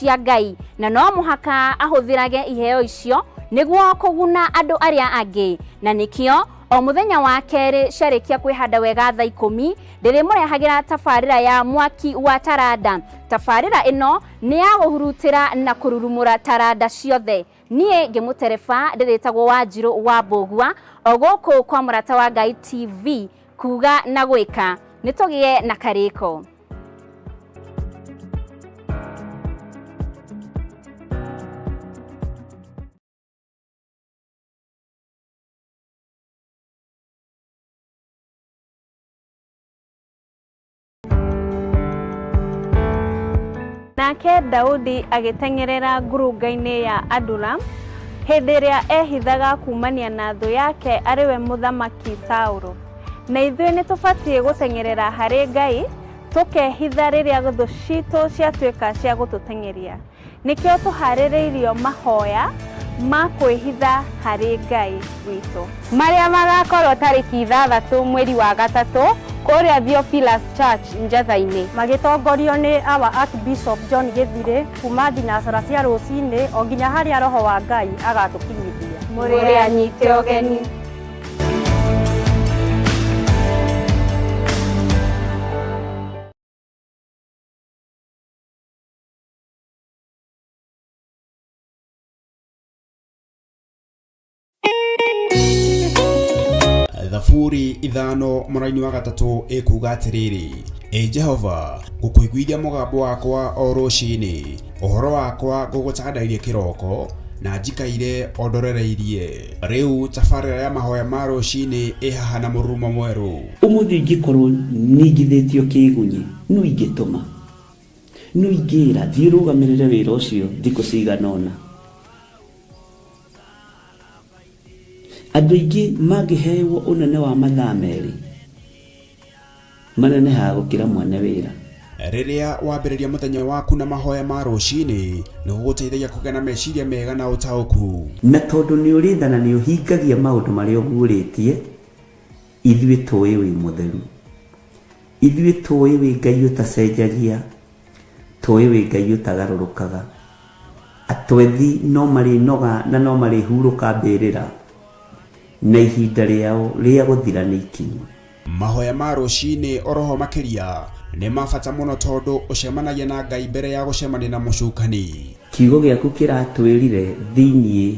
cia Ngai na no muhaka ahuthirage iheo icio niguo kuguna andu aria angi na nikio o muthenya wa keri ciarikia kwihanda wega thaa 10 ndirimũrehagira tabarĩra ya mwaki wa taranda. Tabarĩra ino ni ya guhurutira na kururumura taranda ciothe. Nie ngimutereba ndiritagwo Wanjiru wa Mbũgua o guku kwa Mũrata wa Ngai TV kuga na gwika nitugie na kariko. Nake Daudi agitengerera ngurunga-ini ya Adulam hindi ria ehithaga kumania na thu yake ariwe Muthamaki Saũlũ. Na ithuĩ nĩtũbatie gutengerera harĩ Ngai tukehitha riria thu citu ciatuĩka cia gũtũtengeria. Nikĩo tũharĩrĩirio mahoya ma kwĩhitha harĩ Ngai witũ maria magakorwo tarĩki 6 mweri wa gatatũ kuria Theophilus Church Njatha-ini magitongorio ni our Archbishop John Githire kuma thinacara cia rucini o nginya haria roho wa Ngai agatukinyithia. Mũrĩ anyite ũgeni. Thaburi 5 mũraini wa gatatũ ikuga atiriri: Jehova ngukuiguithia mugambo wakwa o rucini, uhoro wakwa ngũgũcandairie kiroko na njikaire ondorereirie. Riu tabarĩra ya mahoya ma rucini ihaha na mũrurumo mweru. Umuthi ingĩkorwo ningithĩtio kĩgunyi no ingĩtũma no ingĩra thiĩ rũgamĩrĩre wĩra ũcio thikũ cigana ũna. Andũ aingĩ mangĩheyo ũnene wa mathaa merĩ manenehaga gũkĩra mwene wĩra. Rĩrĩa wambĩrĩria mũthenya waku na mahoya ma rũcinĩ nĩgũgũteithagia kũgĩa na meciria mega na ũtaũku. Na tondũ nĩũrĩtha na nĩũhingagia maũndũ marĩa ũguũrĩtie, ithuĩ tũĩ wĩ mũtheru, ithuĩ tũĩ wĩ Ngai ũtacenjagia, tũĩ wĩ Ngai ũtagarũrũkaga. Atwethi no marĩnoga na no marĩhurũka mbĩrĩra na ihinda rĩao rĩa gũthira nĩ ikinyu. Mahoya ma rũcinĩ oroho makĩria nĩ mabata mũno tondũ ũcemanagia na Ngai mbere ya gũcemania na mũcukani. Kiugo gĩaku kĩratwĩrire thĩinĩ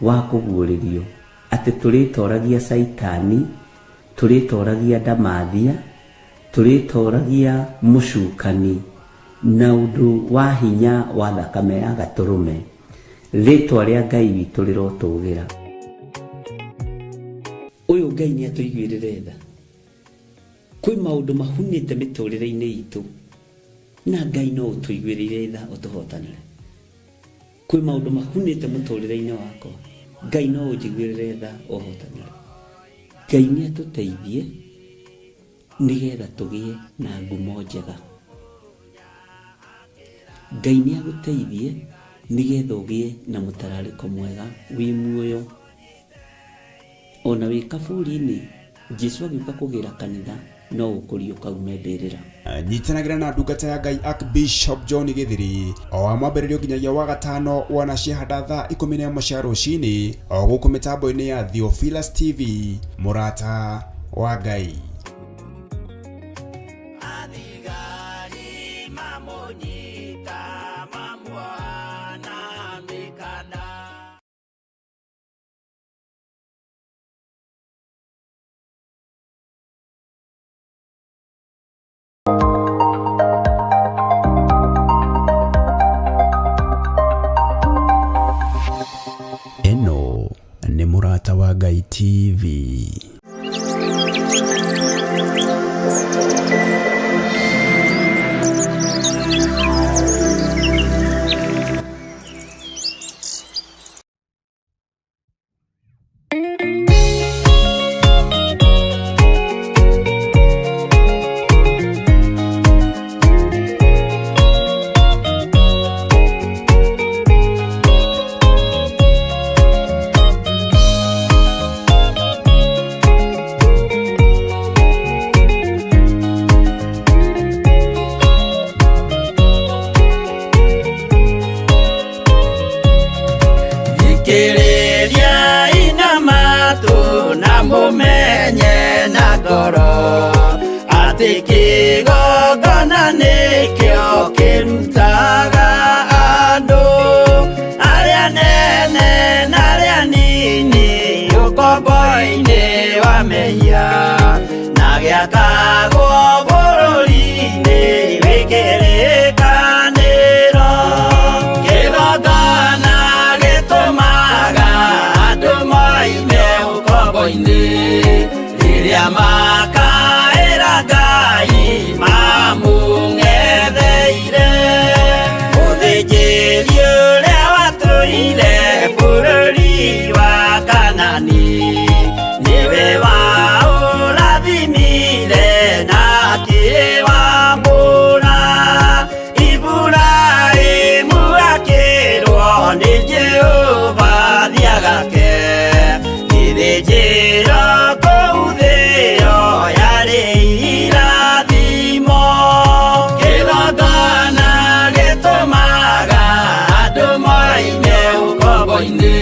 wa kũguũrĩrio atĩ tũrĩtoragia Saitani, tũrĩtoragia Ndamathia, tũrĩtoragia mũcukani na ũndũ wa hinya wa thakame ya Gatũrũme. Rĩtwa rĩa Ngai witũ rĩrotũgĩra. Uyu Ngai ni atuiguĩrĩre tha. Kwĩ maũndũ mahunĩte mĩtũrĩre-inĩ itũ na Ngai no ũtũiguĩrĩre tha ũtũhotanĩre. Kwĩ maũndũ mahunĩte mũtũrĩre-inĩ wakwa, Ngai no ũnjiguĩrĩre tha ũhotanĩre. Ngai ni atũteithie nĩgetha tũgĩe na ngumo njega. Ngai ni agũteithie nĩgetha ũgĩe na mũtararĩko mwega wĩ muoyo. Ona wĩ kaburi-inĩ Jesũ agĩũka kũgĩra kanitha no ũkũrio kaume mbĩrĩra. Nyitanagĩra na ndungata ya Ngai Archbishop John Githiri o wa mwambĩrĩrio nginyagia wa gatano wana ciahanda thaa 11 cia rũcinĩ o gũkũ mĩtambo-inĩ ya Theophilus TV, Mũrata wa Ngai. Eno nĩ Mũrata wa Ngai TV. thikiriria inamatu na mumenye na ngoro ati kigongona nikio kirutaga andu aria nene na aria nini ukombo-ini wa mehia na giakagwo bururi-ini wikirikaniro kigongona gitumaga andu moime ukombo-ini riria makaira Ngai mamung'etheire uthinjiri uria watuire bururi wa Kanani niwe waurathimire na akiwambura Iburaimu akirwo ni Jehova thiagake githĩnjĩro kũu thĩ-ĩyo yarĩ irathimo kĩgongona gĩtũmaga andũ moime ũkombo-inĩ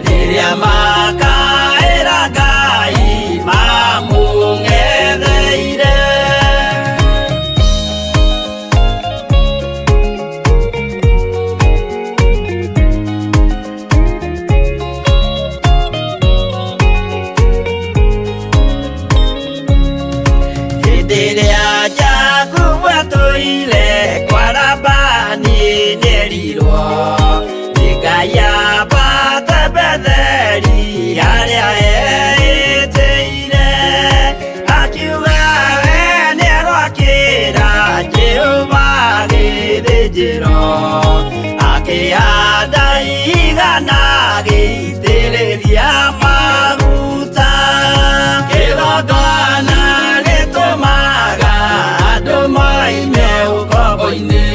rĩrĩa makaĩra Ngai mamũng'etheire. Rĩrĩa Jakubu atũire kwa Labani nĩerirwo nĩ Ngai ambate Betheli harĩa eĩtĩire akiuga we nĩegwakĩra Jehova gĩthĩnjĩro akĩhanda igana gĩitĩrĩria maguta kĩgongona gĩtũmaga andũ moime ũkombo-inĩ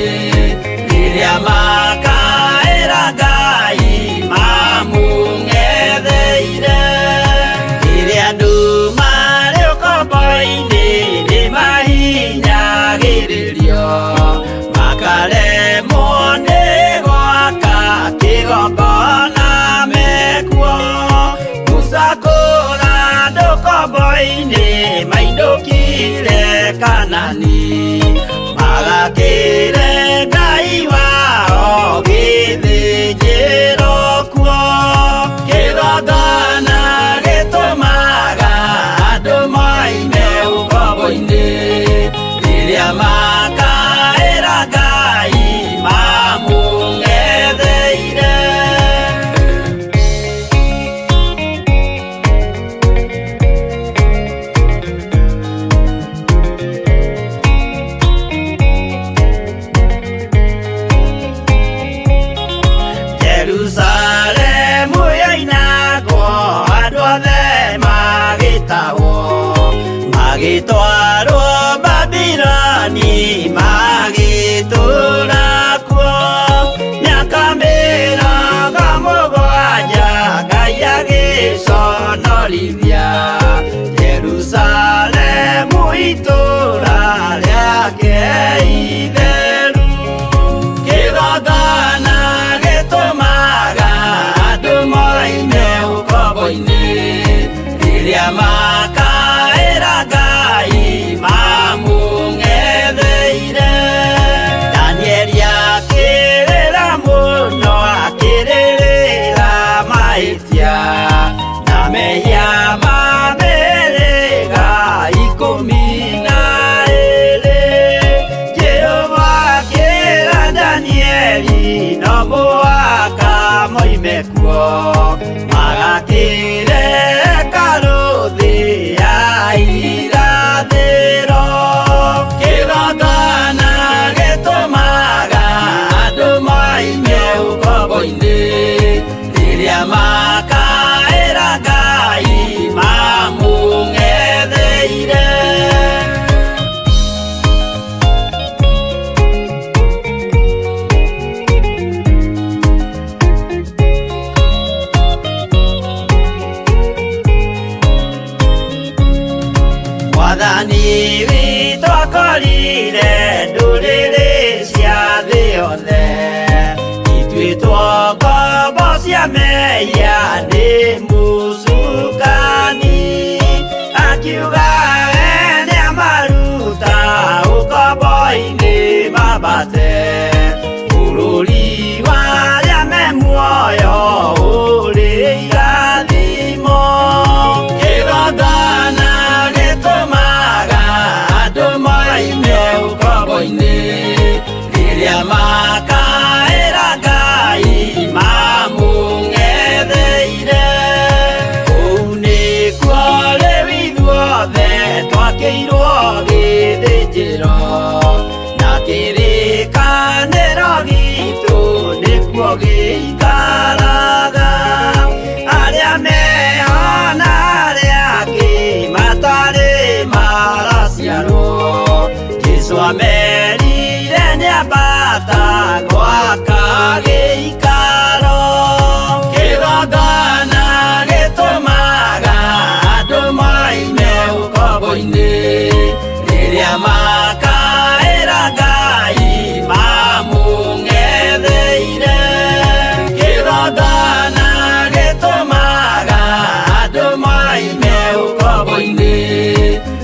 rĩrĩa makaĩra Ngai mamũng'etheire rĩrĩa andũ marĩ ũkombo-inĩ nĩmahinyagĩrĩrio makaremwo nĩ gwaka kĩgongona mekuo gũcakũra andũ ũkombo-inĩ mainũkire Kanani magakĩre Ngai wao gĩthĩnjĩro kuo kĩgongona gĩtũmaga andũ moime ũkombo-inĩ rĩrĩa makaĩra Ngai mamũng'etheire. Jerusalemu yainagwo andũ othe magĩtahwo magĩtwarwo Babironi magĩtũũra kuo mĩaka mĩrongo mũgwanja Ngai agĩconorithia Jerusalemu itũũra rĩake itheru kĩgongona gĩtũmaga andũ moime ũkombo-inĩ rĩrĩa makaĩra Ngai mamũng'etheire. Danieli akĩrĩra mũno akĩrĩrĩra mahĩtia na mehia ma mĩhĩrĩga 12. Jehova akĩra Danieli no mũhaka moime kuo magakĩre hekarũ thĩ ya irathĩro kĩgongona gĩtũmaga andũ moime ũkombo-inĩ rĩrĩa makaĩra Ngai mamũng'etheire. meya ni musukani akiuga ene maruta ukombo-ini mabate bururi waria me muoyo uri irathimo kĩgongona gĩtũmaga andũ moime ũkombo-ini rĩrĩa makaĩra Ngai mamũng'etheire kũu nĩkuo rĩu ithuothe twakĩirwo gĩthĩnjĩro na kĩrĩkanĩro gitũ nĩkuo gĩikaraga arĩa mehona arĩa angĩ matarĩ maraciarwo Jesũ amerire nĩambata gwaka gĩikaro kĩgongona gĩtũmaga andũ moime ũkombo-ini rĩrĩa makaĩra Ngai mamũng'etheire kĩgongona gĩtũmaga andũ moime ũkombo-ini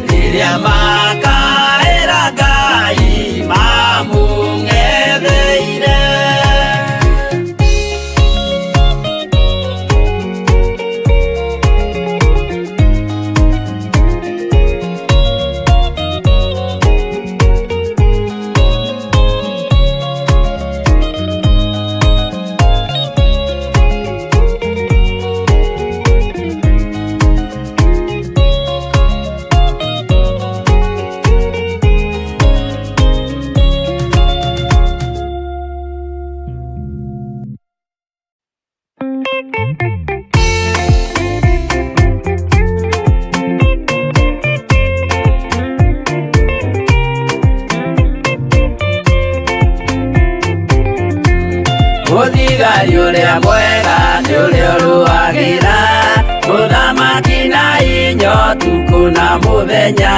rĩrĩa makaĩra Ngai mamũng'etheire Mũthigari ũrĩa mwega nĩ ũrĩa ũrũagĩra mũthamaki na hinya ũtukũ na mũthenya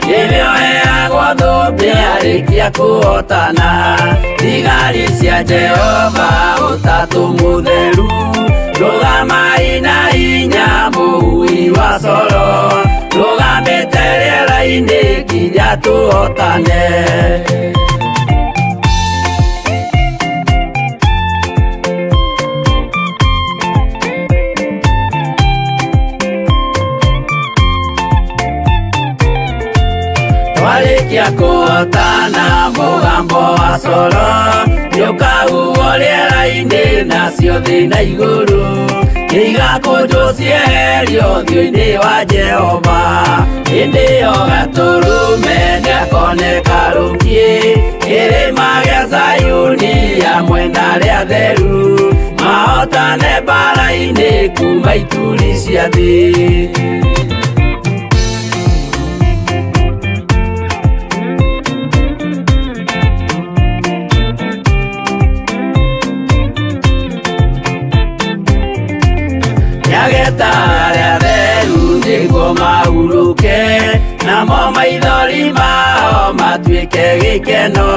rĩrĩa oheagwo thũmbĩ arĩkia kũhotana thigari cia Jehova ũtatũ mũtheru rũgamai na hinya mũhui wa coro rũgamĩte rĩera-inĩ nginya tũhotane Warĩkia kũhotana mũgambo wa coro nĩũkahuhwo rĩera-inĩ nacio thĩ na igũrũ igakũnjwo cieherio ũthiũ-inĩ wa Jehova hĩndĩ ĩyo gatũrũme nĩakoneka rũngiĩ kĩrĩma gĩa Zayuni hamwe na arĩa atheru mahotane mbara-inĩ kuma ituri cia thĩ Nyageta arĩa atheru nĩguo mahurũke namo maithori mao matuĩke gĩkeno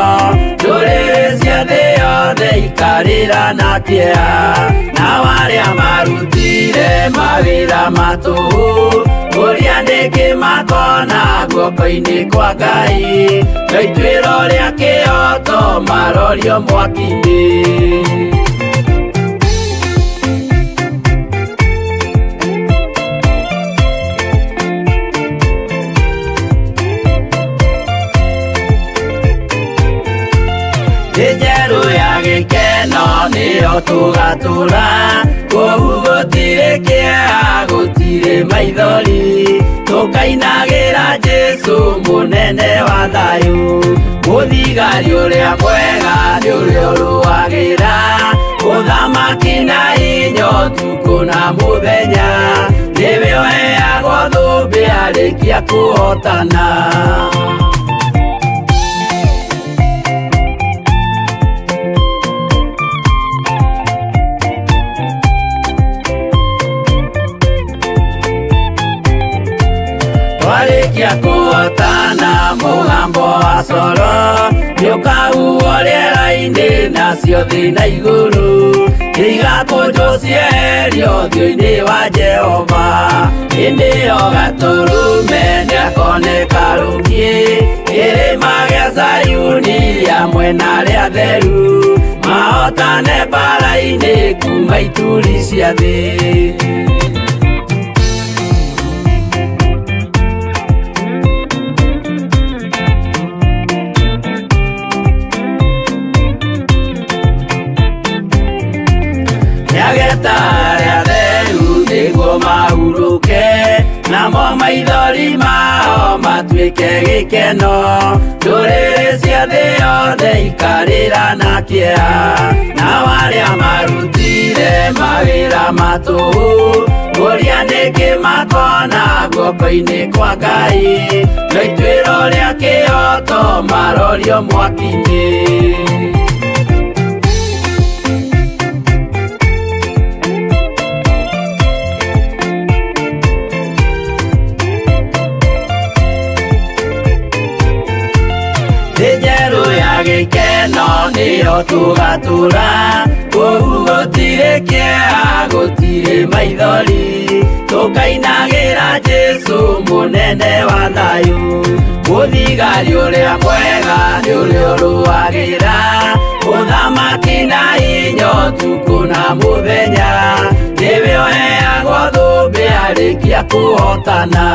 ndũrĩrĩ cia thĩ yothe ikarĩra na kĩeha nao arĩa marutire mawĩra matũhũ ũrĩa nĩngĩ makona guoko-inĩ kwa Ngai na ituĩro rĩa kĩhoto marorio mwaki-inĩ njerũ ya gĩkeno nĩyo tũgatũra kũu gũtirĩ kĩeha gũtirĩ maithori tũkainagĩra Jesũ mũnene wa thayũ mũthigari ũrĩa mwega nĩ ũrĩa ũrũagĩra mũthamaki na hinya ũtukũ na mũthenya nĩwe ũheagwo thũmbĩ arĩkia kũhotana warĩkia kũhotana mũgambo wa coro nĩũkahuhwo rĩera-inĩ nacio thĩ na igũrũ igakunjo cierio thio-inĩ wa Jehova hĩndĩ-ĩyo Gatũrũme nĩakoneka rũngĩ kĩrĩma gĩa Zayuni hamwe na arĩa atheru mahotane mbara-inĩ kuma ituri cia thĩ. Nĩageta arĩa atheru nĩguo mahurũke, namo maithori mao matuĩke gĩkeno. Ndũrĩrĩ cia thĩ yothe ikarĩra na kĩeha, nao arĩa marutire mawĩra matũhũ ũrĩa nĩkĩ makona guoko-inĩ kwa Ngai, no ituĩro rĩa kĩhoto marorio mwaki-inĩ. Njerũ ya gĩkeno nĩyo tũgatũra, kũu gũtirĩ kĩeha gũtirĩ maithori, tũkainagĩra Jesũ mũnene wa thayũ. Mũthigari ũrĩa mwega nĩ ũrĩa ũrũagĩra ũthamaki na hinya ũtukũ na mũthenya, nĩwe ũheagwo thũmbĩ arĩkia kũhotana.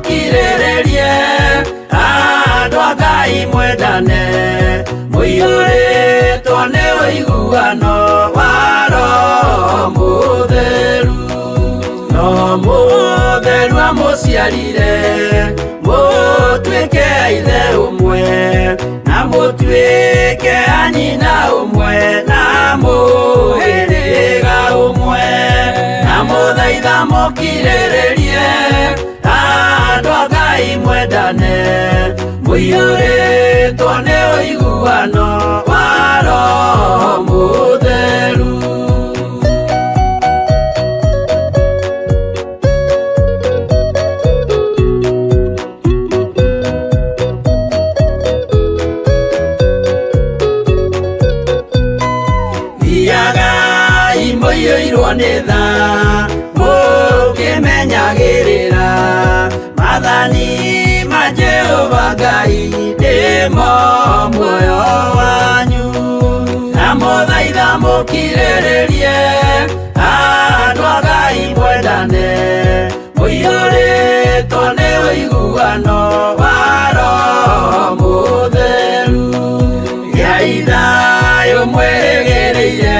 Kirĩrĩrie andũ a Ngai mwendane, mũiyũrĩtwo nĩ ũiguano wa Roho Mũtheru. Roho Mũtheru amũciarire mũtuĩke a ithe ũmwe, na mũtuĩke a nyina ũmwe, na mũhĩrĩga ũmwe, na mũthaitha mũkirĩrĩrie andũ a Ngai mwendane, mũiyũrĩtwo nĩ ũiguano wa Roho Mũtheru. Thiagai mũiyũirwo nĩ tha mũkĩmenyagĩrĩra mathani ma Jehova Ngai nĩmo muoyo wanyu, na mũthaitha mũkirĩrĩrie andũ a Ngai mwendane, mũiyũrĩtwo nĩ ũiguano wa Roho Mũtheru. Gĩai thayũ mwĩrĩgĩrĩire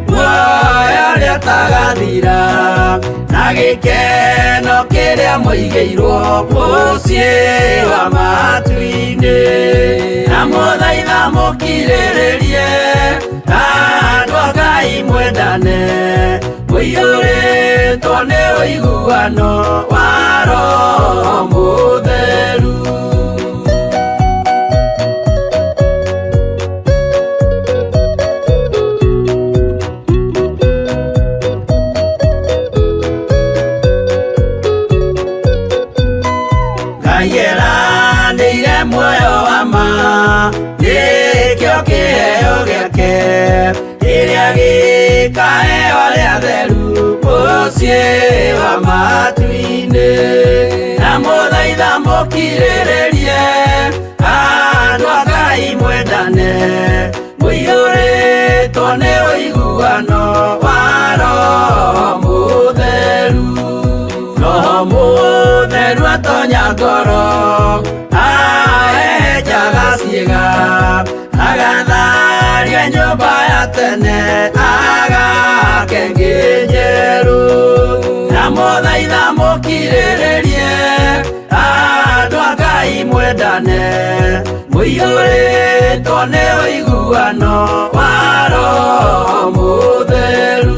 muoyo ũrĩa ũtagathira, na gĩkeno kĩrĩa mũigĩirwo mũciĩ wa matu-inĩ, na mũthaitha mũkirĩrĩrie andũ a Ngai mwendane, mũiyũrĩtwo nĩ ũiguano wa Roho Mũtheru. Nĩire muoyo wa ma nĩkĩo kĩheo gĩake, kĩrĩa gĩkaheo arĩa atheru mũciĩ wa matu-inĩ, na mũthaitha mũkirĩrĩrie andũ a Ngai mwendane, mũiyũrĩtwo nĩ ũiguano wa Roho Mũtheru. Roho Mũtheru atonya ngoro ahejaga ciĩga, agatharia nyũmba ya tene, Tũihũrĩtwo nĩ ũiguano wa Roho Mũtheru.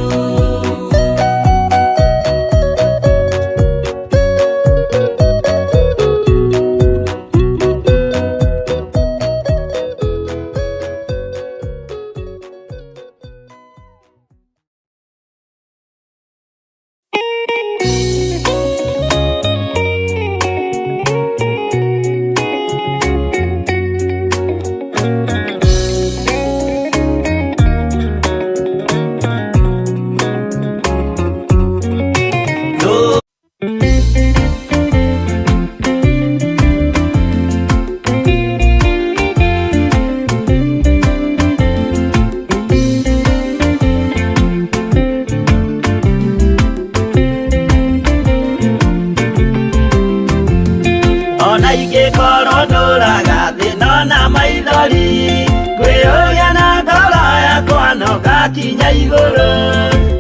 Kinya igũrũ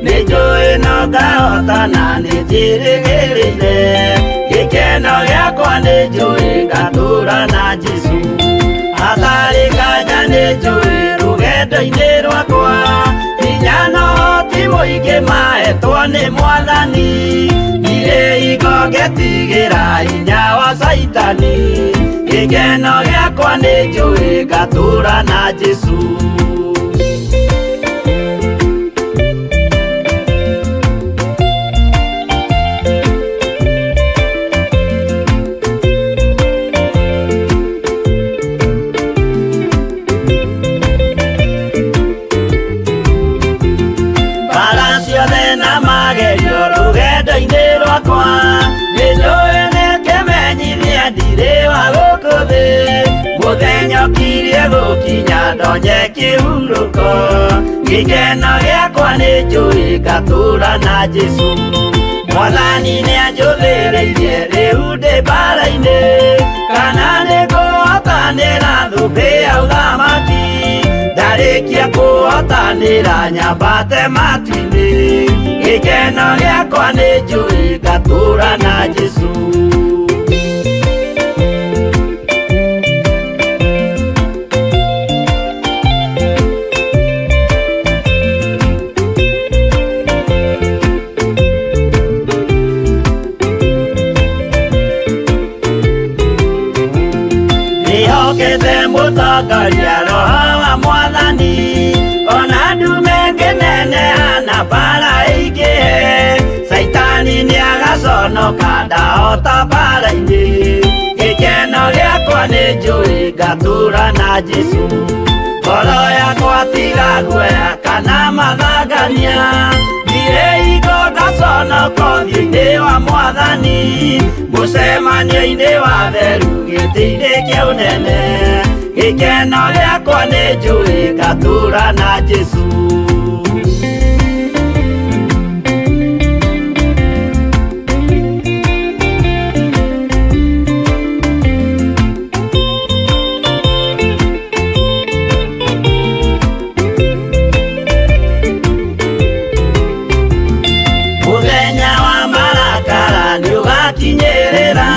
nĩ njũĩ no ngahotana nĩ njĩrĩgĩrĩire gĩkeno gĩakwa nĩ njũĩ ngatũũra na Jesũ hatarĩ nganja nĩ njũĩ rũgendo-inĩ rwakwa hinya no ti mũingĩ mahetwo nĩ Mwathani irĩ hingo ngetigĩra hinya wa Saitani gĩkeno gĩakwa nĩ njũĩ ngatũũra na Jesũ. Mũthenya ũkirie gũkinya ndonye kĩhurũko gĩkeno gĩakwa nĩ njũĩ ngatũũra na Jesũ Mwathani nĩ anjũthĩrĩirie rĩu ndĩ mbara-inĩ kana nĩ ngũhotanĩra thũmbĩ ya ũthamaki ndarĩkia kũhotanĩra nyambate matu-inĩ gĩkeno gĩakwa nĩ njũĩ ngatũũra na Jesũ. Mũtongoria Roho wa Mwathani ona ndume ngĩnenehana mbara ĩingĩhe Saitani nĩagaconoka ndahota mbara-inĩ gĩkeno gĩakwa nĩ njũĩ ngatũũra na Jesũ ngoro yakwa tiga guoya kana mathangania ndirĩ hingo ngaconoko ũthiũ-inĩ wa Mwathani mũcemanio-inĩ wa theru gĩtĩ-inĩ kĩa ũnene gĩkeno gĩakwa nĩ njũĩ ngatũũra na Jesũ. Mũthenya wa marakara nĩũgakinyĩrĩra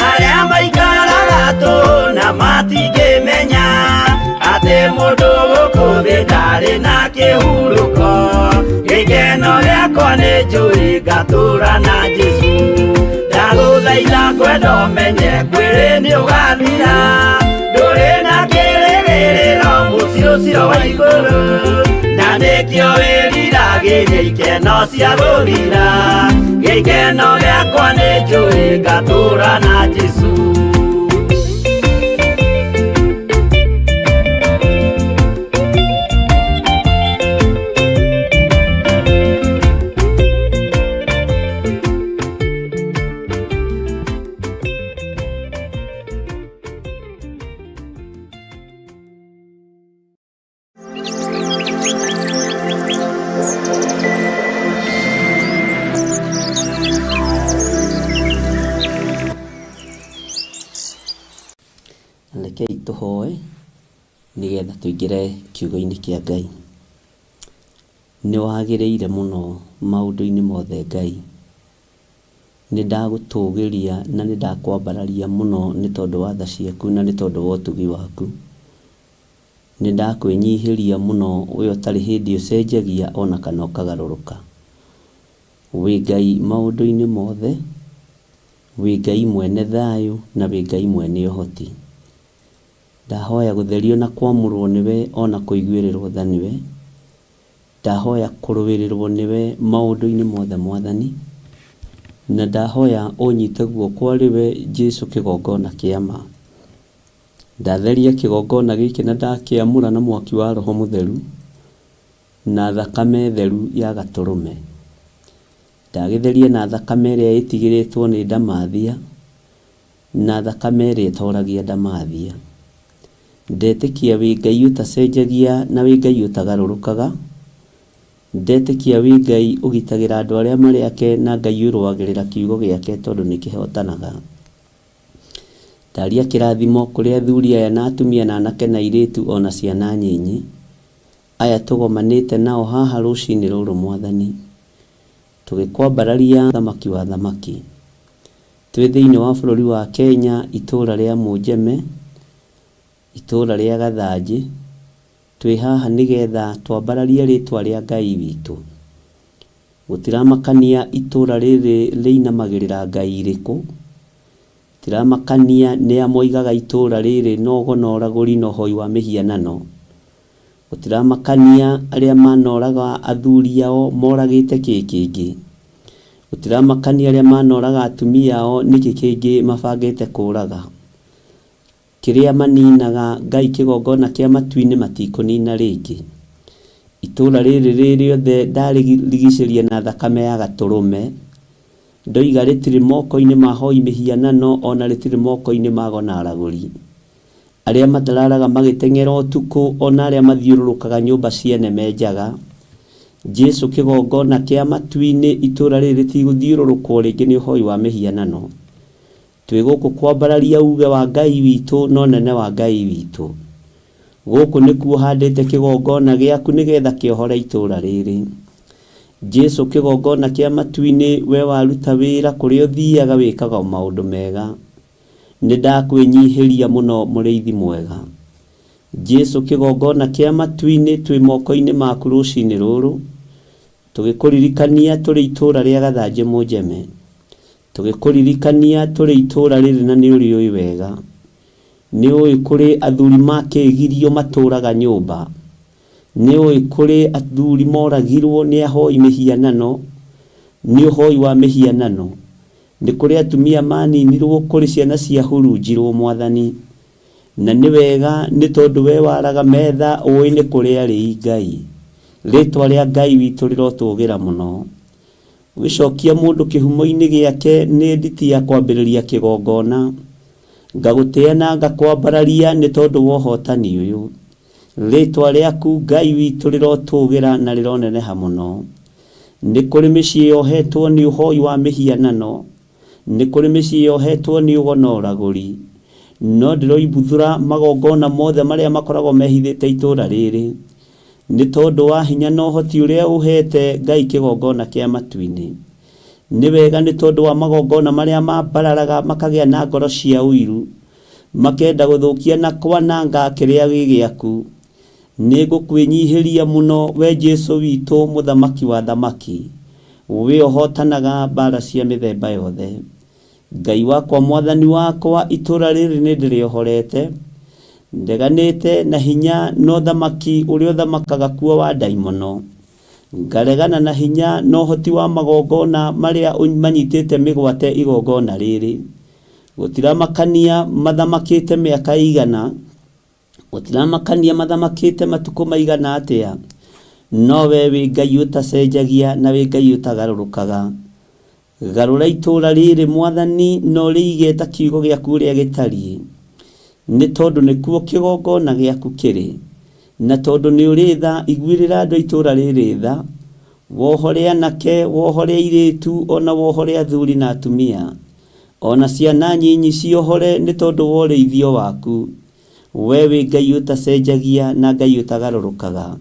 arĩa maikaraga tũhũ na matingĩmenya atĩ mũndũ gũkũ thĩ ndarĩ na kĩhurũko gĩkeno gĩakwa nĩ njũĩ ngatũũra na Jesũ ndagũthaitha ngwenda ũmenye mwĩrĩ nĩũgathira ndũrĩ na kĩrĩgĩrĩro mũciĩ ũcio wa igũrũ na nĩkĩo wĩriragĩria ikeno cia gũthira gĩkeno gĩakwa nĩ njũĩ ngatũũra na Jesũ. Rekei tũhoe nĩgetha tũingĩre kiugo-inĩ kĩa Ngai. Nĩ wagĩrĩire mũno maũndũ-inĩ mothe Ngai, nĩ ndagũtũgĩria na nĩ ndakwambararia mũno nĩ tondũ wa tha ciaku na nĩ tondũ wa ũtugi waku. Nĩ ndakwĩnyihĩria mũno we ũtarĩ hĩndĩ ũcenjagia ona kana ũkagarũrũka. Wĩ Ngai maũndũ-inĩ mothe, wĩ Ngai mwene thayũ na wĩ Ngai mwene ũhoti. Ndahoya gũtherio na kwamũrwo nĩwe ona kũiguĩrĩrwo tha nĩwe. Ndahoya kũrũĩrĩrwo nĩwe maũndũ-inĩ mothe Mwathani, na ndahoya ũnyite guoko rĩwe Jesu kĩgongona kĩa ma. Ndatheria kĩgongona gĩkĩ na ndakĩamũra na mwaki wa Roho Mũtheru na thakame theru ya Gatũrũme. Ndagĩtheria na thakame ĩrĩa ĩtigĩrĩtwo nĩ ndamathia na thakame ĩrĩa ĩtoragia ndamathia. Ndetĩkia wĩ Ngai ũtacenjagia na wĩ Ngai ũtagarũrũkaga. Ndetĩkia wĩ Ngai ũgitagĩra andũ arĩa marĩ ake na Ngai ũrũagĩrĩra kiugo gĩake tondũ nĩ kĩhotanaga. Ndaria kĩrathimo kũrĩ athuri aya na atumia na anake na airĩtu ona ciana nyinyi aya tũgomanĩte nao haha rũcinĩ rũrũ Mwathani, tũgĩkwambararia thamaki wa thamaki. Twĩ thĩinĩ wa bũrũri wa Kenya, itũũra rĩa Mũnjeme, itũũra rĩa Gathanjĩ, twĩ haha nĩgetha twambararie rĩtwa rĩa Ngai witũ. Gũtiramakania itũũra rĩrĩ rĩinamagĩrĩra Ngai irĩkũ, tiramakania nĩ amoigaga itũũra rĩrĩ nogo na ũragũri na ũhoi wa mĩhianano. Gũtiramakania arĩa manoraga athuri ao moragĩte kĩngĩ. Gũtiramakania arĩa manoraga atumia ao nĩkĩ kĩngĩ mabangĩte kũraga. Kĩrĩa maninaga Ngai kĩgongona kĩa matu-inĩ matikũnina rĩngĩ. Itũũra rĩrĩ rĩothe ndarigicĩria na thakame ya Gatũrũme. Ndoiga rĩtirĩ moko-inĩ ma hoi mĩhianano ona rĩtirĩ moko-inĩ ma gona aragũri. Arĩa matararaga magĩteng'era ũtukũ ona arĩa mathiũrũrũkaga nyũmba cia neme njaga. Jesu kĩgongona kĩa matu-inĩ, itũũra rĩrĩ rĩtigũthiũrũrũkwo rĩngĩ nĩ ũhoi wa mĩhianano. Twĩ gũkũ kwambararia uge wa Ngai witũ no nene wa Ngai witũ. Gũkũ nĩkuo handĩte kĩgongona gĩaku nĩgetha kĩohore itũũra rĩrĩ. Jesu kĩgongona kĩa matu-inĩ, we waruta wĩra kũrĩa ũthiaga wĩkaga maũndũ mega. Nĩ ndakwĩnyihĩria mũno mũrĩithi mwega. Jesu kĩgongona kĩa matu-inĩ, twĩ moko-inĩ maku rũcinĩ rũrũ, tũgĩkũririkania tũrĩ itũũra rĩa Gathanjĩ Mũnjeme. Tũgĩkũririkania tũrĩ itũũra rĩrĩ na nĩ ũrĩũĩ wega. Nĩ ũĩ kũrĩ athuri makĩgirio matũũraga nyũmba. Nĩ ũĩ kũrĩ athuri moragirwo nĩ ahoi mĩhianano, nĩ ũhoi wa mĩhianano. Nĩ kũrĩ atumia maninirwo, kũrĩ ciana ciahurunjirwo Mwathani. Na nĩ wega nĩ tondũ we waraga metha ũĩ nĩ kũrĩ arĩ Ngai. Rĩtwa rĩa Ngai witũ rĩrotũgĩra mũno. Gĩcokia mũndũ kĩhumo-inĩ gĩake nĩ nditi ya kwambĩrĩria kĩgongona. Ngagũtĩa na ngakwambararia nĩ tondũ wa ũhotani ũyũ. Rĩtwa rĩaku Ngai witũ rĩrotũgĩra na rĩroneneha mũno. Nĩ kũrĩ mĩciĩ yohetwo nĩ ũhoi wa mĩhianano. Nĩ kũrĩ mĩciĩ yohetwo nĩ ũgona ũragũri. No ndĩroimbuthũra magongona mothe marĩa makoragwo mehithĩte itũũra rĩrĩ. Nĩ tondũ wa hinya na ũhoti ũrĩa ũhete Ngai kĩgongona kĩa matu-inĩ. Nĩ wega nĩ tondũ wa magongona marĩa mambararaga makagĩa na ngoro cia ũiru, makenda gũthũkia na kwananga kĩrĩa gĩ gĩaku. Nĩ ngũkwĩnyihĩria mũno we Jesu witũ mũthamaki wa thamaki. We ũhotanaga mbara cia mĩthemba yothe. Ngai wakwa Mwathani wakwa, itũũra rĩrĩ nĩ ndĩrĩohorete. Ndeganĩte na hinya no thamaki ũrĩa ũthamakaga kuo wa ndaimono. Ngaregana na hinya no ũhoti wa magongona marĩa manyitĩte mĩgwate igongona rĩrĩ. Gũtiramakania mathamakĩte mĩaka igana. Gũtiramakania mathamakĩte matukũ maigana atĩa. No we wĩ Ngai ũtacenjagia na wĩ Ngai ũtagarũrũkaga. Garũra itũũra rĩrĩ Mwathani no rĩige ta kiugo gĩaku ũrĩa gĩtariĩ. Nĩ tondũ nĩkuo kĩgongona gĩaku kĩrĩ. Na tondũ nĩ ũrĩ tha, iguĩrĩra andũ itũũra rĩrĩ tha. Wohore anake, wohore airĩtu, ona wohore athuri na atumia. Ona ciana nyinyi ciohore nĩ tondũ wa ũrĩithio waku. We wĩ Ngai ũtacenjagia na Ngai ũtagarũrũkaga.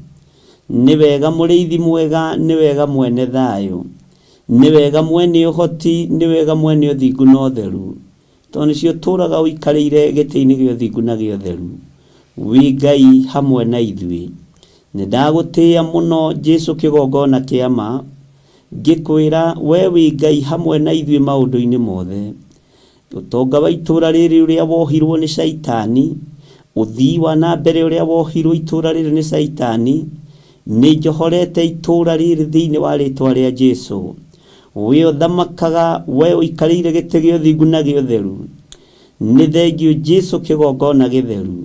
Nĩ wega mũrĩithi mwega, nĩ wega mwene thayũ. nĩ wega mwene ũhoti, nĩ wega mwene ũthingu na ũtheru, tondũ nĩcio tũraga ũikarĩire gĩtĩ-inĩ gĩa ũthingu na gĩa ũtheru, wĩ Ngai hamwe na ithuĩ. Nĩ ndagũtĩĩa mũno Jesu kĩgongona kĩa ma, ngĩkwĩra we wĩ Ngai hamwe na ithuĩ maũndũ-inĩ mothe. Ũtonga wa itũũra rĩrĩ ũrĩa wohirwo nĩ Saitani, ũthii wa na mbere ũrĩa wohirwo itũũra rĩrĩ nĩ Saitani, nĩ njohorete itũũra rĩrĩ thĩinĩ wa rĩtwa rĩa Jesu. We ũthamakaga, we ũikarĩire gĩtĩ gĩa ũthingu na gĩa ũtheru, nĩ thengiũ Jesu kĩgongona gĩtheru.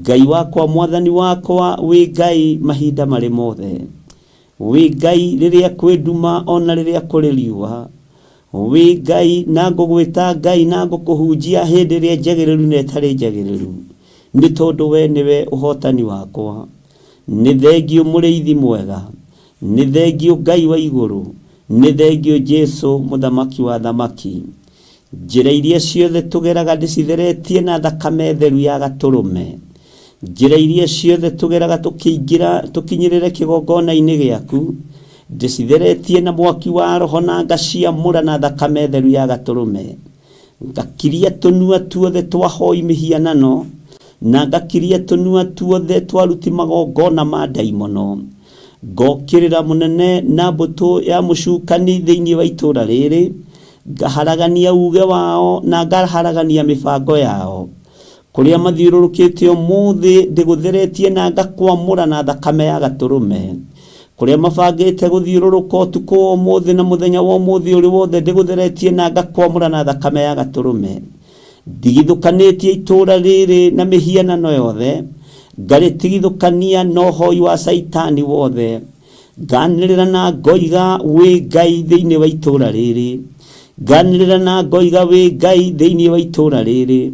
Ngai wakwa, mwathani wakwa, wĩ Ngai mahinda marĩ mothe, wĩ Ngai rĩrĩa kwĩ nduma ona rĩrĩa kũrĩ riũa, wĩ Ngai na ngũgwĩta Ngai na ngũkũhunjia hĩndĩ ĩrĩa njagĩrĩru na ĩtarĩ njagĩrĩru, nĩ tondũ we nĩwe ũhotani wakwa. Nĩ thengiũ mũrĩithi mwega, nĩ thengiũ Ngai wa igũrũ, nĩ thengiũ Jesu mũthamaki wa thamaki. Njĩra iria ciothe tũgeraga ndĩcitheretie na thakame theru ya gatũrũme. Njĩra iria ciothe tũgeraga tũkinyĩrĩre kĩgongona-inĩ gĩaku ndĩcitheretie na mwaki wa Roho na ngaciamũra na thakame theru ya gatũrũme. Ngakiria tũnua tuothe twahoi mĩhianano, na ngakiria tũnua tuothe twaruti magongona ma ndaimono. Ngokĩrĩra mũnene na mbũtũ ya mũcukani thĩinĩ wa itũũra rĩrĩ, ngaharagania uge wao na ngaharagania mĩbango yao. Kũrĩa mathiũrũrũkĩte ũmũthĩ ndĩgũtheretie na ngakwamũra na thakame ya gatũrũme. Kũrĩa mabangĩte gũthiũrũrũka ũtukũ wa ũmũthĩ na mũthenya wa ũmũthĩ ũrĩ wothe ndĩgũtheretie na ngakwamũra na thakame ya gatũrũme. Ndigithũkanĩtie itũũra rĩrĩ na mĩhianano yothe, ngarĩtigithũkania na ũhoi wa Saitani wothe. Nganĩrĩra na ngoiga wĩ Ngai thĩinĩ wa itũũra rĩrĩ, nganĩrĩra na ngoiga wĩ Ngai thĩinĩ wa itũũra rĩrĩ.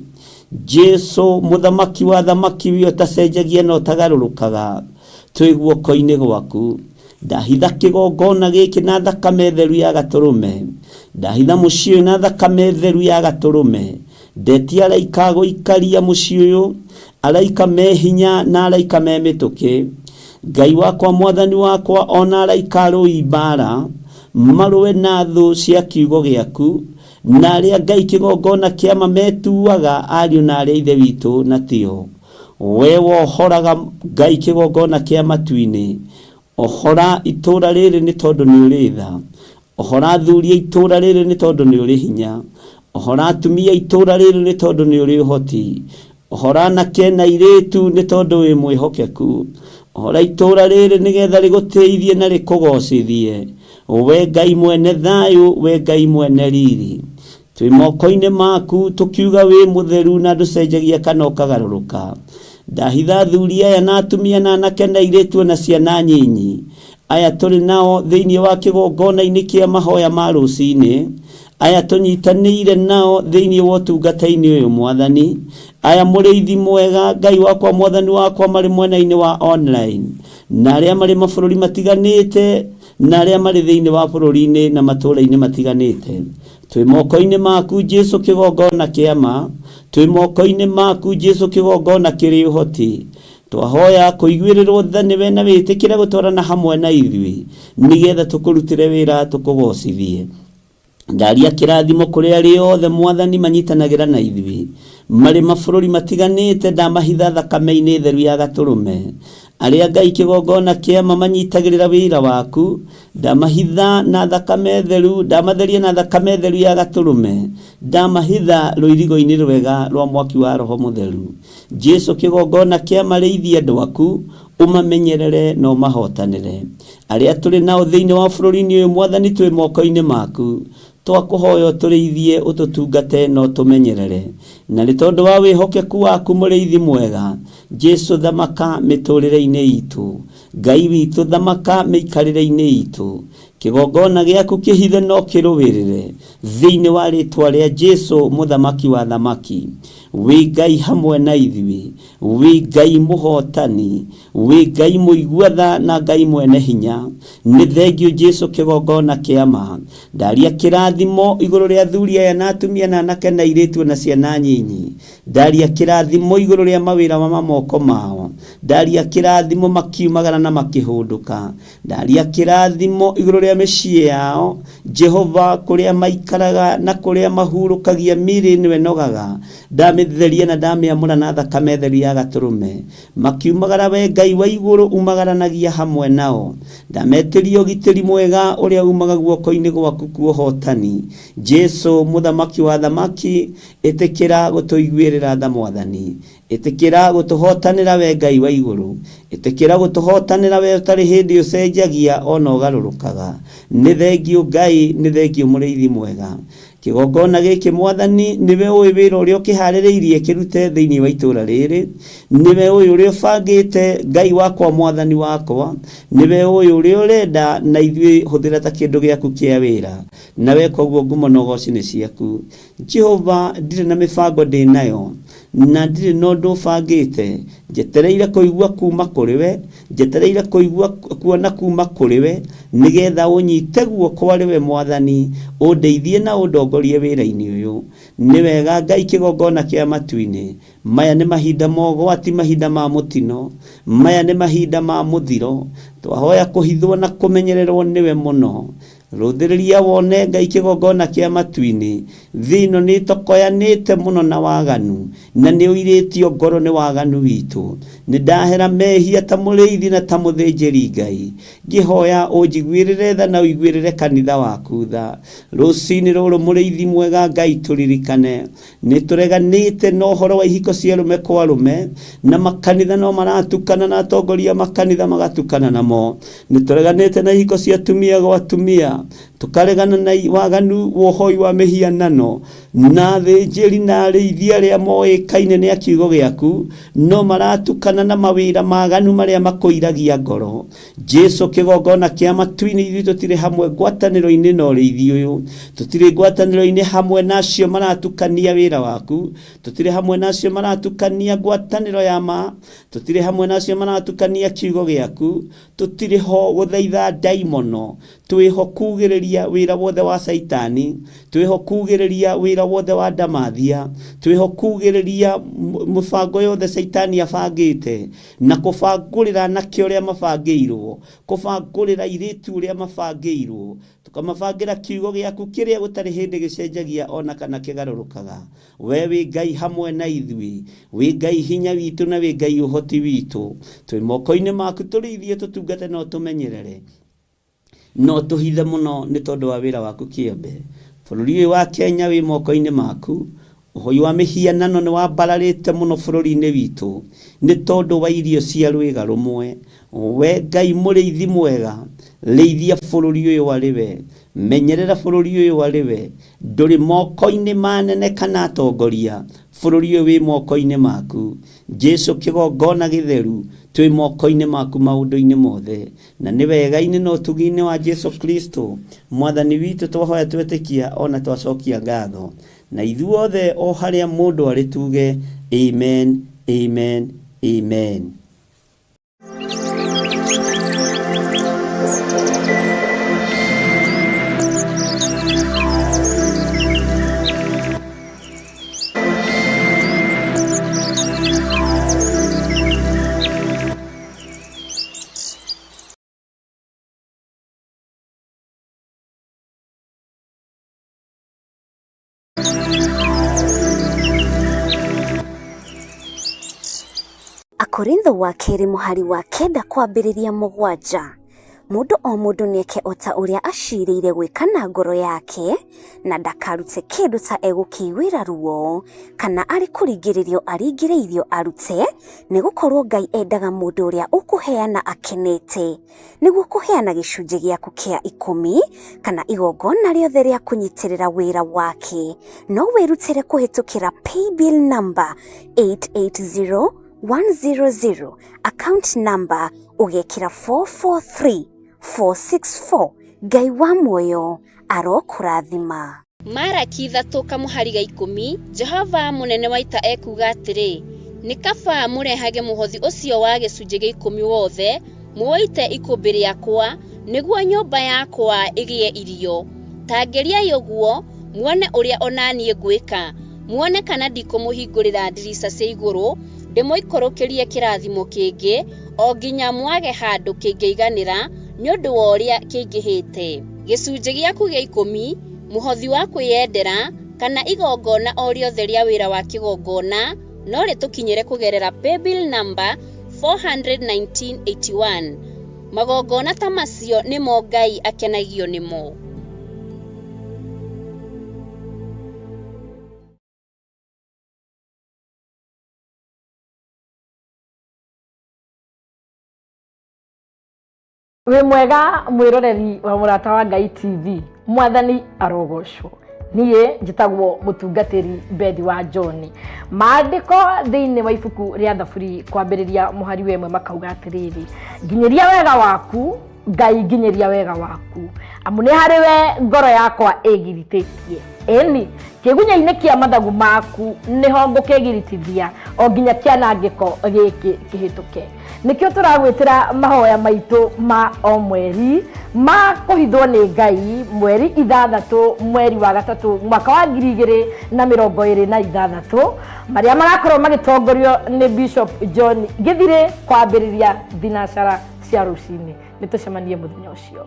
Jesu mũthamaki wa thamaki, wĩ ũtacenjagia na ũtagarũrũkaga, twĩ guoko-inĩ gwaku. Ndahitha kĩgongona gĩkĩ na thakame theru ya gatũrũme, ndahitha mũciĩ ũyũ na thakame theru ya gatũrũme. Ndetia araika gũikaria mũciĩ ũyũ, araika me hinya na araika me mĩtũkĩ. Ngai wakwa, mwathani wakwa, ona araika arũi mbara marũe na thũ cia kiugo gĩaku, na arĩa Ngai kĩgongona kĩa ma metuaga ariũ na arĩa ithe witũ na tio. We wohoraga Ngai kĩgongona kĩa matu-inĩ, ohora itũũra rĩrĩ nĩ tondũ nĩ ũrĩ tha, ohora athuri a itũũra rĩrĩ nĩ tondũ nĩ ũrĩ hinya, ohora atumia itũũra rĩrĩ nĩ tondũ nĩ ũrĩ ũhoti, ohora anake na airĩtu nĩ tondũ wĩ mwĩhokeku, ohora itũũra rĩrĩ nĩgetha rĩgũteithie na rĩkũgocithie. We Ngai mwene thayũ, we Ngai mwene riri, twĩ moko-inĩ maku tũkiuga wĩ mũtheru na ndũcenjagia kana ũkagarũrũka. Ndahitha athuri aya na atumia na anake na airĩtu na ciana nyinyi aya tũrĩ nao thĩinĩ wa kĩgongona-inĩ kĩa mahoya ma rũcinĩ, aya tũnyitanĩire nao thĩinĩ wa ũtungata-inĩ ũyũ mwathani, aya mũrĩithi mwega Ngai wakwa, mwathani wakwa, marĩ mwena-inĩ wa online, na arĩa marĩ mabũrũri matiganĩte, na arĩa marĩ thĩinĩ wa bũrũri-inĩ na matũũra-inĩ matiganĩte. Twĩ moko-inĩ maku Jesu kĩgongona kĩa ma, twĩ moko-inĩ maku Jesu kĩgongona kĩrĩ ũhoti. Twahoya kũiguĩrĩrwo tha nĩwe na wĩtĩkĩre gũtwarana hamwe na ithuĩ, nĩgetha tũkũrutĩre wĩra tũkũgocithie. Ndaria kĩrathimo kũrĩ arĩa othe mwathani manyitanagĩra na ithuĩ, marĩ mabũrũri matiganĩte, ndamahitha thakame-inĩ theru ya gatũrũme. Arĩa Ngai kĩgongona kĩa ma manyitagĩrĩra wĩra waku, ndamahitha na thakame theru, ndamatheria na thakame theru ya gatũrũme, ndamahitha rũirigo-inĩ rwega rwa mwaki wa Roho mũtheru. Jesu kĩgongona kĩa marĩithia andũ aku, ũmamenyerere na ũmahotanĩre. Arĩa tũrĩ nao thĩinĩ wa bũrũri-inĩ ũyũ mwathani, twĩ moko-inĩ maku, twakũhoya ũtũrĩithie, ũtũtungate na ũtũmenyerere. Na nĩ tondũ wa wĩhokeku waku mũrĩithi mwega, Jesu thamaka mĩtũrĩre-inĩ itũ, Ngai witũ thamaka mĩikarĩre-inĩ itũ. Kĩgongona gĩaku kĩhithe no kĩrũwĩrĩre thĩinĩ wa rĩtwa rĩa Jesu mũthamaki wa thamaki. Wĩ Ngai hamwe na ithuĩ, wĩ Ngai mũhotani, wĩ Ngai mũigua-tha na Ngai mwene hinya. Nĩ thengiũ Jesu kĩgongona kĩa ma. Ndaria kĩrathimo igũrũ rĩa athuri aya na atumia na anake na airĩtu na ciana nyinyi. Ndaria kĩrathimo igũrũ rĩa mawĩra ma moko mao. ndaria kirathimo makiumagara na makihunduka, ndaria kirathimo iguru ria mĩciĩ yao Jehova kuria maikaraga na kuria mahurukagia miri niwe nogaga, ndamĩtheria na ndamĩamũra na thakame theru ya gaturume, makiumagara we Ngai wa iguru umagaranagia hamwe nao, ndametirio gitiri mwega uria umaga guoko-ini gwaku kuohotani. Jesu muthamaki wa thamaki, etekera gutuiguirira tha Mwathani, etekera gutuhotanira we Ngai wa iguru, etekera gutuhotanira we utari hindi ucenjagia ona ugarurukaga. Ni thengio Ngai, ni thengio muriithi mwega. Kigongona giki Mwathani niwe uyu wira uria ukihaririirie kirute thiini wa itura riri, niwe uyu uria bangite Ngai wakwa Mwathani wakwa, niwe uyu uria urenda na ithui huthira ta kindu giaku kia wira, nawe koguo ngumo na ugoci ni ciaku. Jehova, ndire na mibango ndi nayo na ndire no ndu bangite, njetereire kuigua kuma kuri we, njetereire kuigua kuona kuma kuri we, nigetha unyite guoko ari we Mwathani, undeithie na undongorie wira-ini uyu. Ni wega Ngai kigongona kia matu-ini maya ni mahinda mogwati, mahinda ma mutino, maya ni mahinda ma muthiro, twahoya kuhithwo na kumenyererwo niwe muno. Ruthiriria wone Ngai kigongona kia matu-ini, thino ni tokoyanite muno na waganu, na ni uiritio ngoro ni waganu witu. Ni ndahera mehia ta muriithi na ta muthinjiri Ngai, ngihoya unjiguirire tha na uiguirire kanitha waku tha. Rucini ruru muriithi mwega Ngai turirikane, ni tureganite no horo wa ihiko cia rume kwa rume, na makanitha no maratukana na atongoria makanitha magatukana namo. Ni tureganite na ihiko cia tumia gwa tumia, tukaregana na waganu wohoi wa mihianano, na thinjiri na arĩithia arĩa moĩkaine nĩ kiugo gĩaku no maratukana na mawĩra maganu marĩa makoiragia ngoro. Jesu kĩgongona kĩa matu-inĩ, ithuĩ tũtirĩ hamwe ngwatanĩro-inĩ na ũrĩithi ũyũ, tũtirĩ ngwatanĩro-inĩ hamwe nacio maratukania wĩra waku, tũtirĩ hamwe nacio maratukania ngwatanĩro ya ma, tũtirĩ hamwe nacio maratukania kiugo gĩaku, tũtirĩ ho gũthaitha ndaimono, twĩho kugĩrĩria wĩra wothe wa Saitani, twĩho kugĩrĩria wĩra wothe wa ndamathia, twĩho kugĩrĩria mũbango yothe Saitani abangĩte, na kũbangũrĩra anake ũrĩa mabangĩirwo, kũbangũrĩra airĩtu ũrĩa mabangĩirwo, tukamabangĩra kiugo gĩaku kĩrĩa gũtarĩ hĩndĩ gĩcenjagia ona kana kĩgarũrũkaga. We wĩ Ngai hamwe na ithuĩ, wĩ Ngai hinya witũ na wĩ Ngai ũhoti witũ, twĩ moko-inĩ maku tũrĩithie, tũtungate no tũmenyerere, no tuhithe muno ni tondu wa wira waku kiembe. Bururi uyu wa Kenya wi moko-ini maku, uhoi wa mihianano ni wambararite muno bururi-ini witu ni tondu wa irio cia rwiga rumwe. We Ngai muriithi mwega, riithia bururi uyu wari we, menyerera bururi uyu wari we, nduri moko-ini manene kana atongoria, bururi uyu wi moko-ini maku. Jesu kigongona githeru twi moko-ini maku maundu-ini mothe, na ni wega-ini no tugi-ini wa Jesu Kristo Mwathani witu twahoya twetikia ona twacokia ngatho, na ithuothe o haria mundu ari tuge amen, amen, amen. Akorintho wa keri muhari wa kenda kwambĩrĩria 7. Mundu o mundu nieke ota uria aciriire gwika na ngoro yake, na ndakarute kindu ta egukiwira ruo kana ari kuringiririo aringireirio arute, nigukorwo Ngai endaga mundu uria ukuheana akenete, niguo kuheana gicunji giaku kia 10 kana igongona riothe ria kunyitirira wira wake. No wirutire kuhitukira paybill number 880100, account number ugekira 443464. Ngai wa muoyo arokurathima. Maraki 3 kamuhari ga 10. Jehova munene wa ita ekuga atiri, ni kaba murehage muhothi ucio wa gicunji gia 10 wothe muoite ikumbiri yakwa, niguo nyumba yakwa igie irio. Tangeria yoguo muone uria onanie gwika, muone kana ndikumuhingurira ndirisa cia iguru ndimoikorokerie kirathimo kingi o nginya mwage handu kingeiganira ni undu wa uria kingihite. Gicunji giaku gia 10 muhothi wa kwiyendera kana igongona o riothe ria wira wa kigongona no ritukinyire kugerera paybill number 41981. Magongona ta macio nimo Ngai akenagio nimo. We mwega mwiroreri wa Murata wa Ngai TV, mwathani arogocwo. Niye njitagwo mutungatiri Bedi wa John. Maandiko thiini wa ibuku ria Thaburi kwambiriria muhari wemwe makauga atiriri, nginyiria wega waku Ngai, nginyiria wega waku, amu ni hariwe ngoro yakwa igirititie. Eni kigunya-ini kia mathagu maku niho ngukigirithithia o nginya kianangiko giki kihituke. Nikio turagwitira mahoya maitu ma o mweri ma kuhithwo ni Ngai mweri 6 mweri wa 3 mwaka wa 2026 maria marakorwo magitongorio ni Bishop John Githire kwambiriria thinacara cia rucini. Nitucemanie muthenya ucio.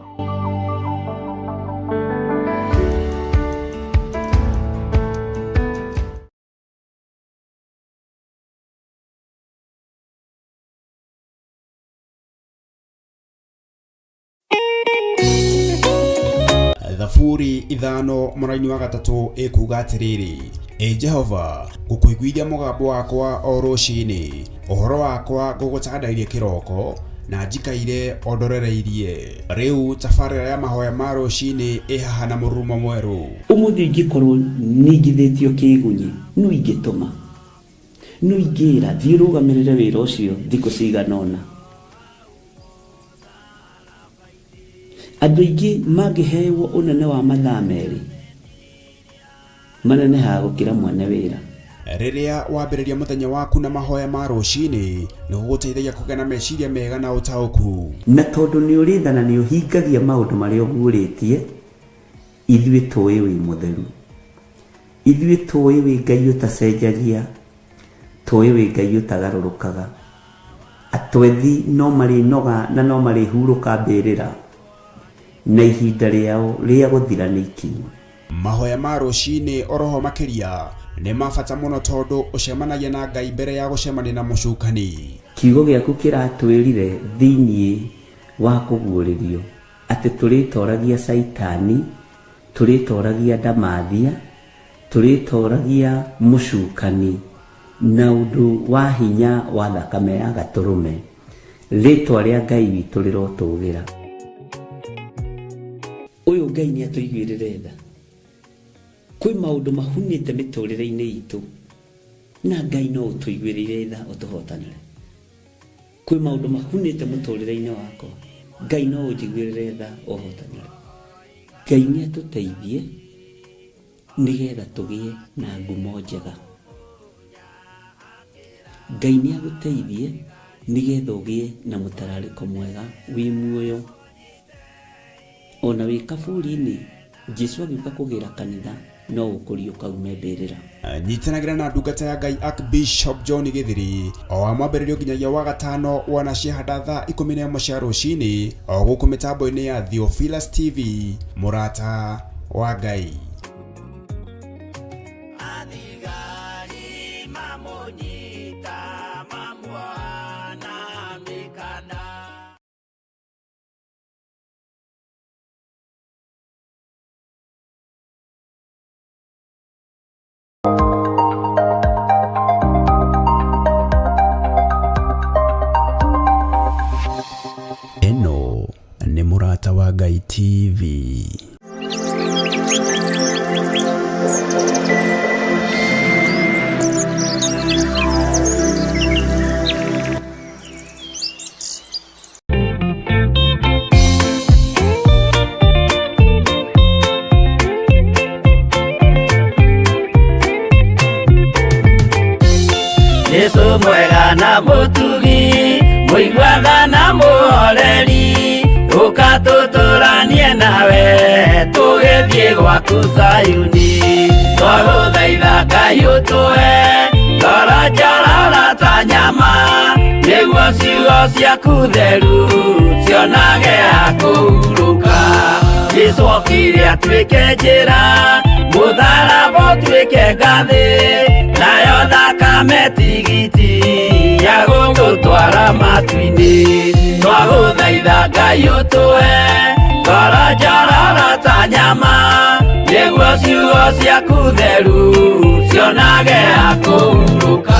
Thaburi 5 mũraini wa 3 ikuga atiriri, Jehova ngukuiguithia mugambo wakwa o rucini, uhoro wakwa ngugutandairie kiroko na njikaire ondorereirie. Riu tabarĩra ya mahoya ma rucini ihaha na murumo mweru. Umuthi ingikorwo ningithitio kigunyi no ingituma no ingira thirugamirire wira ucio thikũ ciganona. Andũ aingĩ mangĩheyo unene wa mathaa merĩ manenehaga gũkĩra mwene wĩra. Riria wambĩrĩria muthenya waku na mahoya ma rucini nĩ gũgũteithagia kũgĩa na meciria mega na ũtaũku. Na tondũ nĩ ũrĩtha na nĩ ũhingagia maũndũ marĩa ũguũrĩtie, ithuĩ tũĩ wĩ mũtheru, ithuĩ tũĩ wĩ Ngai ũtacenjagia, tũĩ wĩ Ngai ũtagarũrũkaga. Atwethi no marĩnoga na no marĩhurũka mbĩrĩra na ihinda rĩao rĩa gũthira nĩ ikinyu. Mahoya ma rucini oroho makiria nĩ mabata mũno tondũ ũcemanagia na Ngai mbere ya gũcemania na mũcukani. Kiugo gĩaku kĩratwĩrire thĩinĩ wa kũguũrĩrio atĩ tũrĩtoragia Saitani, tũrĩtoragia Ndamathia, tũrĩtoragia mũcukani na ũndũ wa hinya wa thakame ya Gatũrũme. Rĩtwa rĩa Ngai witũ rĩrotũgĩra. Uyu Ngai nĩ atũiguĩrĩre tha. Kwĩ maũndũ mahunĩte mĩtũrĩre-inĩ itũ na Ngai no ũtũiguĩrĩre tha ũtũhotanĩre. Kwĩ maũndũ mahunĩte mũtũrĩre-inĩ wakwa, Ngai no ũnjiguĩrĩre tha ũhotanĩre. Ngai nĩ atũteithie nĩgetha tũgĩe na ngumo njega. Ngai nĩ agũteithie nĩgetha ũgĩe na mũtararĩko mwega wĩ muoyo. Ona wĩ kaburi-inĩ Jesũ agĩũka kũgĩra kanitha no ũkũrio kaume mbĩrĩra. Nyitanagĩra na ndungata ya Ngai Archbishop John Githiri o wa mwambĩrĩrio nginyagia wa 5 wana ciahanda thaa 11 cia rucini o gũkũ mĩtambo-inĩ ya Theophilus TV, Murata wa Ngai. Eno ni Murata wa Ngai TV. Yesu mwega na mutugi, muigwaga na muhoreri, ukatũtũranie nawe tũgĩthiĩ gwaku Zayuni. Twagũthaitha Ngai ũtũhe ngoro ngoro njorora ta nyama nĩguo ciugo ciaku theru cionage akũhurũka gĩcokire atuĩke njĩra mũtharaba ũtuĩke ngathĩ nayo thakame tigiti ya gũgũtwara matu-inĩ twagũthaitha Ngai ũtũhe ngoro njororo ta nyama nĩguo ciugo ciaku theru cionage akũhurũka.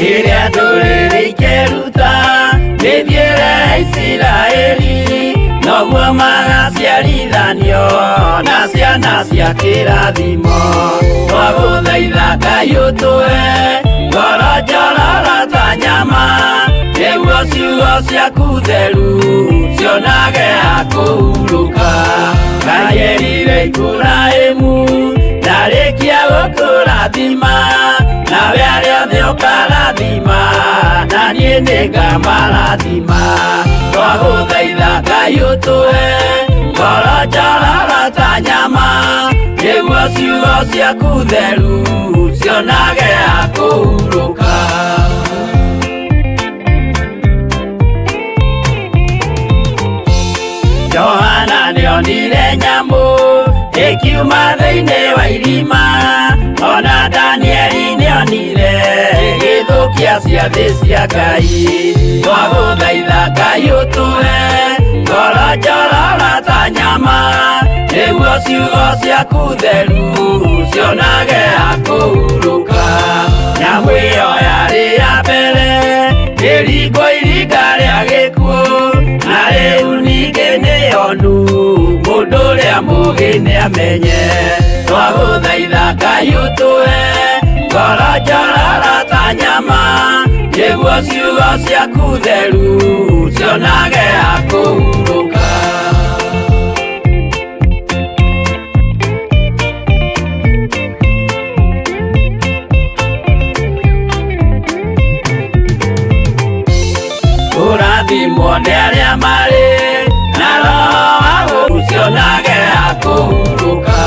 Rĩrĩa ndũrĩrĩ ikeruta gĩthiĩre Isiraeli noguo magaciarithanio na ciana cia kĩrathimo twagũthaitha Ngai ũtũhe ngoro njororo ta nyama nĩguo ciugo ciaku theru cionage akũhurũka. Ngai erire Iburahĩmu ndarĩkia gũkũrathima nawe arĩa othe ũkarathima na niĩ nĩngamarathima twagũthaitha Ngai ũtũhe ngoro njororo ta nyama nĩguo ciugo ciaku theru cionage akũhurũka. Johana nĩonire nyamũ ĩkiuma thĩinĩ wa irima ona Danieli nĩonire gĩthũkia ciathĩ cia Ngai twagũthaitha Ngai ũtũhe ngoro njororo ta nyama nĩguo ciugo ciaku theru cionage akũhurũka. Nyamũ ĩyo yarĩ ya mbere ĩringwo iringa rĩa gĩkuũ na rĩu ningĩ nĩyonu mũndũ ũrĩa mũũgĩ nĩamenye twagũthaitha Ngai ũtũhe ngoro njororo ta nyama nĩguo ciugo ciaku theru cionage akũhurũka. Ũrathimwo nĩ arĩa marĩ na roho wa gũkũ cionage akũhurũka.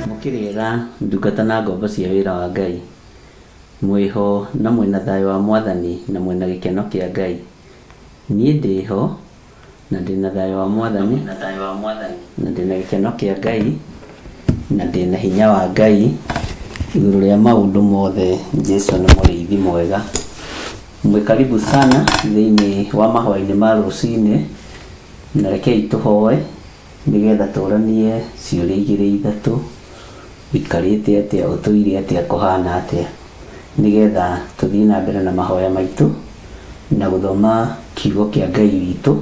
Mũkĩrĩra ndungata na ngombo cia wĩra wa Ngai mwĩho na mwĩna thayũ wa Mwathani na mwĩna gĩkeno kĩa Ngai. Niĩ ndĩho na ndĩna thayũ wa Mwathani na ndĩna gĩkeno kĩa Ngai na ndĩna hinya wa Ngai igũrũ rĩa maũndũ mothe. Jesũ nĩ mũrĩithi mwega. Mwĩkaribu sana thĩinĩ wa mahoya-inĩ ma rũcinĩ na rekei tũhoe nĩgetha tũranie ciũria igĩrĩ ithatũ wikarĩte atĩa, ũtũire atĩa, kũhana atĩa, nĩgetha tũthiĩ na mbere na mahoya maitũ na gũthoma kiugo kĩa Ngai witũ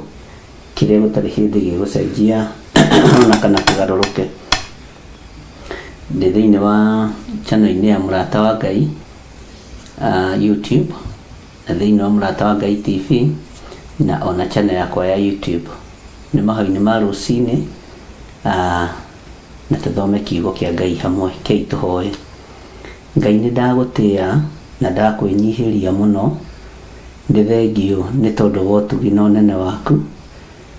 kĩrĩa gũtarĩ hĩndĩ gĩgũcenjia ona kana kĩgarũrũke. Ndĩ thĩinĩ wa channel-inĩ ya Mũrata wa Ngai YouTube na thĩinĩ wa Mũrata wa Ngai TV na ona channel yakwa ya YouTube. Nĩ mahoinĩ ma rũcinĩ na tũthome kiugo kĩa Ngai hamwe. Kei tũhoe. Ngai nĩ ndagũtĩĩa na ndakwĩnyihĩria mũno. Nĩ thengio nĩ tondũ wa ũtugi na ũnene waku,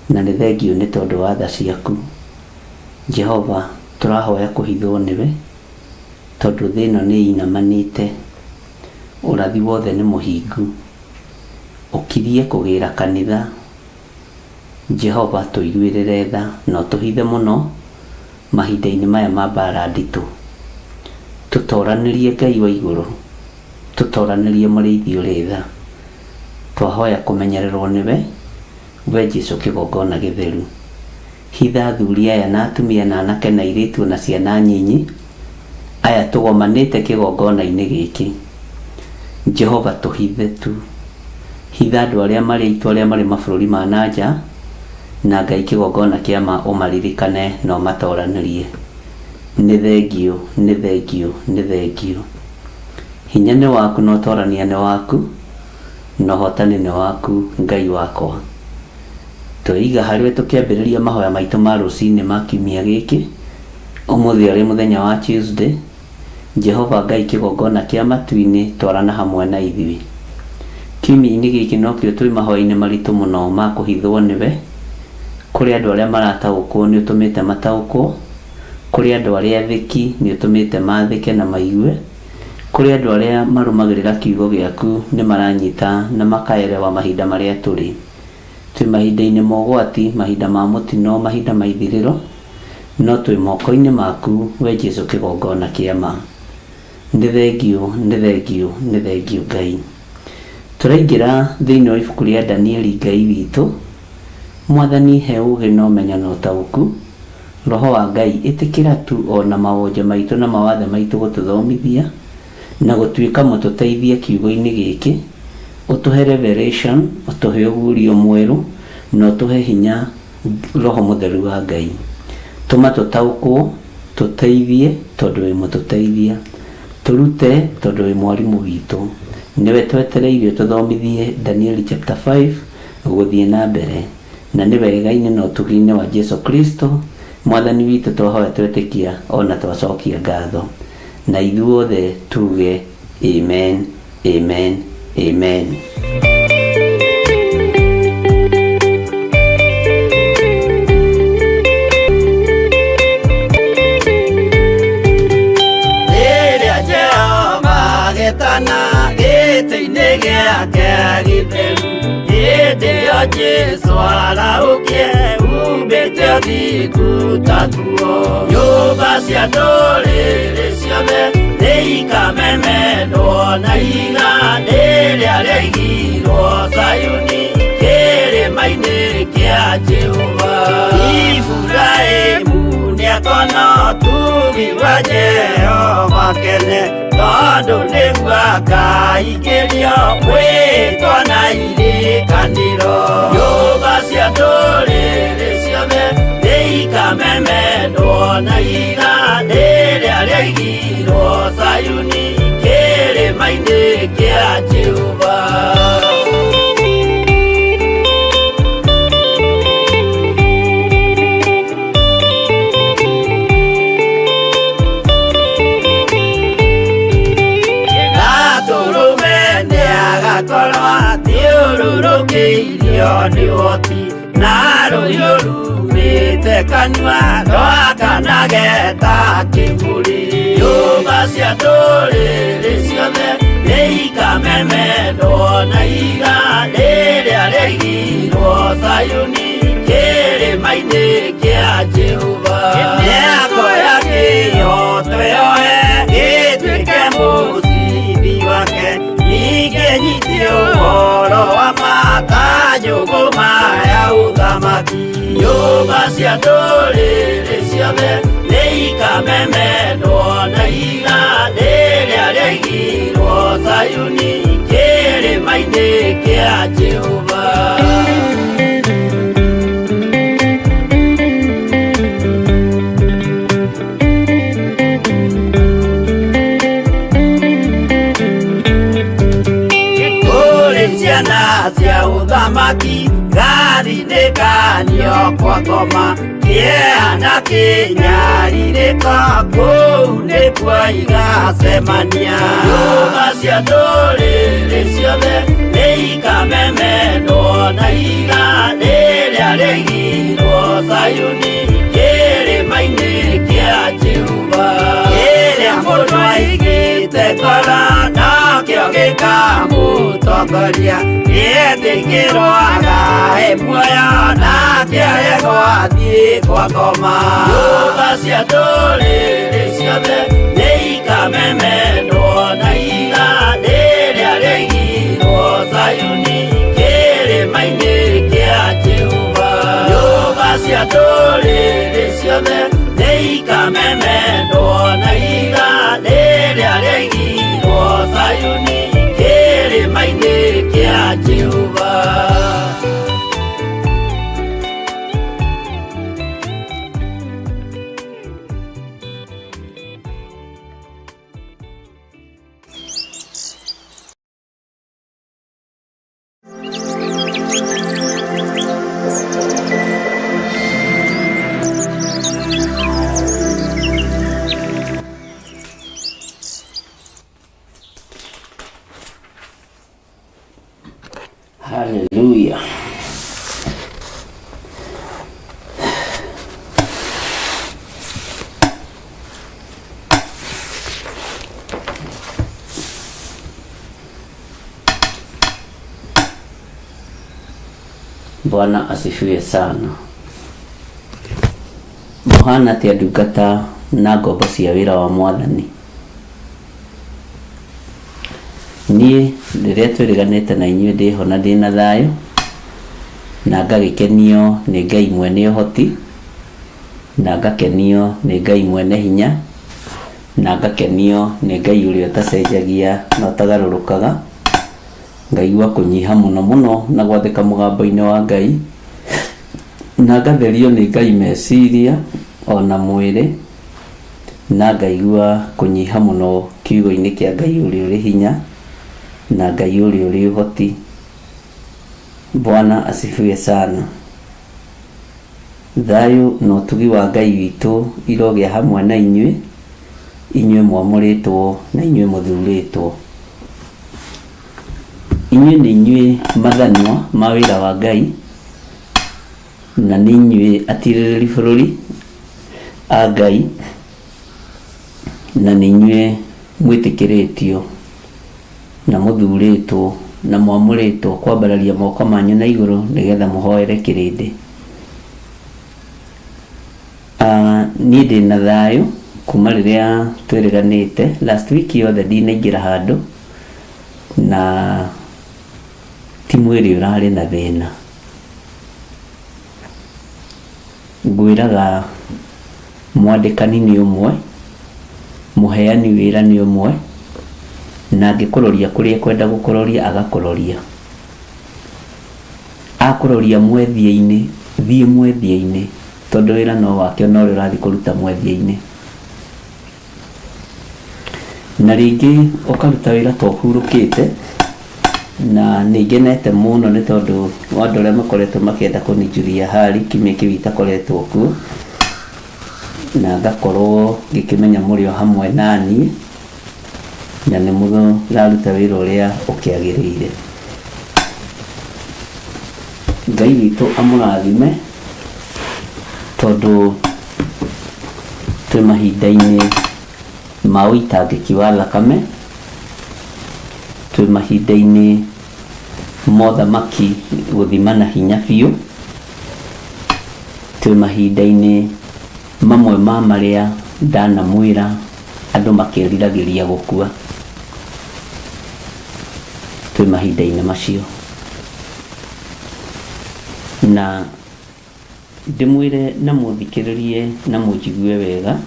na nĩ thengio nĩ tondũ wa tha ciaku. Jehova, tũrahoya kũhithwo nĩwe tondũ thĩ ĩno nĩ inamanĩte. Ũrathi wothe nĩ mũhingu. Ũkirie kũgĩra kanitha. Jehova, tũiguĩrĩre tha na ũtũhithe mũno mahinda-inĩ maya ma mbara nditũ. Tũtoranĩrie Ngai wa igũrũ, tũtoranĩrie mũrĩithi ũrĩ tha. Twahoya kũmenyererwo nĩwe, we Jesũ kĩgongona gĩtheru. Hitha athuri aya na atumia na anake na airĩtu na ciana nyinyi aya tũgomanĩte kĩgongona-inĩ gĩkĩ. Jehova, tũhithe tu. Hitha andũ arĩa marĩ aitũ arĩa marĩ mabũrũri ma nanja, na Ngai kĩgongona kĩama ũmaririkane na ũmatoranĩrie. Nĩ thengio, nĩ thengio, nĩ thengio. Hinya nĩ waku na ũtorania nĩ waku, na ũhotani nĩ waku, Ngai wakwa. Twĩiga harĩwe tũkĩambĩrĩria mahoya maitũ ma rũcinĩ ma kiumia gĩkĩ. Ũmũthĩ arĩ mũthenya wa Tuesday. Jehova Ngai kĩgongona kĩa matu-inĩ, twarana hamwe na ithuĩ. Kiumia-inĩ gĩkĩ nokĩo twĩ mahoya-inĩ maritũ mũno ma kũhithwo nĩwe. Kũrĩ andũ arĩa marataũkwo nĩ ũtũmĩte mataũkwo. Kũrĩ andũ arĩa athĩki nĩ ũtũmĩte mathĩke na maigue. Kũrĩ andũ arĩa marũmagĩrĩra kiugo gĩaku nĩ maranyita na makaerewa mahinda marĩa tũrĩ. Twĩ mahinda-inĩ ma ũgwati, mahinda ma mũtino, mahinda ma ithirĩro, no twĩ moko-inĩ maku, we Jesũ kĩgongona kĩama. Nĩ thengio, nĩ thengio, nĩ thengio Ngai. Tũraingĩra thĩinĩ wa ibuku rĩa Danieli Ngai witũ. Mwathani, he ũũgĩ na ũmenyo na ũtaũku. Roho wa Ngai ĩtĩkĩra tu ona mawonje maitũ na mawathe maitũ gũtũthomithia na gũtuĩka mũtũteithia kiugo-inĩ gĩkĩ. Ũtũhe revelation, ũtũhe ũguũrio mwerũ, na ũtũhe hinya, Roho Mũtheru wa Ngai. Tũma tũtaũkwo, tũteithie tondũ wĩ mũtũteithia, tũrute tondũ wĩ mwarimũ witũ. Nĩwe twetereirio tũthomithie Danieli chapter 5 gũthiĩ na mbere, na nĩ wega-inĩ na ũtugi-inĩ wa Jesũ Kristo Mwathani witũ twahoya twetĩkia ona twacokia ngatho. Na ithuothe tuge amen, amen, amen. Rĩrĩa Jehova agĩtana gĩtĩ-inĩ gĩake gĩtheru, hĩndĩ ĩyo Jesũ araũkie umbĩte ũthingu ta tuo. Nyũmba cia ndũrĩrĩ ciothe nĩikamemendwo na iga rĩrĩa rĩaigirwo Zayuni kĩrĩma-inĩ kĩa Jehova. Iburahĩmu nĩakona ũtugi wa Jehova kene, tondũ nĩguo akaingĩrio mwĩtwo na irĩkanĩro. Nyũmba cia ndũrĩrĩ ciothe nĩikamemendwo na iga rĩrĩa rĩaigirwo Zayuni kĩrĩma-inĩ kĩa Jehova. Thiũrũrũkĩirio nĩ woti na rũhiũ rumĩte kanua rwakanageta kĩmũrĩ. Nyũmba cia ndũrĩrĩ ciothe nĩikamemendwo na iga rĩrĩa rĩaigirwo Zayuni kĩrĩma-inĩ kĩa Jehova. Mĩako ya kĩhooto yoe gĩtuĩke mũcithi wake, ningĩ nyitio ũhoro wa makanjũgũ maya ũthamaki. Nyũmba cia ndũrĩrĩ ciothe nĩikamemendwo na iga rĩrĩa rĩaigirwo Zayuni kĩrĩma-inĩ kĩa Jehova. Kũrĩ kĩgeranio kwa ngoma kĩana kĩnyarirĩka kũu nĩkuo igacemania nyũmba cia ndũrĩrĩ ciothe nĩikamemendwo na iga rĩrĩa rĩigirwo Sayuni kĩrĩma-inĩ kĩa Jehova kĩrĩa mũndũ aigĩte ngoro nakĩo gĩkamũtongoria gĩetĩkĩrwaga muoyo nake arego athiĩ kwa ngoma nyũmba cia ndũrĩrĩ ciothe nĩikamemendwo na iga rĩrĩa rĩigirwo Sayuni kĩrĩma-inĩ kĩa Jehova nyũmba cia ndũrĩrĩ ciothe nĩikamemendwo na iga rĩrĩa rĩigirwo Sayuni kĩrĩma-inĩ kĩa Jehova. Hallelujah. Bwana asifiwe sana. Muhana tia ndungata na ngombo cia wĩra wa Mwathani. Niĩ rĩrĩa twĩrĩganĩte na inyuĩ ndĩho na ndĩna thayũ na ngagĩkenio nĩ Ngai mwene ũhoti na ngakenio nĩ Ngai mwene hinya na ngakenio nĩ Ngai ũrĩa ũtacenjagia na ũtagarũrũkaga. Ngaigua kũnyiha mũno mũno na gwathĩka mũgambo-inĩ wa Ngai na ngatherio nĩ Ngai meciria ona mwĩrĩ na ngaigua kũnyiha mũno kiugo-inĩ kĩa Ngai ũrĩa ũrĩ hinya na Ngai ũrĩa ũrĩ ũhoti. Bwana asifiwe sana. Thayũ na ũtugi wa Ngai witũ irogĩa hamwe na inyuĩ mwamũrĩtwo na inyuĩ mũthurĩtwo. Inyuĩ nĩ inyuĩ mathanwa ma wĩra wa Ngai na nĩ inyuĩ atirĩrĩri bũrũri a Ngai na nĩ inyuĩ mwĩtĩkĩrĩtio na mũthurĩtwo na mwamũrĩtwo kwambararia moko manyu na igũrũ nĩgetha mũhoere kĩrĩndĩ. Niĩ ndĩna thayũ kuma rĩrĩa twĩrĩganĩte last week yothe ndinaingĩra handũ na ti mwĩrĩ ũrarĩ na thĩna. Ngwĩraga mwandĩkani nĩ ũmwe, mũheani wĩra nĩ ũmwe na angĩkũroria kũrĩa ekwenda gũkũroria agakũroria. Akũroria mwethia-inĩ, thiĩ mwethia-inĩ tondũ wĩra no wake no ũrĩa ũrathiĩ kũruta mwethia-inĩ. Na rĩngĩ ũkaruta wĩra ta ũhurũkĩte na nĩngenete mũno nĩ tondũ wa andũ arĩa makoretwo makĩenda kũnĩnjũria hari kiumia kĩu itakoretwo kuo na ngakorwo ngĩkĩmenya mũrĩ o hamwe naniĩ na nĩ mũraruta wĩra ũrĩa ũkĩagĩrĩire. Ngai witũ amũrathime tondũ twĩ mahinda-inĩ ma ũitangĩki wa thakame, twĩ mahinda-inĩ ma ũthamaki gũthima na hinya biũ, twĩ mahinda-inĩ mamwe ma marĩa ndanamwĩra andũ makĩriragĩria gũkua. Twĩ mahinda-inĩ macio na ndĩmwĩre na mũthikĩrĩrie na mũnjigue wega,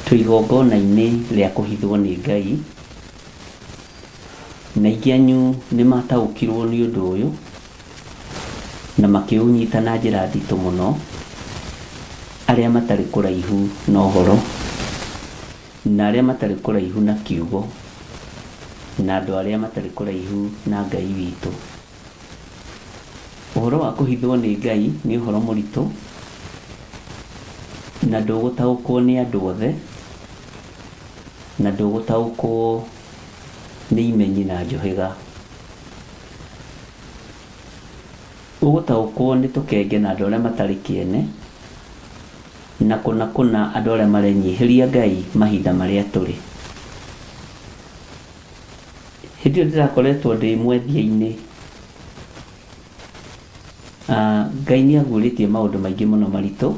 twĩ igongona-inĩ rĩa kũhithwo nĩ Ngai na aingĩ anyu nĩ mataũkirwo nĩ ũndũ ũyũ na makĩũnyita na njĩra nditũ mũno, arĩa matarĩ kũraihu na ũhoro na arĩa matarĩ kũraihu na kiugo na andũ arĩa matarĩ kũraihu na Ngai witũ. Ũhoro wa kũhithwo nĩ Ngai nĩ ũhoro mũritũ na ndũgũtaũkwo nĩ andũ othe na ndũgũtaũkwo nĩ imenyi na njohĩga. Ũgũtaũkwo nĩ tũkenge na andũ arĩa matarĩ kĩene na kũna andũ arĩa marenyihĩria Ngai mahinda marĩa tũrĩ. Hĩndĩ ĩyo ndĩrakoretwo ndĩ mwethia-inĩ, Ngai nĩ aguũrĩtie maũndũ maingĩ mũno maritũ,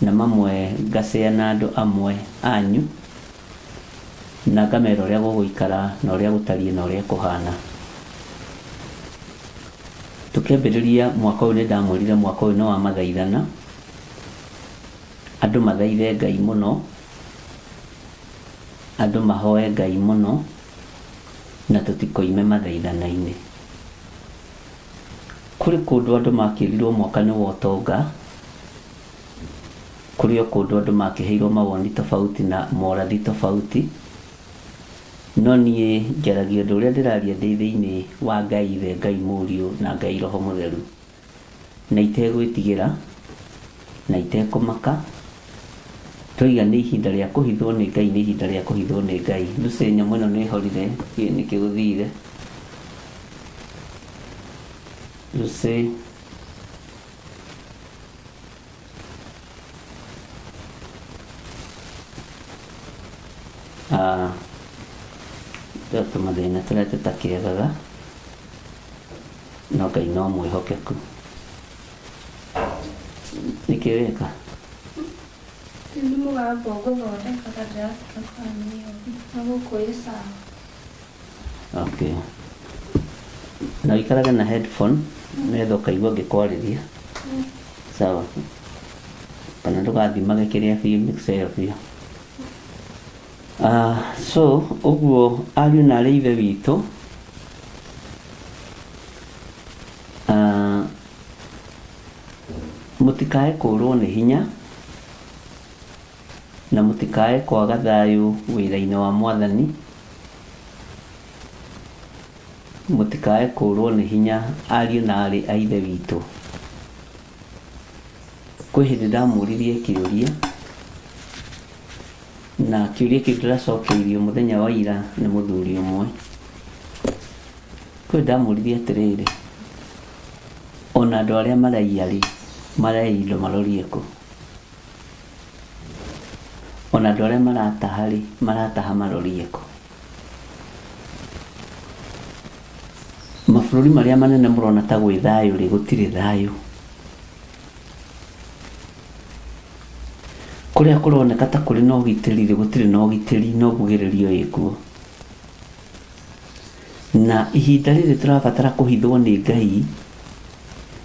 na mamwe ngacea na andũ amwe anyu na ngamera ũrĩa gũgũikara na ũrĩa gũtariĩ na ũrĩa kũhana. Tũkĩambĩrĩria mwaka ũyũ nĩndamwĩrire mwaka ũyũ nĩ wa mathaithana, andũ mathaithe Ngai mũno, andũ mahoe Ngai mũno na tũtikoime mathaithana-inĩ. Kũrĩ kũndũ andũ makĩrirwo mwaka nĩ wa ũtonga, kũrĩ kũndũ andũ makĩheirwo mawoni tofauti na morathi tofauti, no niĩ njaragia ũndũ ũrĩa ndĩraria ndĩ thĩinĩ wa Ngai Ithe, Ngai Mũriũ na Ngai Roho Mũtheru, na itegwĩtigĩra na itekũmaka. Tũiga nĩ ihinda rĩa kũhithwo nĩ Ngai, nĩ ihinda rĩa kũhithwo nĩ Ngai. Lucy nyamũ ĩno nĩ ĩhorire, nĩkĩ gũthire Lucy? Tũmathĩna tũrĩa tũtakĩagaga, no Ngai no mwĩhokeku. Nĩkĩ weka? Nĩ mũgambo ngũthondekaga ndĩrafika kwanĩyo na gũkũ ĩ sawa. Okay. Na ũikarage na headphone nĩgetha ũkaigua ngĩkwarĩria. Sawa. Kana ndũgathimage kĩrĩa biũ mĩkca ĩyo biũ. So ũguo ariũ na aarĩ ithe witũ, mũtikae kũũrwo nĩ hinya na mũtikae kwaga thayũ wĩra-inĩ wa Mwathani, mũtikae kũũrwo nĩ hinya ariũ na aarĩ a ithe witũ. Kwĩ hĩndĩ ndamũririe kĩũria na kĩũria kĩu ndĩracokeirio mũthenya wa ira nĩ mũthuri ũmwe. Kwĩ ndamũririe atĩrĩrĩ, ona andũ arĩa maraiya-rĩ, maraiya indo marorie kũ? Ona andũ arĩa marataha-rĩ, marataha marorie kũ? Mabũrũri marĩa manene mũrona ta gwĩ thayũ-rĩ, gũtirĩ thayũ. Kũrĩa kũroneka ta kũrĩ na ũgitĩri-rĩ, gũtirĩ na ũgitĩri, no mbugĩrĩrio ĩkuo. Na ihinda rĩrĩ tũrabatara kũhithwo nĩ Ngai,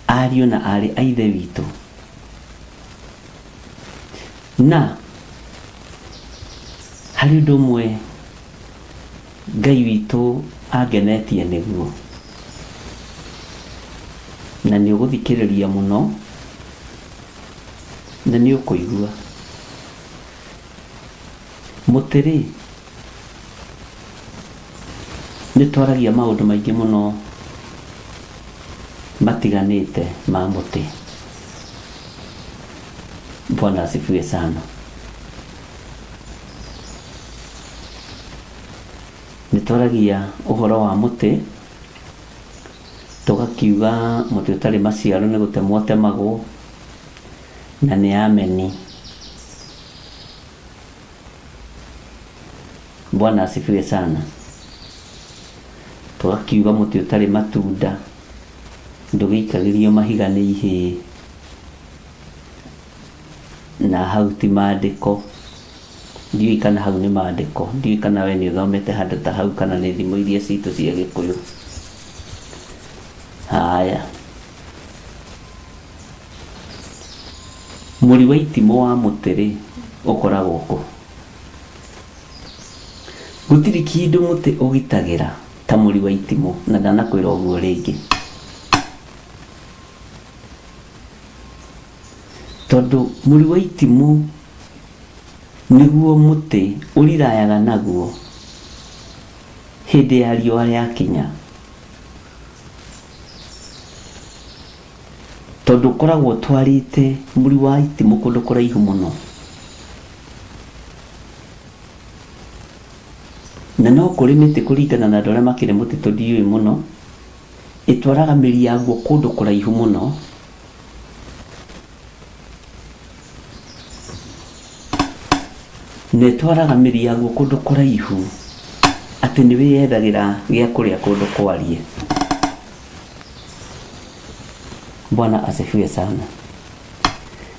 ariũ na aarĩ a ithe witũ. Na harĩ ũndũ ũmwe Ngai witũ angenetie nĩguo, na nĩ ũgũthikĩrĩria mũno na nĩ ũkũigua. Mũtĩ-rĩ, nĩ twaragia maũndũ maingĩ mũno matiganĩte ma mũtĩ. Bwana asifiwe sana. Nĩ twaragia ũhoro wa mũtĩ, tũgakiuga mũtĩ ũtarĩ maciaro nĩ gũtemwo temagwo na nĩ ameni. Bwana asifiwe sana. Tũgakiuga mũtĩ ũtarĩ matunda ndũgĩikagĩrio mahiga nĩ ihĩĩ, na hau ti maandĩko. Ndiũĩ kana hau nĩ maandĩko, ndiũĩ kana we nĩ ũthomete handũ ta hau kana nĩ thimo iria citũ cia Gĩkũyũ. Haya, mũri wa itimũ wa mũtĩ-rĩ ũkoragwo kũ? Gũtirĩ kĩndũ mũtĩ ũgitagĩra ta mũri wa itimũ, na ndanakwĩra ũguo rĩngĩ. Tondũ mũri wa itimũ nĩguo mũtĩ ũrirayaga naguo hĩndĩ ya riũa rĩakinya. tondu koragwo twarite muri wa itimu kundu kuraihu muno na no kuri miti kuringana na ndore makire muti tudiui muno itwaraga miri yaguo kundu kuraihu muno ne twaraga miri yaguo kundu kuraihu ati ni wiyethagira gia kuria kundu kwarie. Bwana asifiwe sana.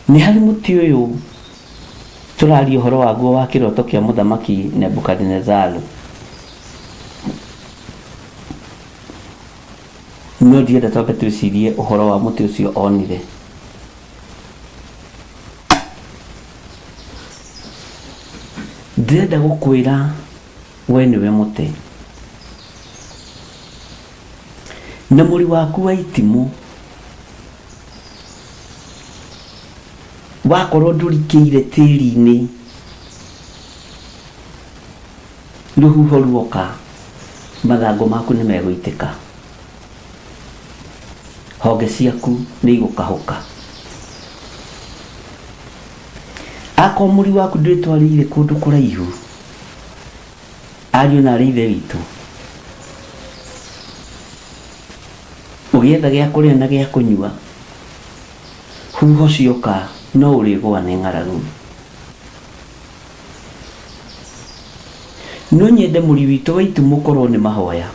Ni hari muti uyu turari uhoro waguo wa kiroto kia muthamaki Nebukadnezaru. No ndienda twambe twicirie uhoro wa muti ucio onire. Ndĩrenda gũkwĩra we nĩwe mũtĩ na mũri waku wa itimũ wakorwo ndũrikĩire tĩri-inĩ, rũhuho ruoka mathangũ maku nĩ megũitĩka, honge ciaku nĩ igũkahũka. Akorwo mũri waku ndwĩtwarĩire kũndũ kũraihu, ariũ na arĩ ithe witũ, ũgĩetha gĩa kũrĩa na gĩa kũnyua, huho cioka no ũrĩgũa nĩ ng'aragu. No nyende mũri witũ wa itimũ korwo nĩ mahoya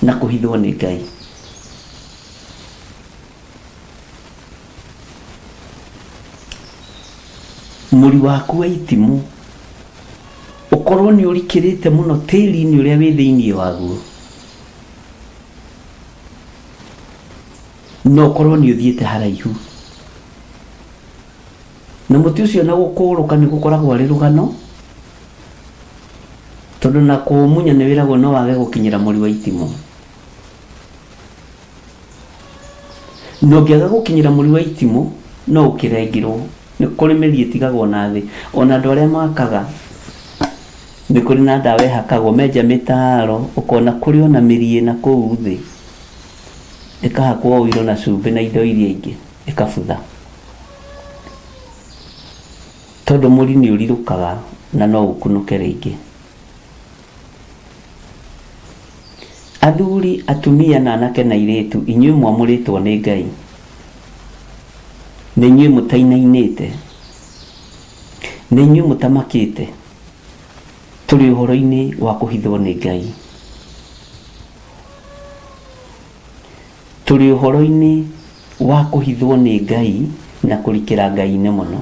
na kũhithwo nĩ Ngai. Mũri waku wa itimũ ũkorwo nĩ ũrikĩrĩte mũno tĩri-inĩ ũrĩa wĩ thĩinĩ waguo, no ũkorwo nĩ ũthiĩte haraihu, na mũtĩ ũcio na gũkũũrũka nĩ gũkoragwo arĩ rũgano, tondũ na kũũmunya nĩ wĩragwo no wage gũkinyĩra mũri wa itimũ. Na ũngĩaga gũkinyĩra mũri wa itimũ no ũkĩrengirwo. Nĩ kũrĩ mĩri ĩtigagwo na thĩ, ona andũ arĩa makaga nĩ kũrĩ na ndawa ĩhakagwo, menja mĩtaro ũkona kũrĩ ona mĩri ĩna kũu thĩ, ĩkahakwo ũiro na cumbĩ na indo iria ingĩ ĩkabutha, tondũ mũri nĩ ũrirũkaga na no ũkunũke rĩngĩ. Athuri, atumia na anake na airĩtu, inyuĩ mwamũrĩtwo nĩ Ngai, nĩ inyuĩ mũtainainĩte, nĩ inyuĩ mũtamakĩte, tũrĩ ũhoro-inĩ wa kũhithwo nĩ Ngai, tũrĩ ũhoro-inĩ wa kũhithwo nĩ Ngai na kũrikĩra Ngai-inĩ mũno.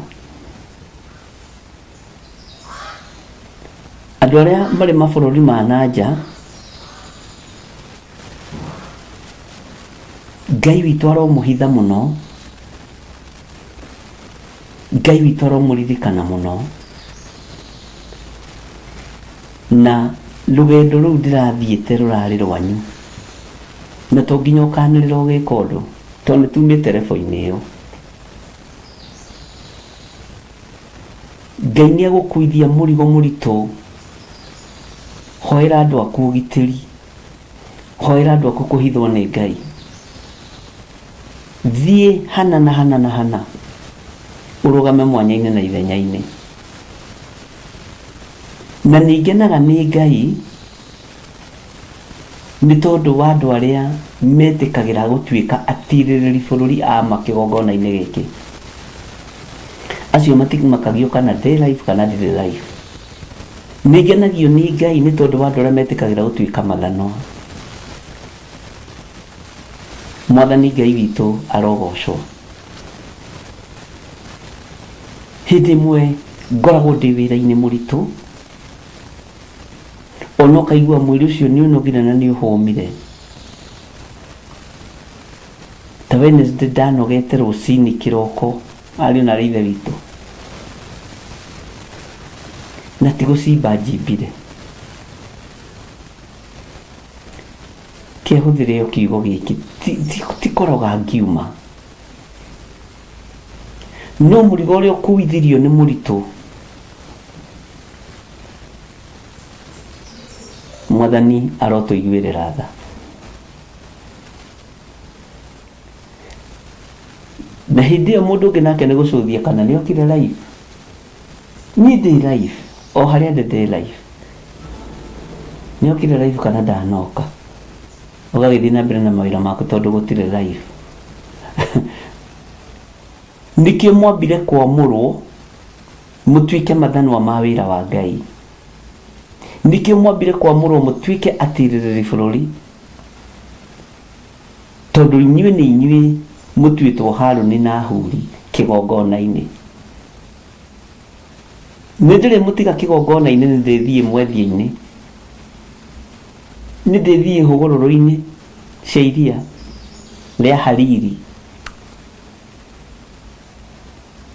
Andũ arĩa marĩ mabũrũri ma nanja, Ngai witũ aromũhitha mũno, Ngai witũ aromũririkana mũno, na rũgendo rũu ndĩrathiĩte rũrarĩ rwanyu, na to nginya ũkanĩrĩra ũgĩka ũndũ, tondũ nĩ tumĩte rebo-inĩ ĩyo. Ngai nĩ agũkuithia mũrigo mũritũ. Hoera andũ aku ũgitĩri, hoera andũ aku kũhithwo nĩ Ngai. Thiĩ hana na hana na hana, ũrũgame mwanya-inĩ na ithenya-inĩ. Na nĩngenaga nĩ Ngai nĩ tondũ wa andũ arĩa metĩkagĩra gũtuĩka atirĩrĩri bũrũri a makĩgongona-inĩ gĩkĩ. Acio matimakagio kana ndĩ live kana ndirĩ live. Nĩngenagio nĩ Ngai nĩ tondũ wa andũ arĩa metĩkagĩra gũtuĩka mathano. Mwathani Ngai witũ arogocwo. Hĩndĩ ĩmwe ngoragwo ndĩ wĩra-inĩ mũritũ, ona ũkaigua mwĩrĩ ũcio nĩ ũnogire na nĩ ũhũmire. Ta Wednesday ndanogete rũcinĩ kĩroko, ariũ na arĩ ithe witũ, na ti gũcimba njimbire. Kĩahũthĩre o kiugo gĩkĩ, ti koroga ngiuma, no mũrigo ũrĩa ũkuithirio nĩ mũritũ. Mwathani arotũiguĩrĩra tha. na hindi ya mundu ngi nake ni gucuthia kana ni okire live ni ndi live o haria ndi live ni okire live kana ndanoka ugagithi na mbere na mawira maku tondu gutire live nikio mwambire kwamurwo mutuike mathanwa ma wira wa Ngai nikio mwambire kwamurwo mutuike atiriri bururi tondu inyuĩ nĩ inyuĩ mũtuĩtwo Harũni na Huri kĩgongona-inĩ. Nĩ ndĩrĩ mũtiga kĩgongona-inĩ nĩ ndĩthiĩ mwethia-inĩ, nĩ ndĩthiĩ hũgũrũrũ-inĩ cia iria rĩa Hariri,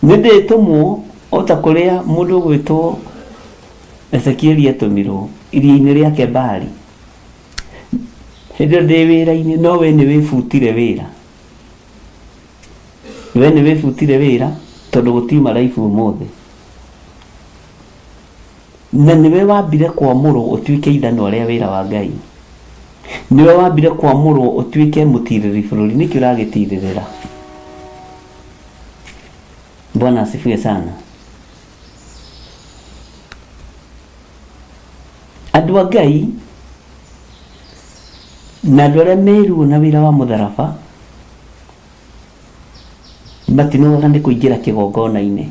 nĩ ndĩtũmwo o ta kũrĩa mũndũ ũgwĩtwo Ezekieli atũmirwo iria-inĩ rĩa Kebari. Hĩndĩ ndĩ wĩra-inĩ no we nĩ wĩbutire wĩra, we nĩ wĩbutire wĩra tondũ gũtiuma live ũmũthĩ, na nĩwe wambire kwamũrwo ũtuĩke ithanwa rĩa wĩra wa Ngai, nĩwe wambire kwamũrwo ũtuĩke mũtirĩri bũrũri. Nĩkĩ ũragĩtirĩrĩra? Bwana asifiwe sana. Andũ a Ngai na andũ arĩa meruo na wĩra wa mũtharaba matinoga nĩ kũingĩra kĩgongona-inĩ.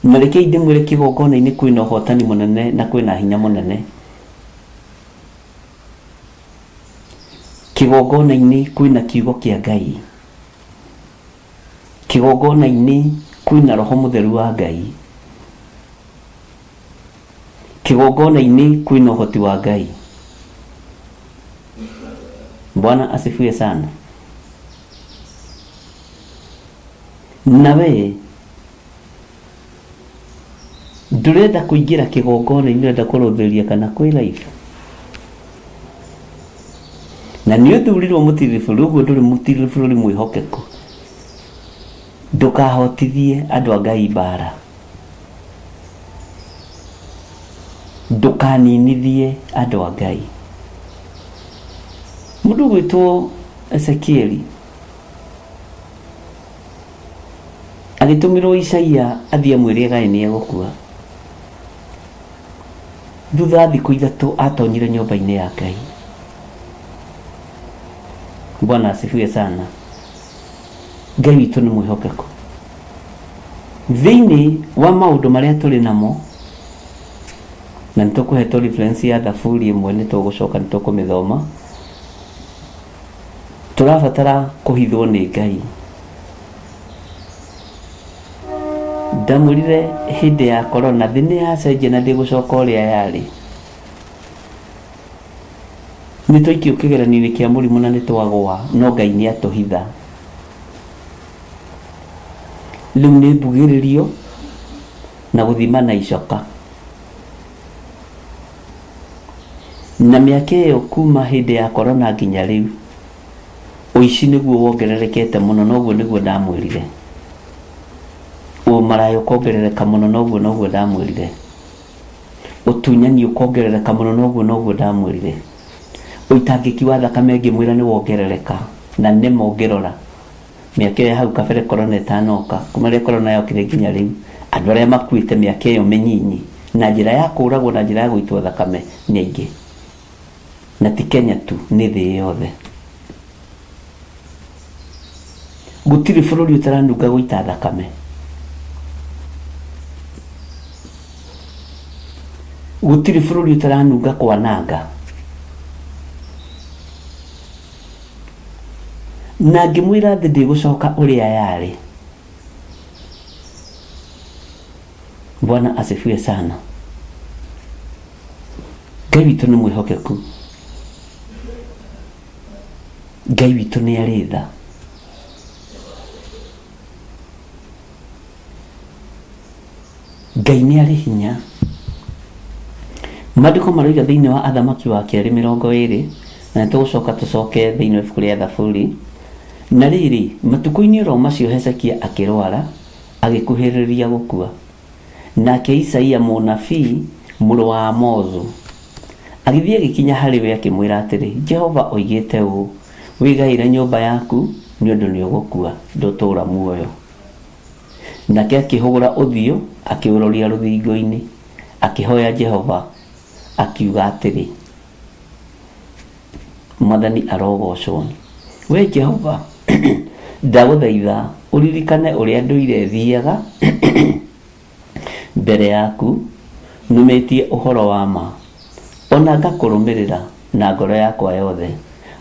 Na reke ndĩmwĩre kĩgongona-inĩ kwĩna ũhotani mũnene na kwĩna hinya mũnene. Kĩgongona-inĩ kwĩna kiugo kĩa Ngai, kĩgongona-inĩ kwĩna Roho Mũtheru wa Ngai, kĩgongona-inĩ kwĩna ũhoti wa Ngai. Bwana asifiwe sana. Nawe ndũrenda kũingĩra kĩgongona-inĩ, ũrenda kũrũthĩria kana kwĩ live, na nĩ ũthurirwo mũtiriri bũrũri, ũguo ndũrĩ mũtiriri bũrũri mwĩhokeku. Ndũkahotithie andũ a Ngai mbara, ndũkaninithie andũ a Ngai. Mũndũ gwĩtwo Ezekieli agĩtũmirwo Isaia athiĩ mwĩre Ngai nĩ egũkua. Thutha thikũ ithatũ atonyire nyũmba-inĩ ya Ngai. Bwana asifiwe sana. Ngai witũ nĩ mwĩhokeku. Thĩinĩ wa maũndũ marĩa tũrĩ namo, na nĩtũkũhetwo reference ya Thaburi ĩmwe, nĩtũgũcoka nĩtũkũmĩthoma. Tũrabatara kũhithwo nĩ Ngai. Ndamũrire hĩndĩ ya corona thĩ nĩ yacenjia na ndĩgũcoka ũrĩa yarĩ. Nĩtwaikio kĩgeranio-inĩ kĩa mũrimũ na nĩtwagũa, no Ngai nĩ atũhitha. Rĩu nĩ mbugĩrĩrio na gũthima na icoka. Na mĩaka ĩyo kuma hĩndĩ ya corona nginya rĩu, ũici nĩguo wongererekete mũno, noguo nĩguo ndamwĩrire. Ũmaraya ũkongerereka mũno, noguo ndamwĩrire. Ũtunyani ũkongerereka mũno, noguo ndamwĩrire. Ũitangĩki wa thakame ngĩmwĩra nĩ wongerereka, na nĩma ũngĩrora mĩaka ĩyo hau kabere corona ĩtanoka, kuma rĩrĩa corona yokire nginya rĩu, andũ arĩa makuĩte mĩaka ĩyo mĩnyinyi na njĩra ya kũragwo na njĩra ya gũitwo thakame nĩ aingĩ, na ti Kenya tu, nĩ thĩ yothe. Gũtirĩ bũrũri ũtaranunga gũita thakame. Gũtirĩ bũrũri ũtaranunga kwananga. Na ngĩmwĩra thĩ ndĩgũcoka ũrĩa yarĩ. Bwana asifiwe sana. Ngai witũ nĩ mwĩhokeku. Ngai witũ nĩ arĩ tha. Ngai nĩ arĩ hinya. Maandĩko maroiga thĩinĩ wa Athamaki wa Kerĩ 20, na nĩtũgũcoka tũcoke thĩinĩ wa ibuku rĩa Thaburi. Na rĩrĩ, matukũ-inĩ oro macio Hezekia akĩrwara, agĩkuhĩrĩria gũkua. Nake Isaia mũnabii mũrũ wa Amozu agĩthiĩ agĩkinya harĩ we akĩmwĩra atĩrĩ, Jehova oigĩte ũũ, wĩgaĩre nyũmba yaku nĩ ũndũ nĩ ũgũkua ndũtũra muoyo. Nake akĩhũgũra ũthiũ akĩũroria rũthingo-inĩ akĩhoya Jehova akiuga atĩrĩ, Mwathani arogocwo. We Jehova, ndagũthaitha ũririkane ũrĩa ndũire thiaga mbere yaku numĩtie ũhoro wa ma, ona ngakũrũmĩrĩra na ngoro yakwa yothe,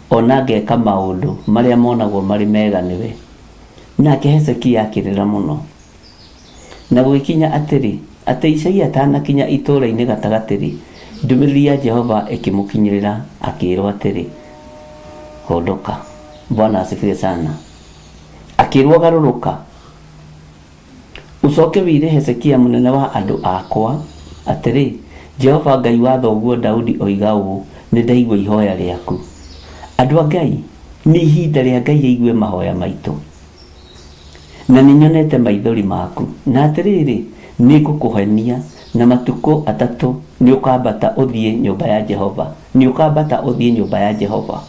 ona ngeka maũndũ marĩa monagwo marĩ mega nĩwe. Nake Hezekia akĩrĩra mũno na gũgĩkinya atĩ Isaia atanakinya itũũra-inĩ gatagatĩ, ndũmĩrĩri ya Jehova ĩkĩmũkinyĩrĩra akĩĩrwo atĩrĩ, hondoka. Bwana asifiwe sana. Akĩĩrwo garũrũka ucoke wĩre Hezekia mũnene wa andũ akwa atĩrĩ, Jehova Ngai wa thoguo Daudi oiga ũũ, nĩ ndaigua ihoya rĩaku. Andũ a Ngai, nĩ ihinda rĩa Ngai aigue mahoya maitũ, na nĩ nyonete maithori maku, na atĩrĩrĩ nĩ ngũkũhenia na matukũ atatũ nĩ ũkambata ũthiĩ nyũmba ya Jehova, nĩ ũkambata ũthiĩ nyũmba ya Jehova.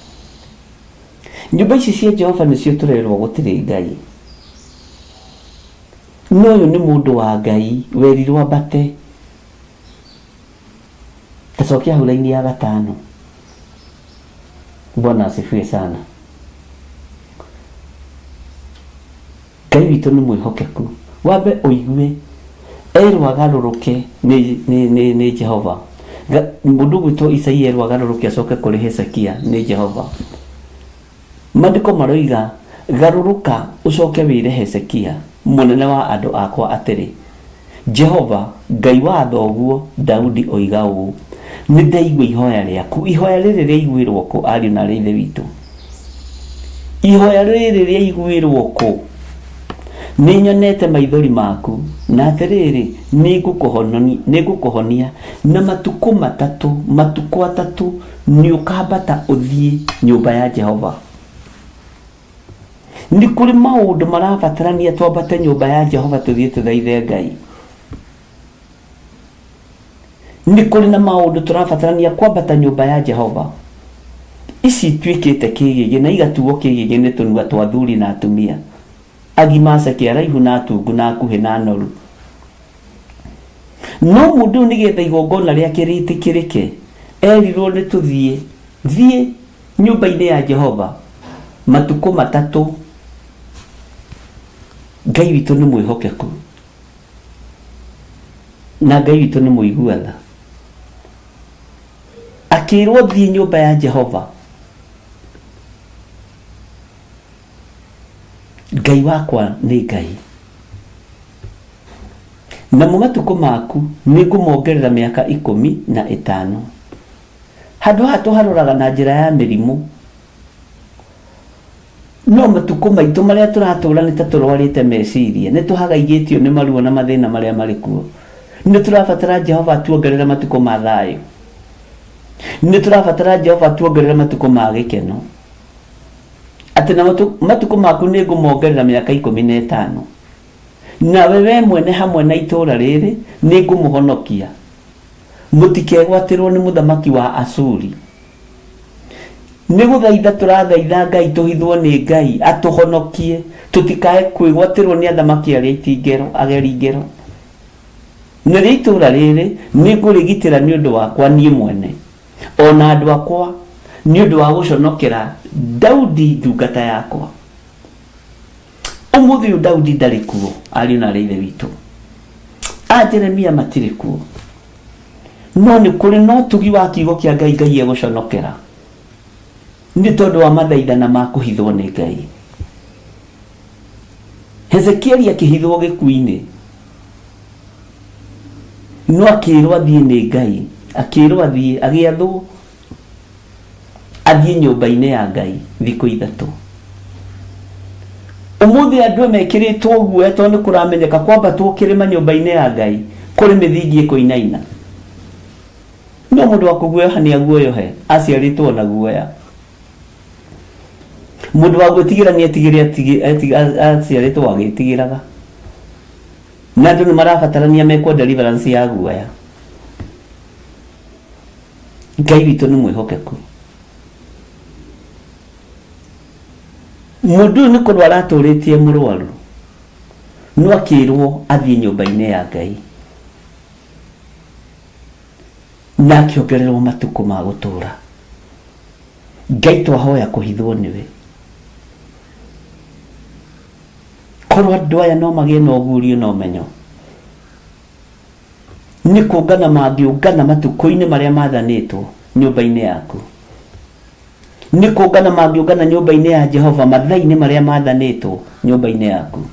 Nyũmba ici cia Jehova nĩcio tũrerwo gũtirĩ Ngai. No ũyũ nĩ mũndũ wa Ngai werirwo ambate. Tacokia hau raini ya 5. Bwana asifiwe sana. Ngai witũ nĩ mwĩhokeku. Wambe ũigue erwo agarũrũke nĩ Jehova. Mũndũ gwĩtwo Isaia erwo agarũrũke acoke kũrĩ Hezekia nĩ Jehova. Maandĩko maroiga garũrũka ũcoke wĩre Hezekia mũnene wa andũ akwa atĩrĩ, Jehova Ngai wa thoguo Daudi oiga ũũ, nĩ ndaigua ihoya rĩaku. Ihoya rĩrĩ rĩaiguĩrwo kũ ariũ na ithe witũ? Ihoya rĩrĩ rĩaiguĩrwo kũ? Nĩ nyonete maithori maku, na atĩrĩrĩ nĩ ngũkũhonia na matukũ atatũ nĩ ũkambata ũthiĩ nyũmba ya Jehova. Nĩ kũrĩ maũndũ marabatarania twambate nyũmba ya Jehova tũthiĩ tũthaithe Ngai. Nĩ kũrĩ na maũndũ tũrabatarania kwambata nyũmba ya Jehova. Ici tuĩkĩte kĩgĩgĩ na igatuo kĩgĩgĩ nĩ tũnua twa athuri na atumia, agima aceke araihu na atungu na akuhĩ na anoru. No mũndũ nĩgetha igongona rĩake rĩtĩkĩrĩke erirwo nĩ thiĩ nyũmba-inĩ ya Jehova matukũ matatũ. Ngai witũ nĩ mwĩhokeku na Ngai witũ nĩ mũiguana. Akĩĩrwo thiĩ nyũmba ya Jehova. Ngai wakwa nĩ Ngai, na mu matukũ maku nĩ ngũmongerera mĩaka 15. Handũ ha tũharũraga na njĩra ya mĩrimũ, no matukũ maitũ marĩa tũratũra nĩ ta tũrwarĩte meciria, nĩ tũhagaigĩtio nĩ maruo na mathĩna marĩa marĩ kuo. Nĩ tũrabatara Jehova atuongerere matukũ ma thayũ, nĩ tũrabatara Jehova atuongerere matukũ ma gĩkeno. Atĩ na matukũ maku nĩ ngũmongerera mĩaka 15, nawe we mwene hamwe na itũũra rĩrĩ nĩ ngũmũhonokia. Mũtikegwatĩrwo nĩ mũthamaki wa Ashuri. Nĩ gũthaitha tũrathaitha Ngai tũhithwo nĩ Ngai atũhonokie, tũtikae kwĩgwatĩrwo nĩ athamaki arĩa ageri ngero. Na rĩa itũũra rĩrĩ nĩ ngũrĩgitĩra nĩ ũndũ wakwa niĩ mwene, ona andũ akwa nĩ ũndũ wa gũconokera Daudi ndungata yakwa. Ũmũthĩ ũyũ Daudi ndarĩ kuo ariũ na ithe witũ, Jeremia matirĩ kuo, no nĩ kũrĩ na ũtugi wa kiugo kĩa Ngai egũconokera nĩ tondũ wa mathaithana ma kũhithwo nĩ Ngai. Hezekia akĩhithwo gĩkuũ-inĩ, no akĩĩrwo athiĩ nĩ Ngai, akĩĩrwo athiĩ agĩathwo athiĩ nyũmba-inĩ ya Ngai thikũ 3. Ũmũthĩ andũ mekĩrĩtwo guoya tondũ nĩ kũramenyeka kwambatwo kĩrĩma nyũmba-inĩ ya Ngai kũrĩ mĩthingi ĩkũinaina. No mũndũ wa kũguoyohania guoyohe aciarĩtwo na guoya. Mũndũ wa gwĩtigĩra nĩ aciarĩtwo agĩtigĩraga. Na andũ nĩ marabatarania mekwo deliverance ya guoya. Ngai witũ nĩ mwĩhokeku. mundu ni kurwara aturitie murwaru no akirwo athie nyumba-ini ya Ngai na akiongererwo matuko ma gutura. Ngai twahoya kuhithwo niwe. Korwo andu aya no magie na ugurio na umenyo ni kungana mangiungana matuko-ini maria mathanitwo nyumba-ini yaku, ni kungana mangiungana nyumba-ini ya Jehova mathaa-ini maria mathanitwo nyumba-ini yaku.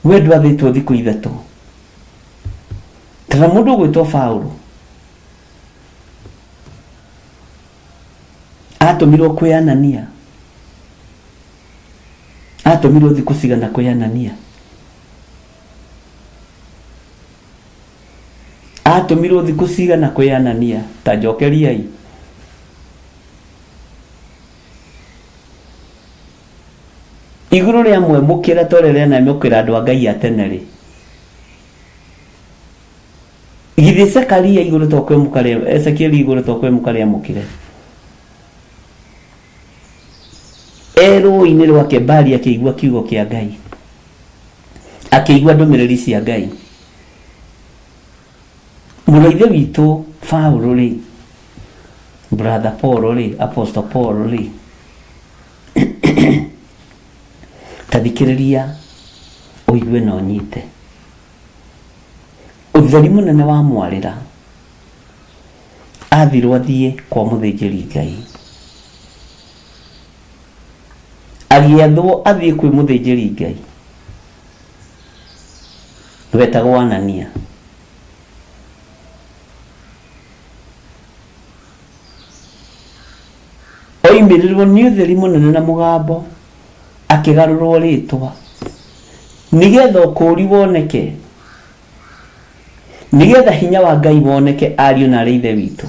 We ndwathitwo thiku ithatu. Tara mundu gwitwo Paulo atumirwo kwi Anania, atumirwo thiku cigana kwi Anania, atumirwo thiku cigana kwi Anania. Ta njokeriai. Iguru ria mwe mukira torere na mukira andu a Ngai ateneri. Githi Zekaria iguru to kwe mukare, Ezekiel iguru to kwe mukare mukire. Ero-ini rwake Bali akigwa kiugo kia Ngai, akigwa ndumiriri cia Ngai. Muraithe witu Paulo ri, brother Paul ri, apostle Paul ri, tathikiriria uigue na unyite. Utheri munene wa mwarira athirwo athie kwa muthinjiri Ngai, agiathwo athie kwi muthinjiri Ngai wetagwo Anania. Oimirirwo ni utheri munene na mugambo akigarurwo ritwa nigetha ukuri woneke, nigetha hinya wa Ngai woneke ariu na ithe witu.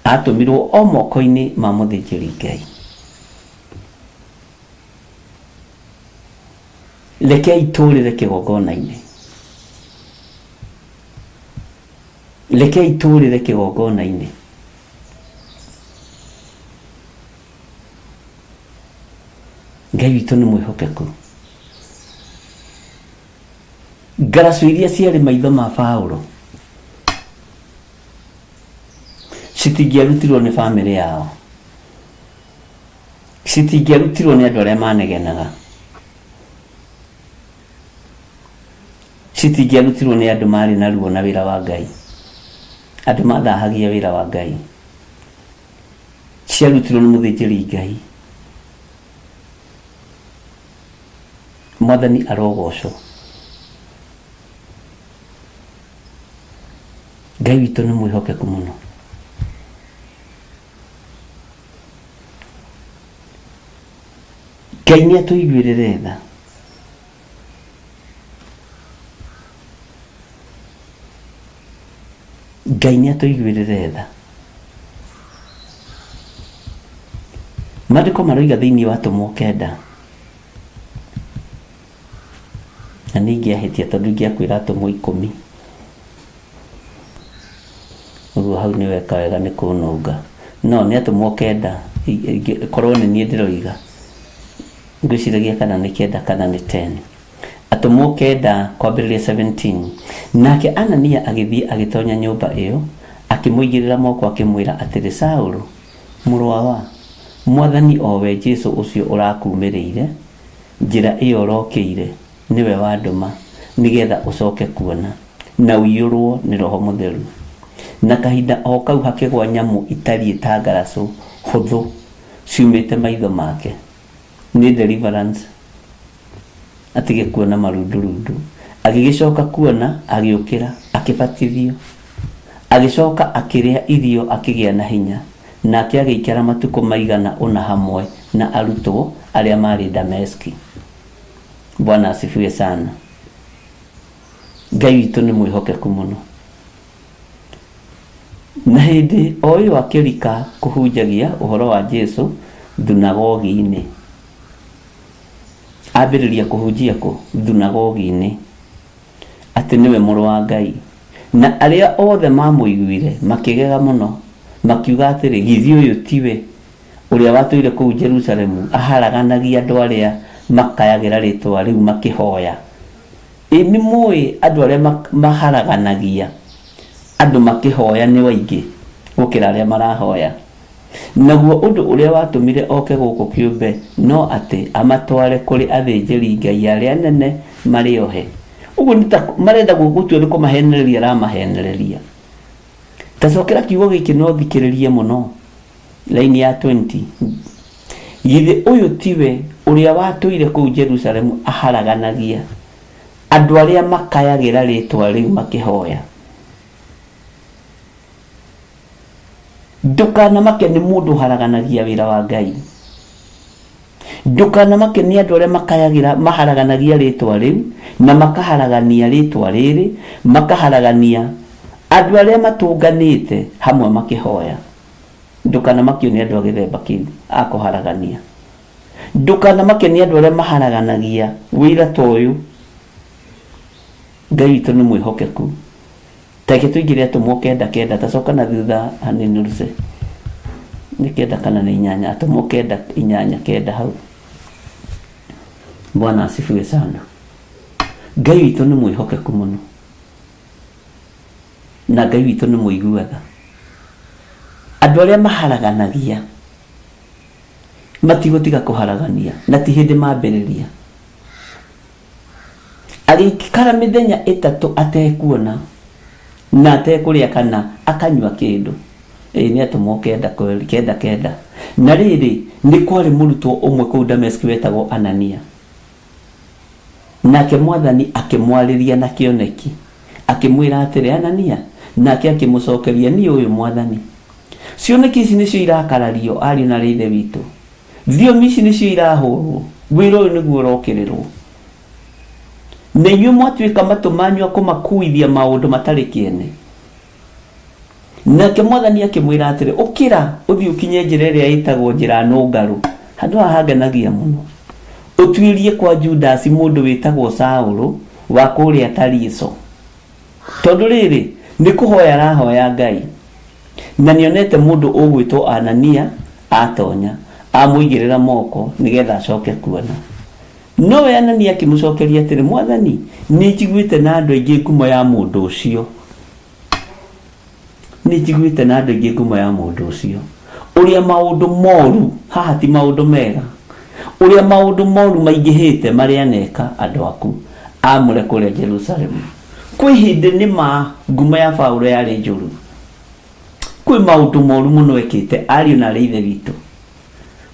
Atumirwo o moko-ini ma muthinjiri Ngai. Rekei turire kigongona-ini, rekei turire kigongona-ini. Ngai witu ni mwihokeku. Ngaraco iria ciarĩ maitho ma Paulo citingĩarutirwo nĩ bamĩrĩ yao, citingĩarutirwo nĩ andũ arĩa manegenaga, citingĩarutirwo nĩ andũ marĩ na ruo na wĩra wa Ngai, andũ mathahagia wĩra wa Ngai. Ciarutirwo nĩ mũthĩnjĩri Ngai. Mwathani arogocwo. Ngai witu ni mwihokeku muno. Ngai ni atuiguirire tha. Ngai ni atuiguirire tha. Maandiko maroiga thiini wa Atumwo 9 na ningiahitia tondu ngiakwira Atumwo 10. Uguo hau ni weka wega ni kununga. No ni Atumwo 9 korwo ni nie ndiroiga. Ngwiciragia kana ni 9 kana ni 10. Atumwo 9 kwambĩrĩria 17. Nake Anania agithie agitonya nyumba iyo akimuigirira moko akimwira atiri Saulu murwawa Mwathani owe Jesu ucio urakumirire njira iyo rokeire niwe wanduma nigetha ucoke kuona na uiyurwo ni Roho Mutheru. Na kahinda o kau hakigwa nyamu itari itangaracu huthu ciumite maitho make. Ni deliverance. Atige kuona marundurundu. Agigicoka kuona agiukira akibatithio. Agicoka akiria irio akigia na hinya. Na akiagikara matuko maigana una hamwe na arutwo aria mari Dameski. Bwana asifiwe sana. Ngai witu ni mwihokeku muno. Na hindi oyo akirika kuhunjagia uhoro wa Jesu thunagogi-ini. Ambiriria kuhunjia ku thunagogi-ini ati niwe muru wa Ngai. Na aria othe mamuiguire makigega muno makiuga atĩrĩ githi ũyũ tiwe ũrĩa watũire kũu Jerusalemu aharaganagia andũ arĩa makayagĩra rĩtwa rĩu makĩhoya. Nĩ mũĩ andũ arĩa maharaganagia andũ makĩhoya nĩ waingĩ gũkĩra arĩa marahoya. Naguo ũndũ ũrĩa watũmire oke gũkũ kĩũmbe no atĩ amatware kũrĩ athĩnjĩri Ngai arĩa nene marĩ ohe. Ũguo nĩ ta marenda gũtua nĩ kũmahenereria aramahenereria. Tacokera kiugo gĩkĩ no thikĩrĩrie mũno. Laini ya 20. Githĩ ũyũ tiwe ũrĩa watũire kũu Jerusalemu aharaganagia andũ arĩa makayagĩra rĩtwa rĩu makĩhoya. Ndũkanamake nĩ mũndũ haraganagia wĩra wa Ngai. Ndũkanamake nĩ andũ arĩa maharaganagia rĩtwa rĩu na makaharagania rĩtwa rĩrĩ, makaharagania andũ arĩa matũnganĩte hamwe makĩhoya. Ndũkanamakio nĩ andũ a gĩthemba kĩu a kũharagania. Ndũkanamake nĩ andũ arĩa maharaganagia wĩra ta ũyũ. Ngai witũ nĩ mwĩhokeku. Take tuingire atũmwo 9:9 tacoka na thutha hanini rũce. Nĩ 9 kana nĩ 8 atũmwo 9:8 hau. Bwana asifiwe sana. Ngai witũ nĩ mwĩhokeku mũno. Na Ngai witũ nĩ mũiguaga. Andũ arĩa maharaganagia matigũtiga kũharagania na ti hĩndĩ mambĩrĩria. Agĩikara mĩthenya 3 atekuona na atekũrĩa kana akanyua kĩndũ. Nĩ atũmwo 9:9. Na rĩrĩ nĩ kwarĩ mũrutwo ũmwe kũu Dameski wetagwo Anania. Nake Mwathani akĩmwarĩria na kĩoneki. Akĩmwĩra atĩrĩ Anania, nake akĩmũcokeria niĩ ũyũ Mwathani. Cioneki ici nĩcio irakarario ariũ na ithe witũ. Thiomi ici nĩcio irahũrwo. Wĩra ũyũ nĩguo ũrokĩrĩrwo. Na inyuĩ mwatuĩka matũ manyu kũmakuithia maũndũ matarĩ kĩene. Nake Mwathani akĩmwĩra atĩrĩ ũkĩra ũthiĩ ũkinye njĩra ĩrĩa ĩtagwo njĩra nũngarũ. Handũ haha hangenagia mũno. Ũtuĩrie kwa Judasi mũndũ wĩtagwo Saũlũ wa kũrĩa Tariso. Tondũ rĩrĩ nĩ kũhoya arahoya Ngai. Na nĩonete mũndũ ũgwĩtwo Anania atonya amũigĩrĩra moko nĩgetha acoke kuona. No we Anania akĩmũcokeria atĩrĩ Mwathani nĩ njiguĩte na andũ aingĩ ngumo ya mũndũ ũcio. Nĩ njiguĩte na andũ aingĩ ngumo ya mũndũ ũcio. Ũrĩa maũndũ moru haha ti maũndũ mega. Ũrĩa maũndũ moru maingĩhĩte marĩa aneka andũ aku amũre kũrĩa Jerusalemu. Kwĩ hĩndĩ nĩ ma ngumo ya Paũlũ yarĩ njũru. Kwĩ maũndũ moru mũno ekĩte ariũ na ithe witũ.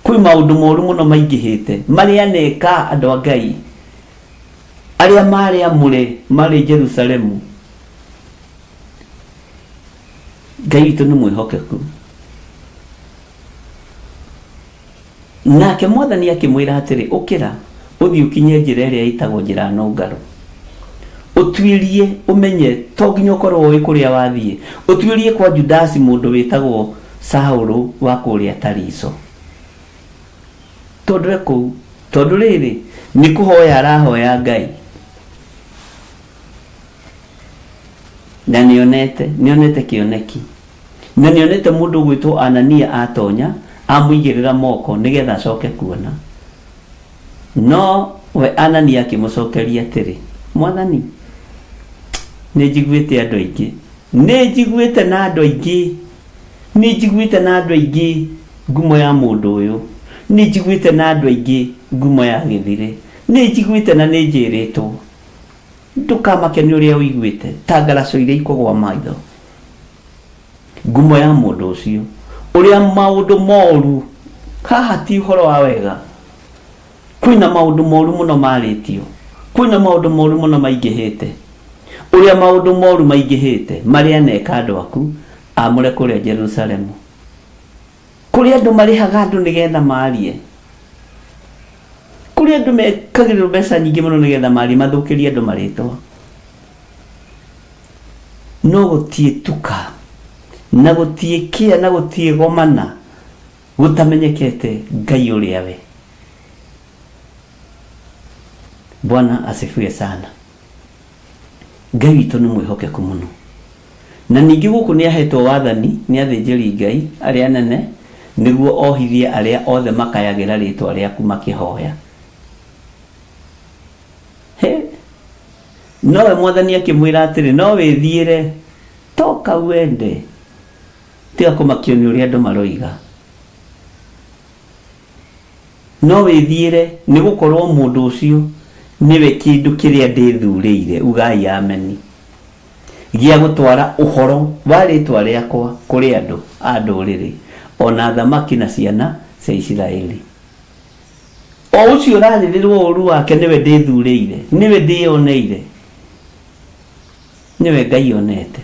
Kwĩ maũndũ moru mũno maingĩhĩte marĩa aneka andũ a Ngai arĩa marĩ amũre marĩ Jerusalemu. Ngai witũ nĩ mwĩhokeku. Nake Mwathani akĩmwĩra atĩrĩ ũkĩra ũthiĩ ũkinye njĩra ĩrĩa ĩtagwo njĩra nũngarũ. Ũtuĩrie ũmenye to nginya ũkorwo ũĩ kũrĩa wathiĩ. Ũtuĩrie kwa Judasi mũndũ wĩtagwo Saũlũ wa kũrĩa Tariso. Tondũ rĩrĩ nĩ kũhoya arahoya Ngai. Na nĩonete kĩoneki. Na nĩonete mũndũ gwĩtwo Anania atonya amũigĩrĩra moko nĩgetha acoke kuona. No we Anania akĩmũcokeria atĩrĩ Mwathani nĩ njiguĩte andũ aingĩ. Nĩ njiguĩte na andũ aingĩ ngumo ya mũndũ ũyũ. Nĩ njiguĩte na andũ aingĩ ngumo ya gĩthire. Nĩ njiguĩte na nĩ njĩrĩtwo. Ndũkamake nĩ ũrĩa ũiguĩte ta ngaraco iria ikũgwa maitho. Ngumo ya mũndũ ũcio ũrĩa maũndũ moru haha ti ũhoro wa wega. Kwĩna maũndũ moru mũno marĩtio. Kwĩna maũndũ moru mũno maingĩhĩte. Ũrĩa maũndũ moru maingĩhĩte marĩa aneka andũ aku amũre kũrĩa Jerusalemu. Kũrĩa andũ marĩhaga andũ nĩgetha marie. Kũrĩa andũ mekagĩrĩrwo mbeca nyingĩ mũno nĩgetha marie mathũkĩrie andũ marĩtwa. No gũtiĩtuka na gũtiĩkĩa na gũtiĩgomana gũtamenyekete Ngai ũrĩa we. Bwana asifiwe sana. Ngai witũ nĩ mwĩhokeku mũno. na ningĩ gũkũ nĩ ahetwo wathani nĩ athĩnjĩri Ngai arĩa nene nĩguo ohithie arĩa othe makayagĩra rĩtwa rĩaku makĩhoya. Nowe Mwathani akĩmwĩra atĩrĩ, no wĩthiĩre, toka wende, tiga kũmakio nĩ ũrĩa andũ maroiga. No wĩthiĩre nĩ gũkorwo mũndũ ũcio nĩwe kĩndũ kĩrĩa ndĩthurĩire, ugai ameni, gĩa gũtwara ũhoro wa rĩtwa rĩakwa kũrĩ andũ a ndũrĩrĩ, ona thamaki na ciana cia Isiraeli. O ũcio ũrarĩrĩrwo ũru wake nĩwe ndĩthurĩire, nĩwe ndĩoneire, nĩwe Ngai onete.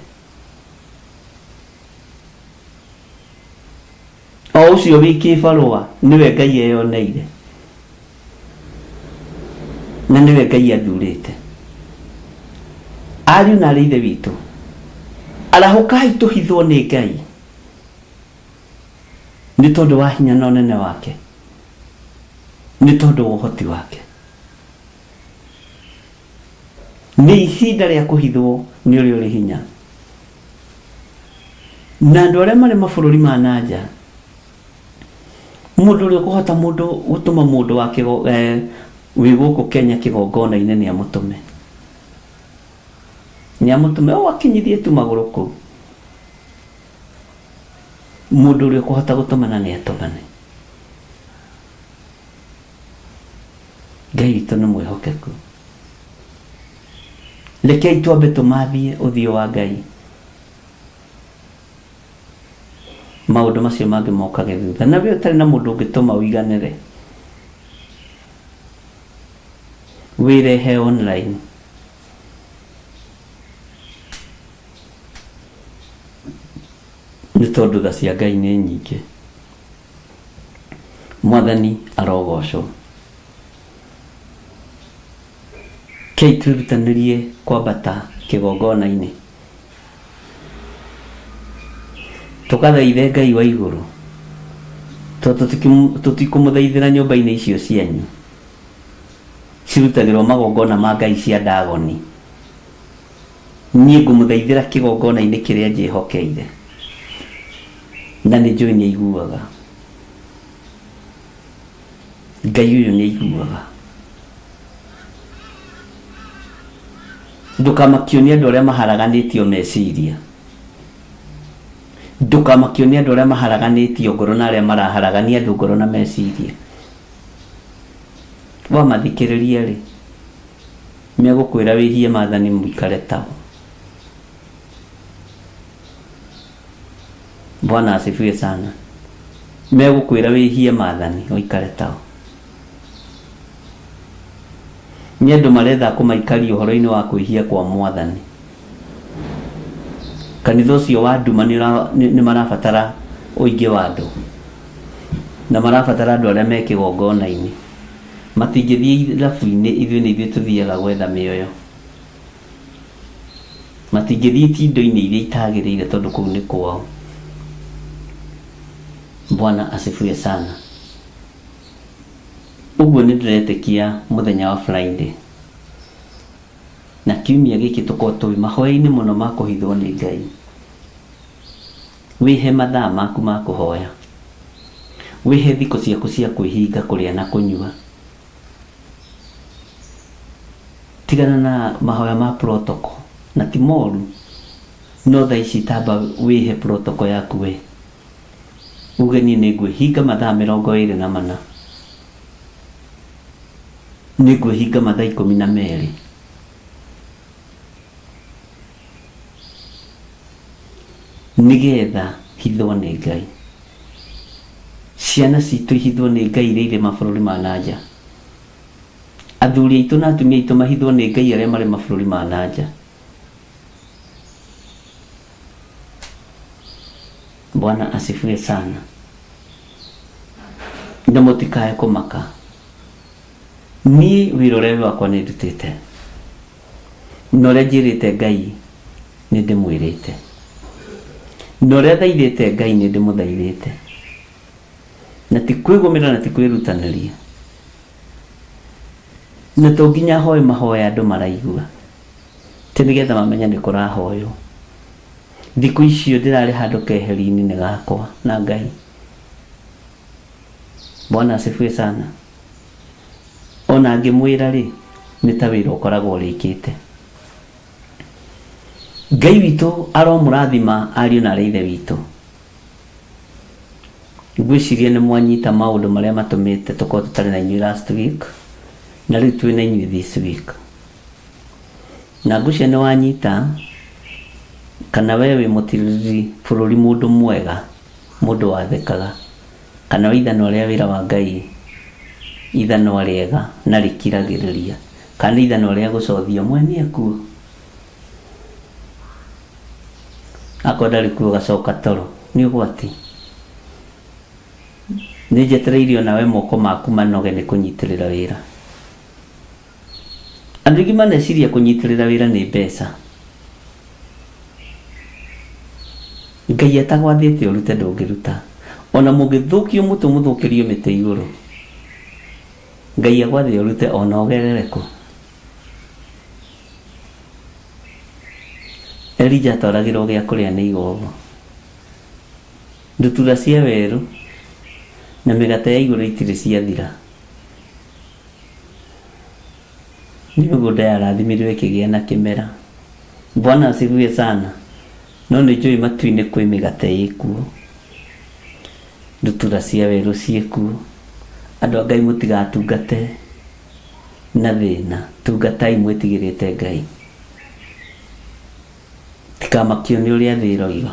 O ũcio wiki barũa nĩwe Ngai eyoneire, na nĩwe Ngai athurĩte. Ariũ na aarĩ a Ithe witũ, arahũkai tũhithwo nĩ Ngai nĩ tondũ wa hinya na ũnene wake, nĩ tondũ wa ũhoti wake. Nĩ ihinda rĩa kũhithwo nĩ ũrĩa ũrĩ hinya, na andũ arĩa marĩ mabũrũri ma nanja, mũndũ ũrĩa ũkũhota gũtũma mũndũ wake wĩ gũkũ Kenya kĩgongona-inĩ nĩ amũtũme, o akinyithie tu magũrũ kũu. Mũndũ ũrĩa ũkũhota gũtũmana nĩ atũmane. Ngai witũ nĩ mwĩhokeku. Rekei twambe tũmathie ũthiũ wa Ngai, maũndũ macio mangĩ mokage thutha. Na we ũtarĩ na mũndũ ũngĩtũma ũiganĩre, wĩrehe online, nĩ tondũ tha cia Ngai nĩ nyingĩ. Mwathani arogocwo. Kei twĩrutanĩrie kwambata kĩgongona-inĩ, tũgathaithe Ngai wa igũrũ, tũtikũmũthaithĩra nyũmba-inĩ icio cianyu cirutagĩrwo magongona ma ngai cia Dagoni. Niĩ ngũmũthaithĩra kĩgongona-inĩ kĩrĩa njĩhokeire, na nĩ njũĩ nĩ aiguaga. Ngai ũyũ nĩ aiguaga. Ndũkamakio nĩ andũ arĩa maharaganĩtio meciria, ndũkamakio nĩ andũ arĩa maharaganĩtio ngoro na arĩa maraharagania andũ ngoro na meciria. Wamathikĩrĩria rĩ, megũkwĩra wĩhie maathani mũikare tao. Bwana asifiwe sana. Megũkwĩra wĩhie maathani ũikare tao. Nĩ andũ maretha kũmaikaria ũhoro-inĩ wa kwĩhia kwa Mwathani. Kanitha ũcio wa nduma nĩ marabatara ũingĩ wa andũ, na marabatara andũ arĩa me kĩgongona-inĩ. Matingĩthiĩ irabu-inĩ, ithuĩ nĩ ithuĩ tũthiaga gwetha mĩoyo. Matingĩthiĩ indo-inĩ iria itagĩrĩire tondũ kũu nĩ kwao. Bwana asifiwe sana. Ũguo nĩ ndĩretĩkia mũthenya wa Friday, na kiumia gĩkĩ tũkorwo tũĩ mahoya-inĩ mũno ma kũhithwo nĩ Ngai. Wĩhe mathaa maku ma kũhoya, wĩhe thikũ ciaku cia kwĩhinga kũrĩa na kũnyua. Tigana na mahoya ma protocol, na ti moru, no thaa ici tamba wĩhe protocol yaku we. Uge niĩ nĩ ngwĩhinga mathaa 24, nĩ ngwĩhinga mathaa 12. Nĩgetha hithwo nĩ Ngai, ciana citũ ihithwo nĩ Ngai iria irĩ mabũrũri ma nanja, athuri aitũ na atumia aitũ mahithwo nĩ Ngai arĩa marĩ mabũrũri ma nanja. Bwana asifiwe sana. Na mũtikae kũmaka. Niĩ wĩrore wakwa nĩ ndutĩte, na ũrĩa njĩrĩte Ngai nĩ ndĩmwĩrĩte, na ũrĩa thaithĩte Ngai nĩ ndĩmũthaithĩte, na ti kwĩgũmĩra na ti kwĩrutanĩria, na to nginya hoye mahoya andũ maraigua, ti nĩgetha mamenya nĩ kũrahoywo. Thikũ icio ndirarĩ handũ keheri-inĩ gakwa na Ngai. Bwana asifiwe sana. Ona ngĩmwĩra rĩ, nĩ ta wĩra ũkoragwo ũrĩkĩte. Ngai witũ aromũrathima ariũ na arĩ ithe witũ. Ngwĩciria nĩ mwanyita maũndũ marĩa matũmĩte tũkorwo tũtarĩ na inyuĩ last week, na rĩu twĩ na inyuĩ this week. Na ngwĩciria nĩ wanyita, kana we wĩ mũtiriri bũrũri mũndũ mwega, mũndũ wathekaga, kana we ithano rĩa wĩra wa Ngai, ithano rĩega na rĩkiragĩrĩria, kana ithano rĩa gũcothia mwene akuo. Akorwo ndarĩ kuo gacoka toro, nĩ ũgwati. Nĩ njetereire onawe moko maku manoge nĩ kũnyitĩrĩra wĩra. Andũ aingĩ maneciria kũnyitĩrĩra wĩra nĩ mbeca. Ngai atagwathĩte ũrute ndũngĩruta. Ona mũngĩthũkio mũtũ mũthũkĩrio mĩtĩ igũrũ, Ngai agwathe ũrute ona ũgerere kũ. Elija atwaragĩrwo gĩa kũrĩa nĩ igogo, ndutura cia werũ na mĩgate ya igũrũ itirĩ ciathira. Nĩ mĩgũnda yarathimirwo ĩkĩgĩa na kĩmera. Bwana asifiwe sana. No nĩ njũĩ matu-inĩ kwĩ mĩgate ĩkuo, ndutura cia werũ ciĩkuo. Andũ a Ngai mũtigatungate na thĩna, tungatai mwĩtigĩrĩte Ngai. Tikamakio nĩ ũrĩa thĩ ĩroiga,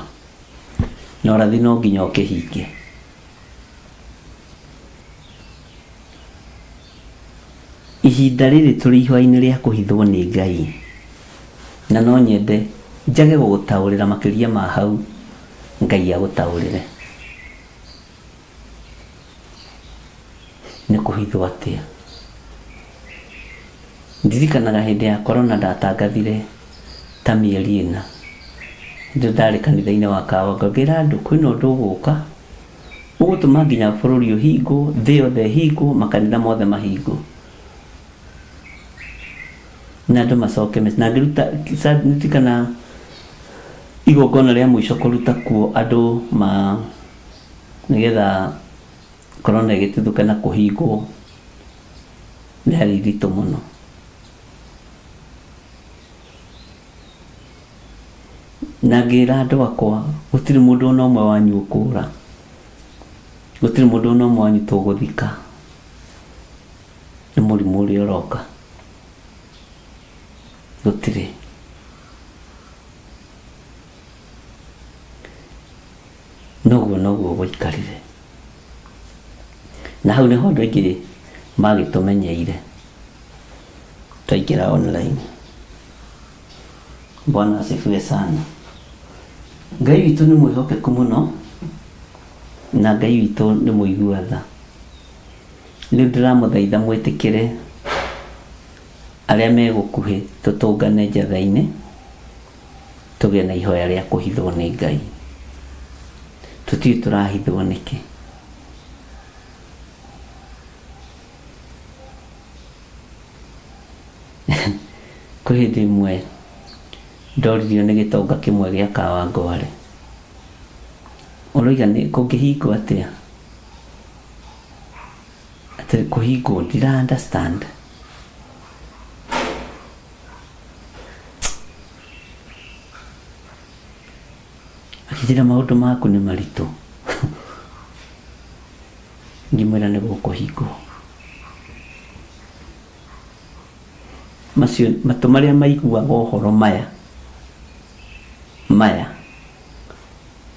na ũrathi no nginya ũkĩhinge. Ihinda rĩrĩ tũrĩ ihũa-inĩ rĩa kũhithwo nĩ Ngai, na no nyende njage gũgũtaũrĩra makĩria ma hau, Ngai agũtaũrĩre. Nĩ kũhithwo atĩa? Ndirikanaga hĩndĩ ya korona ndatangathire ta mĩeri ĩna. Ndĩ ndarĩ kanitha-inĩ wa Kawa, ngauĩra andũ kwĩna ũndũ ũgũka ũgũtũma nginya bũrũri ũhingwo, thĩ yothe ĩhingwo, makanitha mothe mahingwo, na andũ macoke mĩciĩ. Na ngĩruta ndirikana igongona rĩa mũico kũruta kuo andũ nĩgetha korona ĩgĩtuthũka na kũhingwo, rĩarĩ iritũ mũno. Na ngĩra andũ akwa, gũtirĩ mũndũ ona ũmwe wanyu ũkũra, gũtirĩ mũndũ ona ũmwe wanyu tũgũthika nĩ mũrimũ ũrĩa ũroka, gũtirĩ. Noguo gũikarire. Na hau nĩho andũ aingĩ magĩtũmenyeire twaingĩra online. Bwana asifiwe sana. Ngai witũ nĩ mwĩhokeku mũno, na Ngai witũ nĩ mũigua tha. Rĩu ndĩramũthaitha mwĩtĩkĩre arĩa megũkuhĩ tũtũngane njatha-inĩ, tũgĩe na ihoya rĩa kũhithwo nĩ Ngai. Tũtiĩ tũrahithwo nĩkĩ? Kwĩ hĩndĩ ĩmwe ndoririo nĩ gĩtonga kĩmwe gĩa Kawangware. Ũroiga nĩ kũngĩhingwo atĩa? Atĩ kũhingwo, ndira understand. Akĩnjĩra maũndũ maku nĩ maritũ. Ngĩmwĩra nĩ gũkũhingwo. Macio matũ marĩa maiguaga ũhoro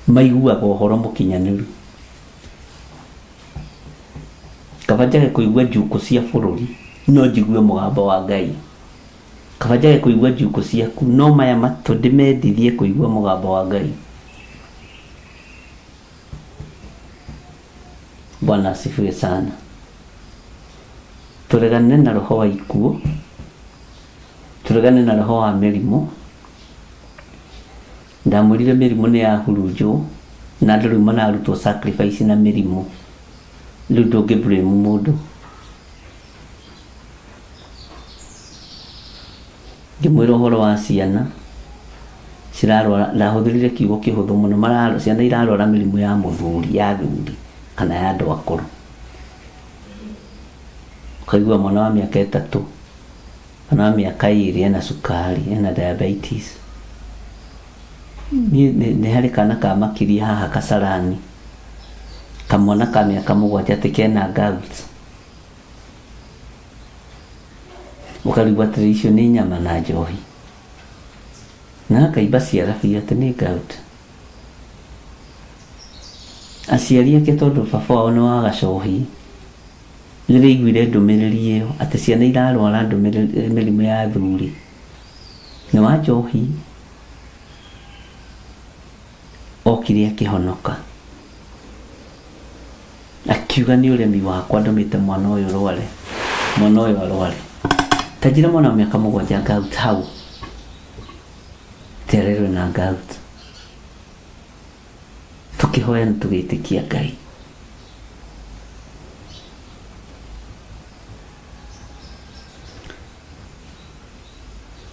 maiguaga ũhoro mũkinyanĩru. Kaba njage kũigua njukũ cia bũrũri, no njigue mũgambo wa Ngai. Kaba njage kũigua njukũ ciaku, no maya matũ ndĩmendithie kũigua mũgambo wa Ngai. Bwana asifiwe sana. Tũregane na roho wa ikuũ, tũregane na roho wa mĩrimũ. Ndamwĩrire mĩrimũ nĩ yahurunjwo, na andũ rĩu mararutwo sacrifice na mĩrimũ. Rĩu ndũngĩ blame mũndũ. Ngĩmwĩra ũhoro wa ciana cirarwara ndahũthĩrire kiugo kĩhũthũ mũno ciana irarwara mĩrimũ ya mũthuri ya thuri kana ya andũ akũrũ. Ukaigua mwana wa mĩaka 3 kana wa mĩaka 2 ena cukari ena diabetes. Nĩ harĩ kana ka makiria haha Kasarani kamwana ka mĩaka 7 atĩ kena gout. Ukarigwa atĩ icio nĩ nyama na njohi na akaimba ciara biũ atĩ nĩ gout. Aciari ake tondũ baba wao nĩ wa Gacohi rĩrĩa aiguire ndũmĩrĩri ĩyo atĩ ciana irarwara mĩrimũ ya thuri nĩ wa Njohi, okire akĩhonoka akiuga nĩ ũremi wakwa ndũmĩte mwana ũyũ arware. Ta njĩra mwana wa mĩaka 7 gout hau tererwe na gout. Tukihoya na tugĩtĩkia Ngai.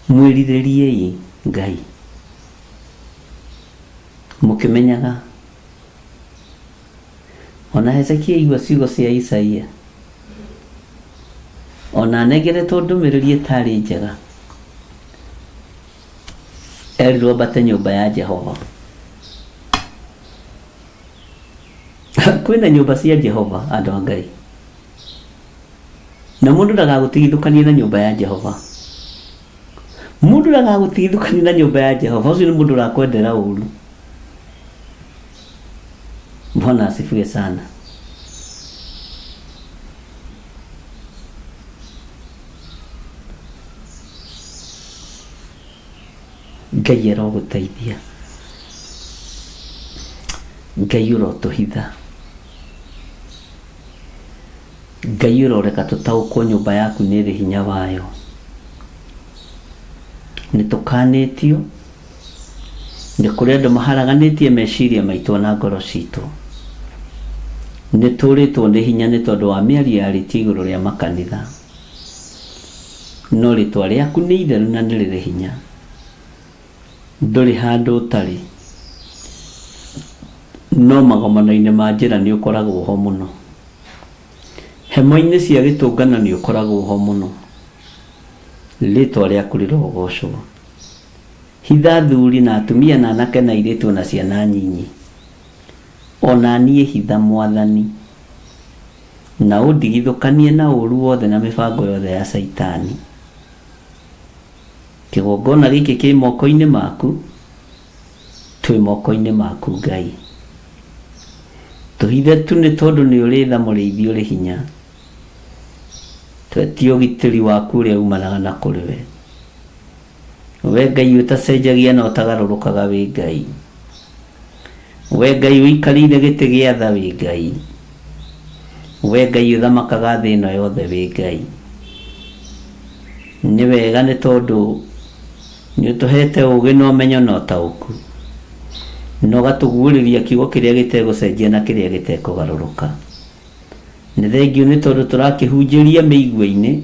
Mwĩrirĩriei Ngai mũkĩmenyaga ona Hezekia aigua ciugo cia Isaia ona negeretwo ndũmĩrĩri ĩtarĩ njega erirwo mbate nyũmba ya Jehova. Kwĩna nyũmba cia Jehova andũ a Ngai na mũndũ ndagagũtigithũkanie na nyũmba ya Jehova. Mũndũ ndagagũtigithũkanie na nyũmba ya Jehova. Ũcio nĩ mũndũ ũrakwendera ũru. Bwana asifiwe sana. Ngai arogũteithia. Ngai ũrotũhitha. Ngai ũroreka tũtaũkwo nyũmba yaku nĩ ĩrĩ hinya wayo. Nĩtũkanĩtio nĩ kũrĩ andũ maharaganĩtie meciria maitũ na ngoro citũ. Nĩtũrĩtwo nĩ hinya nĩ tondũ wa mĩario yarĩtio igũrũ rĩa makanitha. No rĩtwa rĩaku nĩ itheru na nĩ rĩrĩ hinya. Ndũrĩ handũ ũtarĩ. No magomano-inĩ ma njĩra nĩ ũkoragwo ho mũno. Hemo-inĩ cia gĩtũngano nĩ ũkoragwo ho mũno. Rĩtwa rĩaku rĩrogocwo. Hitha thuri na atumia na anake na airĩtu na ciana nyinyi. Ona niĩ hitha Mwathani. Na ũndigithũkanie na ũru wothe na mĩbango yothe ya Saitani. Kĩgongona gĩkĩ kĩ moko-inĩ maku. Twĩ moko-inĩ maku Ngai. Tũhithe tu nĩ tondũ nĩ ũrĩ tha mũrĩithi ũrĩ hinya. Twetie ũgitĩri waku ũrĩa umanaga na kũrĩ we. We Ngai ũtacenjagia na ũtagarũrũkaga wĩ Ngai. We Ngai ũikarĩire gĩtĩ gĩa tha wĩ Ngai. We Ngai ũthamakaga thĩ ĩno yothe wĩ Ngai. Nĩ wega nĩ tondũ nĩ ũtũhete ũũgĩ na ũmenyo na ũtaũku. Na ũgatũguũrĩria kiugo kĩrĩa gĩtegũcenjia na kĩrĩa gĩtekũgarũrũka. Nĩ thengiũ nĩ tondũ tũrakĩhunjĩria mĩigua-inĩ.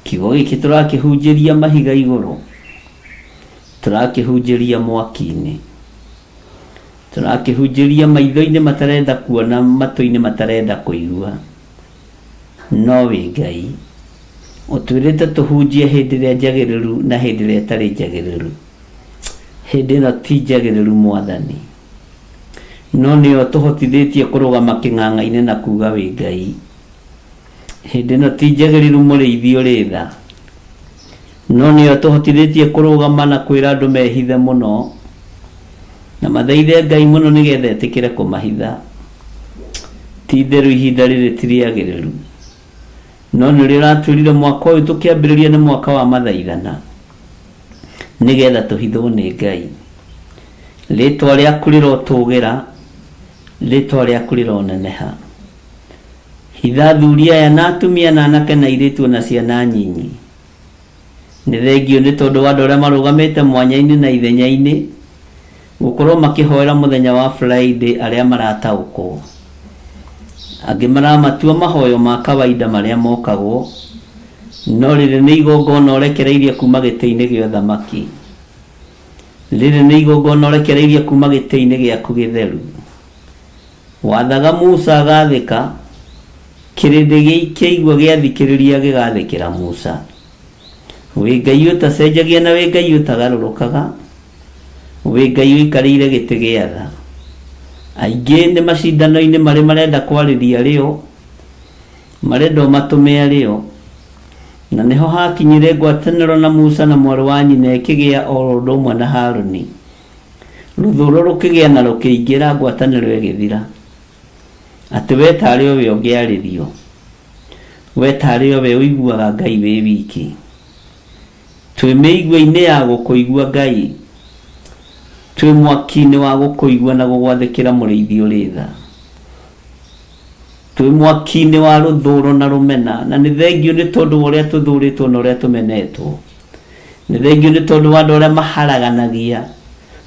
Kiugo gĩkĩ tũrakĩhunjĩria mahiga igũrũ. Tũrakĩhunjĩria mwaki-inĩ. Tũrakĩhunjĩria maitho-inĩ matarenda kuona, matũ-inĩ matarenda kũigua. No wĩ Ngai. Ũtwĩrĩte tũhunjie hĩndĩ ĩrĩa njagĩrĩru na hĩndĩ ĩrĩa ĩtarĩ njagĩrĩru. Hĩndĩ ĩno ti njagĩrĩru Mwathani. No nĩyo tũhotithĩtie kũrũgama kĩng'ang'a-inĩ na kuga wĩ Ngai. Hĩndĩ ĩno ti njagĩrĩru mũrĩithi ũrĩ tha. No nĩyo tũhotithĩtie kũrũgama na kwĩra andũ mehithe mũno. Na mathaithe Ngai mũno nĩgetha etĩkĩre kũmahitha. Ti therũ ihinda rĩrĩ ti rĩagĩrĩru. No nĩrĩo ũratwĩrire mwaka ũyũ tũkĩambĩrĩria nĩ mwaka wa mathaithana. Nĩgetha tũhithwo nĩ Ngai. Rĩtwa rĩaku rĩrotũgĩra. Rĩtwa rĩaku rĩroneneha. Hitha thuri aya na atumia na anake na airĩtu na ciana nyinyi. Nĩ thengio nĩ tondũ wa andũ arĩa marũgamĩte mwanya-inĩ na ithenya-inĩ gũkorwo makĩhoera mũthenya wa Friday arĩa marataũkwo. Angĩ maramatua mahoyo ma kawaida marĩa mokagwo. No rĩrĩ nĩ igongona ũrekereirie kuma gĩtĩ-inĩ gĩa ũthamaki. rĩrĩ nĩ igongona ũrekereirie kuma gĩtĩ-inĩ gĩaku gĩtheru. Wathaga Musa agathĩka, kĩrĩndĩ kĩaigua gĩathikĩrĩria gĩgathĩkĩra Musa. Wĩ Ngai ũtacenjagia na wĩ Ngai ũtagarũrũkaga, wĩ Ngai ũikarĩire gĩtĩ gĩa tha. Aingĩ nĩ macindano-inĩ marĩ marenda kwarĩria rĩo, marenda matũme arĩo, na nĩho hakinyire ngwatanĩro na Musa na mwarĩ wa nyina ĩkĩgĩa o ũndũ ũmwe na Harũni. Rũthũũro rũkĩgĩa na rũkĩingĩra, ngwatanĩro ĩgĩthira. Atĩ we tarĩ o we ũngĩarĩrio, we tarĩ o we ũiguaga Ngai wĩ wiki. Twĩ mĩigua-inĩ ya gũkũigua Ngai, twĩ mwaki-inĩ wa gũkũigua na gũgwathĩkĩra mũrĩithi ũrĩ tha. Twĩ mwaki-inĩ wa rũthũũro na rũmena, na nĩ thengio nĩ tondũ ũrĩa tũthũrĩtwo na ũrĩa tũmenetwo. Nĩ thengio nĩ tondũ wa andũ arĩa maharaganagia,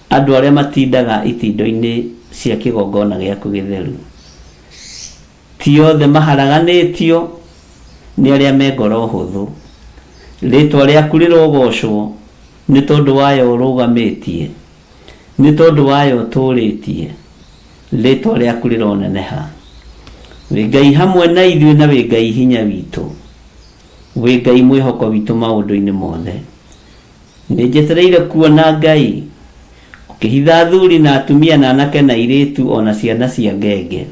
andũ arĩa matindaga itindo-inĩ cia kĩgongona gĩaku gĩtheru. Ti othe maharaganĩtio, nĩ arĩa me ngoro hũthũ. Rĩtwa rĩaku rĩrogocwo nĩ tondũ wayo ũrũgamĩtie, nĩ tondũ wayo ũtũrĩtie. Rĩtwa rĩaku rĩroneneha. Wĩ Ngai hamwe na ithuĩ na wĩ Ngai hinya witũ, wĩ Ngai mwĩhoko witũ maũndũ-inĩ mothe. Nĩ njetereire kuona Ngai ũkĩhitha athuri na atumia na anake na airĩtu ona ciana cia ngenge.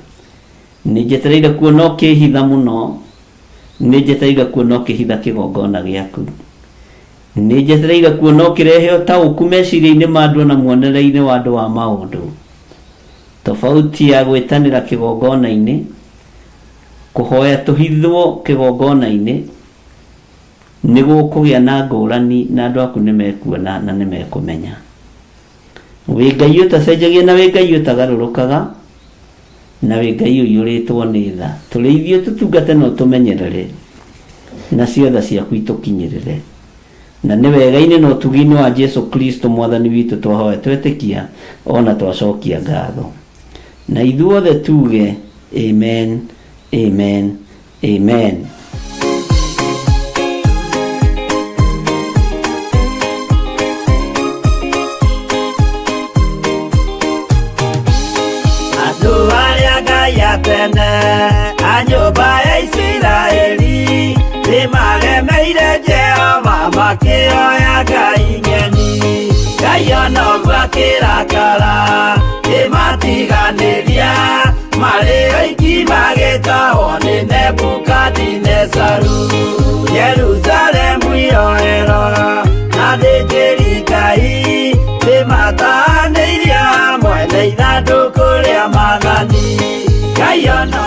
Nĩ njetereire kuona ũkĩhitha mũno, nĩ njetereire kuona ũkĩhitha kĩgongona gĩaku. Nĩ njetereire kuona ũkĩrehe ũtaũku meciria-inĩ ma andũ na muonereire wa andũ wa maũndũ. Tofauti ya gwĩtanĩra kĩgongona-inĩ, kũhoya tũhithwo kĩgongona-inĩ, nĩ gũkũgĩa na ngũrani na andũ aku nĩ mekuona na nĩ mekũmenya. Wĩ Ngai ũtacenjagia na wĩ Ngai ũtagarũrũkaga, na wĩ Ngai ũiyũrĩtwo nĩ tha. Tũrĩithie tũtungate na ũtũmenyerere, na ciothe ciaku itũkinyĩrĩre. Na nĩ wega-inĩ na ũtugi-inĩ wa Jesu Kristo mwathani witũ twahoya twetĩkia ona twacokia ngatho. Na ithuothe tuge amen, amen, amen. Andũ arĩa Ngai atene a nyũmba ya Isiraeli nĩ maremeire Jehova makĩoya Ngai nyeni. Ngai ona ũguo akĩrakara ĩmatiganĩria, marĩ oiki magĩtahwo nĩ Nebukadinezaru. Jerusalemu iroero na thĩnjĩri Ngai nĩmataanĩirie hamwe na ithandũkũ rĩa maathani. Ngai ona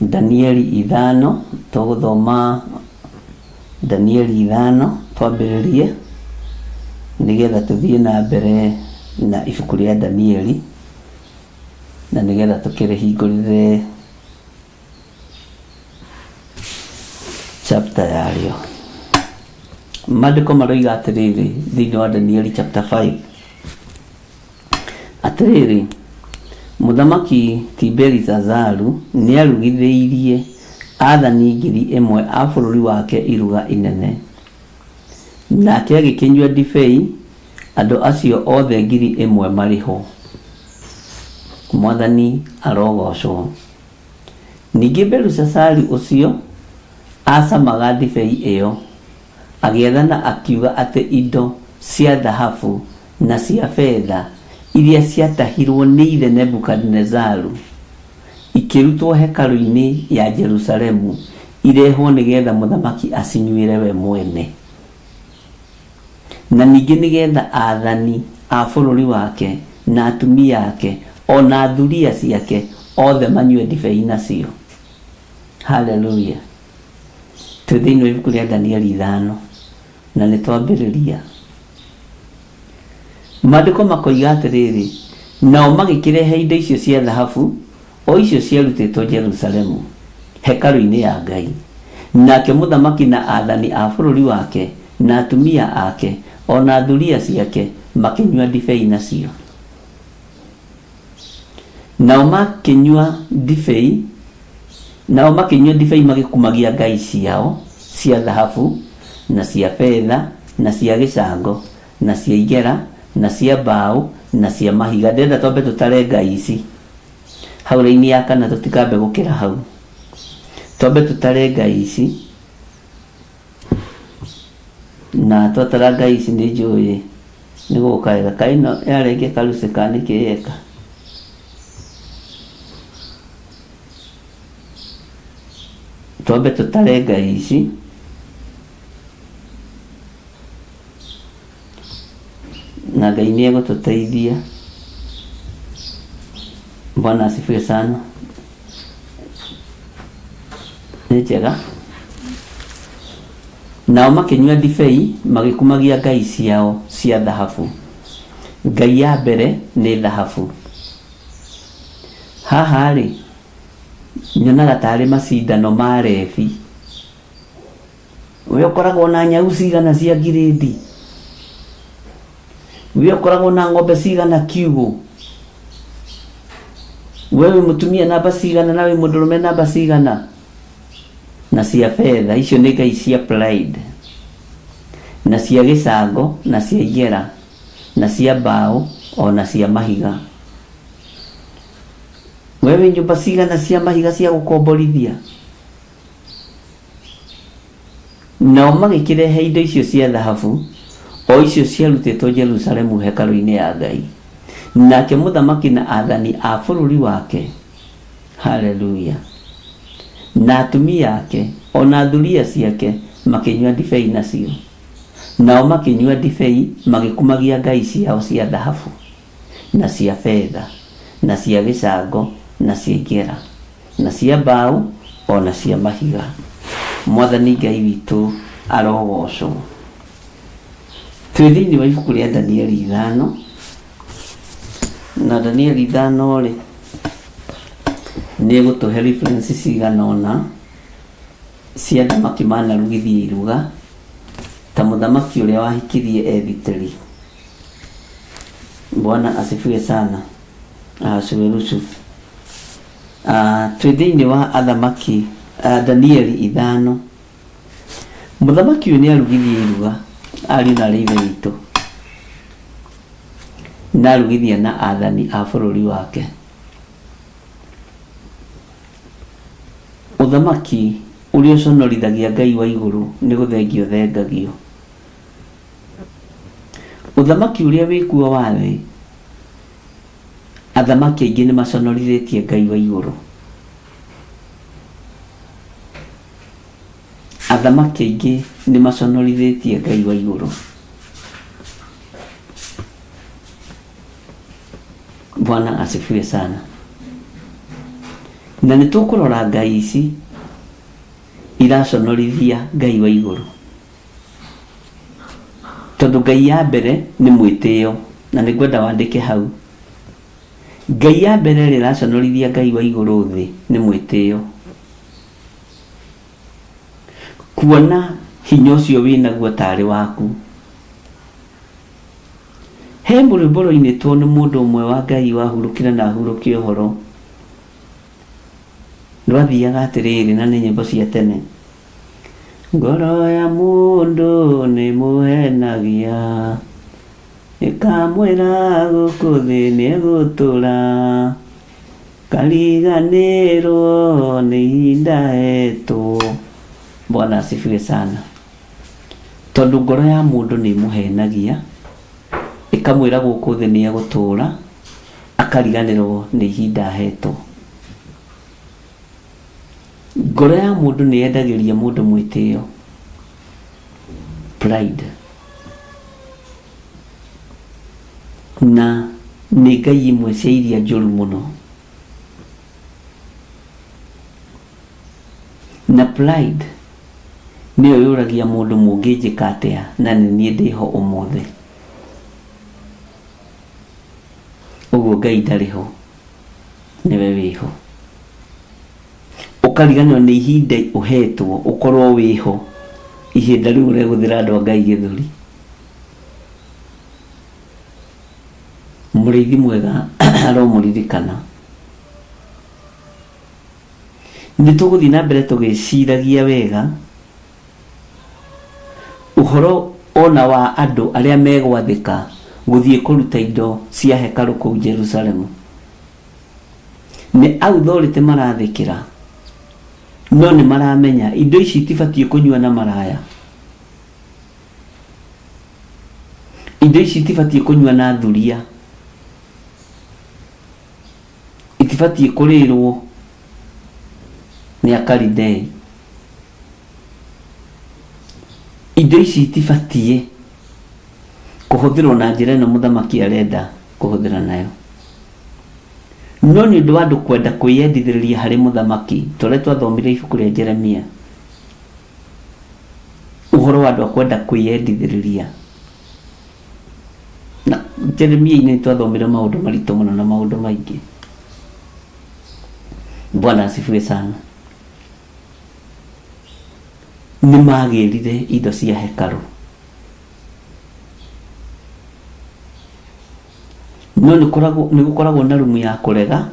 Danieli 5, tũgũthoma Danieli 5 twambĩrĩrie nĩgetha tũthiĩ na mbere na ibuku rĩa Danieli, na nĩgetha tũkĩrĩhingũrĩre chapter yarĩo. Maandĩko maroiga atĩrĩrĩ thĩinĩ wa Danieli chapter 5 atĩrĩrĩ, Mũthamaki Tiberizazaru nĩ arugithĩirie athani 1,000 a bũrũri wake iruga inene, nake agĩkĩnyua ndibei andũ acio othe 1,000 marĩ ho. Mwathani arogocwo. Ningĩ Belishazaru ũcio acamaga ndibei ĩyo, agĩathana akiuga atĩ indo cia thahabu na cia fedha iria ciatahirwo nĩ ithe Nebukadinezaru ikĩrutwo hekarũ-inĩ ya Jerusalemu irehwo nĩgetha mũthamaki acinyuĩre we mwene, na ningĩ nĩgetha athani a bũrũri wake na atumia ake ona thuria ciake othe manyue ndibei nacio. Haleluya. Twĩ thĩinĩ wa ibuku rĩa Danieli 5 na nĩ twambĩrĩria. Maandĩko makoiga atĩrĩrĩ, nao magĩkĩrehe indo icio cia thahabu o icio ciarutĩtwo Jerusalemu hekarũ-inĩ ya Ngai, nake mũthamaki na athani a bũrũri wake na atumia ake ona thuria ciake makĩnyua ndibei nacio. Nao makĩnyua ndibei magĩkumagia ngai ciao cia thahabu na cia fedha na cia gicango na cia igera na cia mbao na cia mahiga. Ndenda twambe tutare ngai ici hau raini ya kana, tutikambe gukira hau, twambe tutare ngai ici. Na twatara ngai ici ni njui ni gukaega kaino yarenge karuse kanikiyeka. Twambe tutare ngai ici na ngai ni egututeithia. Bwana asifiwe sana. Ni njega. Nao makinyua ndibei magikumagia ngai ciao cia dhahabu. Ngai ya mbere ni dhahabu. Haha ri nyonaga tarĩ macindano ma rebi. We ũkoragwo na nyau cigana cia ngirĩndi, we ũkoragwo na ng'ombe cigana kiugũ, we wĩ mũtumia namba cigana na wĩ mũndũrũme namba cigana, na cia fedha. Icio nĩ ngai cia pride, na cia gicango na cia igera na cia mbao ona cia mahiga. We wĩ nyũmba cigana cia mahiga cia gũkomborithia. Nao magĩkĩrehe indo icio cia dhahabu o icio ciarutĩtwo Jerusalemu hekarũ-inĩ ya Ngai, nake mũthamaki na athani a bũrũri wake, haleluya, na atumia ake ona thuria ciake makĩnyua ndibei nacio. Nao makĩnyua ndibei magĩkumagia ngai ciao cia dhahabu na cia fedha na cia gicango na cia igera na cia mbao ona cia mahiga. Mwathani Ngai witũ arogocwo. Twĩ thĩinĩ wa ibuku rĩa Danieli 5, na Danieli 5 rĩ nĩ gũtũhe reference cigana ũna cia thamaki manarugithia iruga, ta mũthamaki ũrĩa wahikirie Ebiteri. Bwana asifiwe sana. Suwerusu. Twĩ thĩinĩ wa athamaki Danieli 5, mũthamaki ũyũ nĩ arugithia iruga, ariũ na aithe witũ, na arugithia na athani a bũrũri wake. Ũthamaki ũrĩa ũconorithagia Ngai wa igũrũ nĩ gũthengio thengagio. Ũthamaki ũrĩa wĩ kuo wa thĩ, athamaki aingĩ nĩ maconorithĩtie Ngai wa igũrũ. Athamaki aingĩ nĩ maconorithĩtie Ngai wa igũrũ. Bwana asifiwe sana. Na nĩ tũkũrora ngai ici iraconorithia Ngai wa igũrũ, tondũ ngai ya mbere nĩ mwĩtĩo, na nĩ ngwenda wandĩke hau. Ngai ya mbere ĩrĩa ĩraconorithia Ngai wa igũrũ thĩ nĩ mwĩtĩo. Kuona hinya ũcio wĩnaguo tarĩ waku. He mũrĩmbo ũroinĩtwo nĩ mũndũ ũmwe wa Ngai wahurũkire na ahurũkie ũhoro. Rwathiaga atĩrĩrĩ, na nĩ nyĩmbo cia tene: ngoro ya mũndũ nĩ mũhenagia, ĩkamwĩra gũkũ thĩ nĩ egũtũra, kariganĩrwo nĩ ihinda hetwo. Bwana asifiwe sana. Tondũ ngoro ya mũndũ nĩ mũhenagia, ĩkamwĩra gũkũ thĩ nĩ egũtũra, akariganĩrwo nĩ ihinda hetwo. Ngoro ya mũndũ nĩ yendagĩria mũndũ mwĩtĩo, pride, na nĩ ngai imwe cia iria njũru mũno. Na pride nĩyo yũragia mũndũ mũngĩnjĩka atĩa na nĩ niĩ ndĩho ũmũthĩ. Ũguo Ngai ndarĩ ho, nĩwe wĩho. Ũkariganĩrwo nĩ ihinda ũhetwo ũkorwo wĩho, ihinda rĩu rĩgũthira andũ a Ngai gĩthũri. Mũrĩithi mwega aromũririkana. Nĩ tũgũthiĩ na mbere tũgĩciragia wega uhoro ona wa andu aria megwathika guthie kuruta indo cia hekalu kuu Jerusalemu ni authority marathikira no ni maramenya indo ici tibatie kunywa na maraya, indo ici tibatie kunywa na thuria, itibatie kurirwo ni Akalidei, indo ici tibatie kuhuthirwo na njira ino muthamaki arenda kuhuthira nayo. No ni undu wa andu kwenda kwiyendithiriria hari muthamaki, tore twathomire ibuku ria Jeremia, uhoro wa andu kwenda kwiyendithiriria na Jeremia ini twathomire maundu maritu muno na maundu maingi. Bwana asifiwe sana. Ni magirire indo cia hekalu, no ni gukoragwo na rumu ya kurega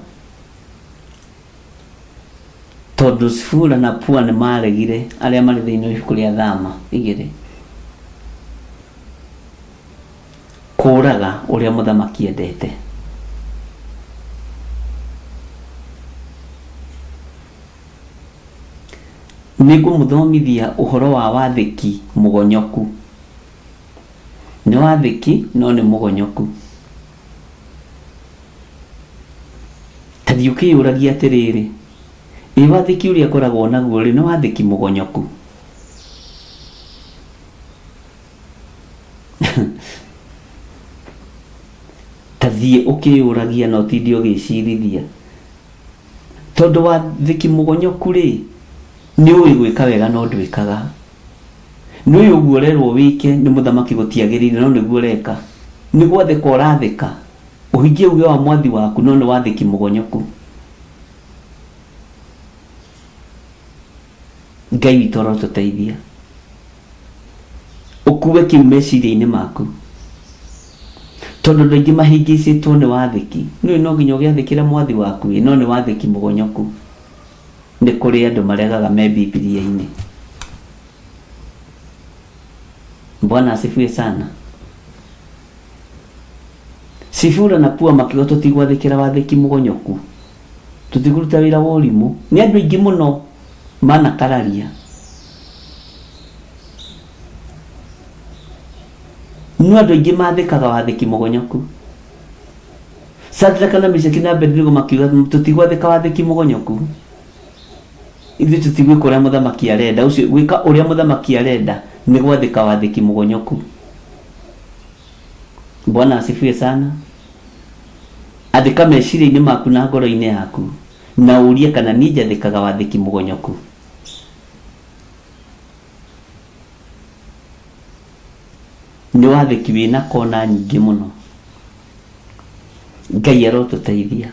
tondu Sifura na Pua ni maregire aria mari thiini wa ibuku ria Thama 2 kuraga uria muthamaki endete. Niku muthomithia uhoro wa wathiki mugonyoku, ni wathiki no ni mugonyoku. Tadhiuki uragia atiriri, wathiki uria koragwo naguo ri ni wathiki mugonyoku. Tathie ukiuragia no tindi ugicirithia, tondu wathiki mugonyoku ri ni ui gwika wega no ndwikaga, ni ui uguo rerwo wike ni muthamaki gutiagirire no niguo reka, ni gwathika urathika uhingie uge wa mwathi waku no ni wathiki mugonyoku. Ngai witũ arotuteithia ukuwe kiu meciria-inĩ maku, tondu andũ aingĩ mahingicĩtwo nĩ wathiki. Nĩ no nginya ũgĩathĩkĩra mwathi waku no nĩ wathiki mugonyoku. Nĩ kũrĩ andũ maregaga me Biblia-inĩ. Bwana asifiwe sana. Sifura na Pua makiuga tutigwathĩkĩra wathiki mugonyoku, tutikuruta wĩra wa ũrimũ. Nĩ andũ aingĩ mũno manakararia, no andũ aingĩ mathĩkaga wathiki mugonyoku. Shadraka na Meshaki na Abednego makiuga tutigwathĩka wathiki mugonyoku. Ithuĩ tutigwĩka ũrĩa mũthamaki arenda. Ũcio gwĩka ũrĩa mũthamaki arenda nĩ gwathĩka wathiki mugonyoku. Bwana asifiwe sana. Andĩka meciria-inĩ maku na ngoro-inĩ yaku na urie kana niĩ njathĩkaga wathiki mugonyoku. Nĩ wathiki wĩna kona nyingĩ mũno. Ngai arotuteithia,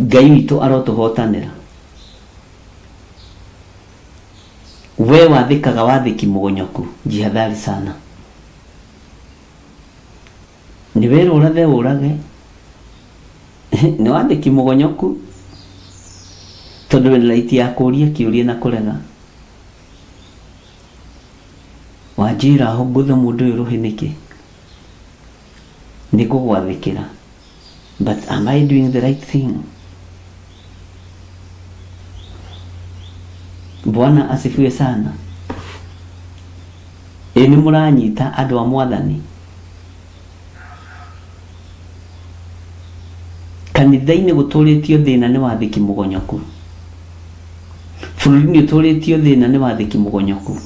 Ngai witũ arotũhotanĩra. We wathĩkaga wathiki mugonyoku, jihadhari sana. Ni wĩra ũrathe ũrage nĩ wathiki mugonyoku, tondu wĩna raiti ya kũũria kĩũria na kũrega. Wanjĩra ho ngũthe mũndũ ũyũ rũhĩ nĩkĩ? Nĩ ngũgwathĩkĩra, but am I doing the right thing? Bwana asifiwe sana. Nĩ mũranyita andũ a Mwathani. Kanitha-inĩ gũtũrĩtio thĩna nĩ wathiki mugonyoku, bũrũri-inĩ ũtũrĩtio thĩna nĩ wathiki mugonyoku.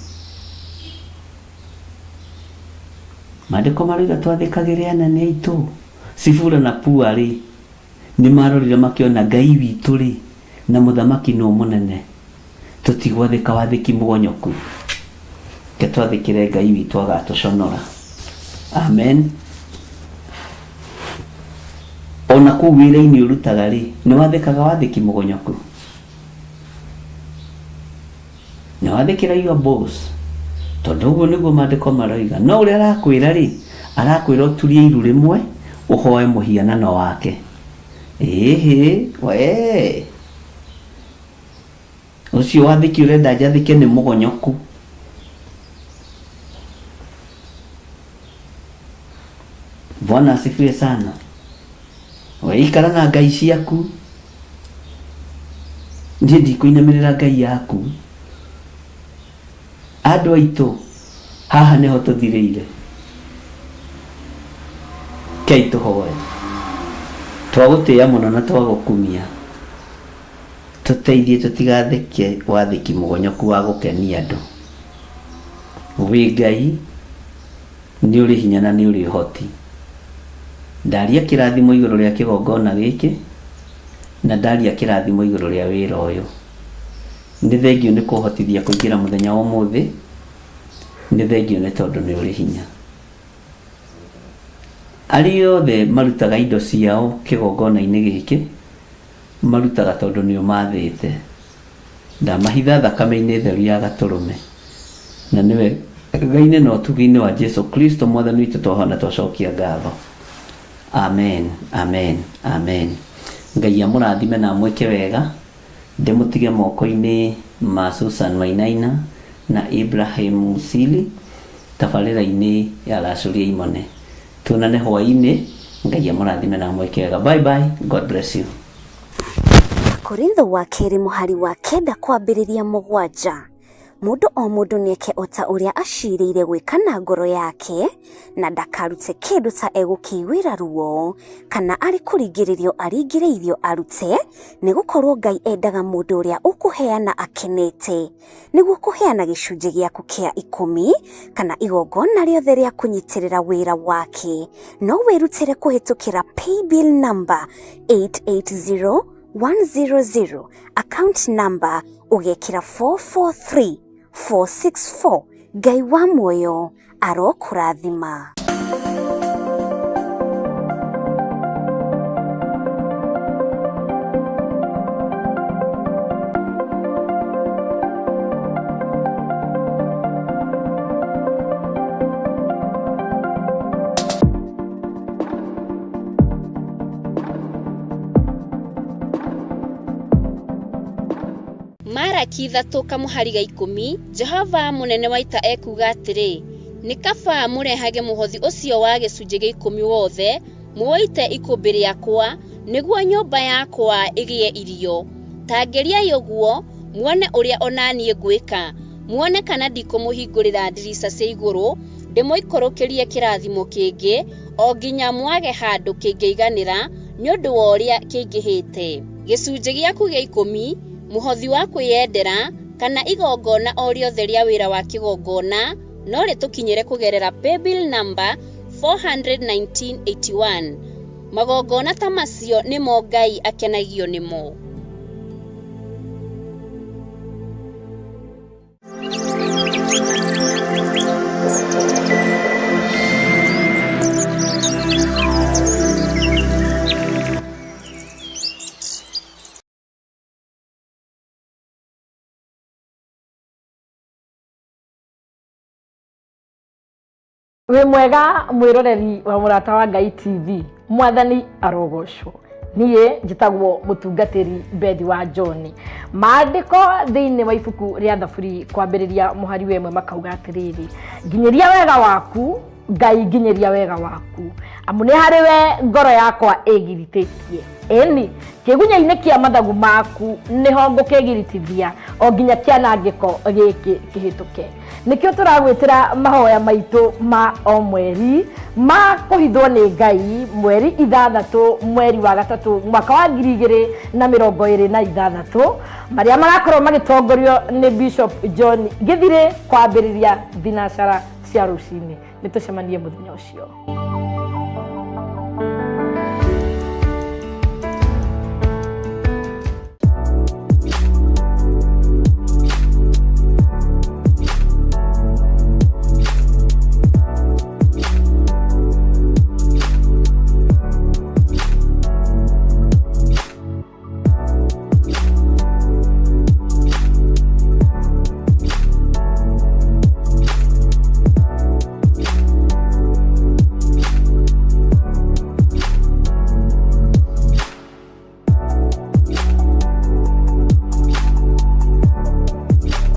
Maandĩko marauga twathĩkagĩre anene aitũ. Sifura na Pua rĩ nĩ marorire makĩona Ngai witũ rĩ na mũthamaki no mũnene, tutigwathĩka wathiki mugonyoku. Ke twathĩkĩre Ngai witũ agatũconora. Amen. Ona kũu wĩra-inĩ ũrutaga rĩ nĩ wathĩkaga wathiki mugonyoku. Nĩ wathĩkĩra your boss, tondu ũguo nĩguo maandĩko marauga. No ũrĩa arakwĩra rĩ, arakwĩra ũturie iru rĩmwe ũhoe mũhianano wake. We ucio wathiki urenda njathike ni mugonyoku. Bwana asifiwe sana. Weikara na ngai ciaku, ndiye ndikuinamirira ngai yaku. Andu aitu haha niho tuthireire. Kei tuhoe, twagutia muno na twagukumia, tuteithie tutigathike wathiki mugonyoku wa gukenia andu. Wi Ngai ni uri hinya na ni uri hoti. Ndaria kirathimo iguru ria kigongona giki na ndaria kirathimo iguru ria wira uyu. Ni thengio ni kuhotithia kuingira muthenya wa umuthi. Ni thengio ni tondu ni uri hinya. Ario the marutaga indo ciao kigongona-ini giki marutaga tondu ni umathite. Ndamahitha thakame-ini theru ya gaturume na niwe Ngai no tugi-ini wa Jesu Kristo mwathani witu twahoana twacokia ngatho. Amen, amen, amen. Ngai amurathime na mweke wega. Ndimutige moko-ini ma Susan Wainaina na Ibrahim Musili tabarĩra-ini ya Racuria Imone. Tuonane hwaĩ-inĩ. Ngai amurathime na mweke wega. Bye bye. God bless you. Korintho wa keri muhari wa kenda kwambĩrĩria mũgwanja. Mundu o mundu nieke ota uria ashirĩire gwĩka na ngoro yake na ndakarute kĩndũ ta egũkĩiguĩra ruo kana arĩ kũringĩrĩrio aringĩrĩirio arute, nĩgũkorwo Ngai endaga mũndũ ũrĩa ũkũheana akenete nĩguo kũheana gĩcunjĩ gĩaku kĩa 10 kana igongona rĩothe rĩa kũnyitĩrĩra wĩra wake. No wĩrutĩre kũhĩtũkĩra paybill number 880100, account number ugekĩra 443464. Ngai wa muoyo arokũrathima. Maraki 3 kamuhari ga 10. Jehova munene wa ita ekuga atiri, ni kaba murehage muhothi ucio wa gicunjĩ gĩa 10 wothe muoite ikũmbĩ rĩakwa nĩguo nyũmba yakwa ĩgĩe irio. Tangeriai ũguo muone ũrĩa onanie ngwĩka, muone kana ndikũmũhingũrĩra ndirica cia igũrũ ndĩmũikũrũkĩrie kĩrathimo kĩngĩ o nginya mwage handũ kĩngĩiganĩra nĩ ũndũ wa ũrĩa kĩingĩhĩte. Gĩcunjĩ gĩaku gĩa 10, muhothi wa kwĩyendera kana igongona o rĩothe rĩa wĩra wa kĩgongona no rĩtũkinyĩre kugerera paybill number 41981. Magongona ta macio nĩmo Ngai akenagio nĩmo. We mwega mwiroreri wa Murata wa Ngai TV, mwathani arogocwo. Niĩ njĩtagwo mũtungatĩri Bethi wa John. Maandĩko thĩinĩ wa ibuku rĩa Thaburi kwambĩrĩria mũhari wa 1 makauga atĩrĩrĩ, nginyĩria wega waku Ngai, nginyĩria wega waku, amu nĩ harĩ we ngoro yakwa ĩgiritĩtie. Ĩni kĩgunya-inĩ kĩa mathagu maku nĩho ngũkĩgiritithia o nginya kĩanangĩko gĩkĩ kĩhĩtũke. Nikio turagwitira mahoya maitũ ma o mweri ma kuhithwo ni Ngai mweri 6 mweri wa 3 mwaka wa 2026 maria marakorwo magitongorio ni Bishop John Githire kwambĩrĩria thinacara cia rũcinĩ. Nĩtũcemanie mũthenya ũcio.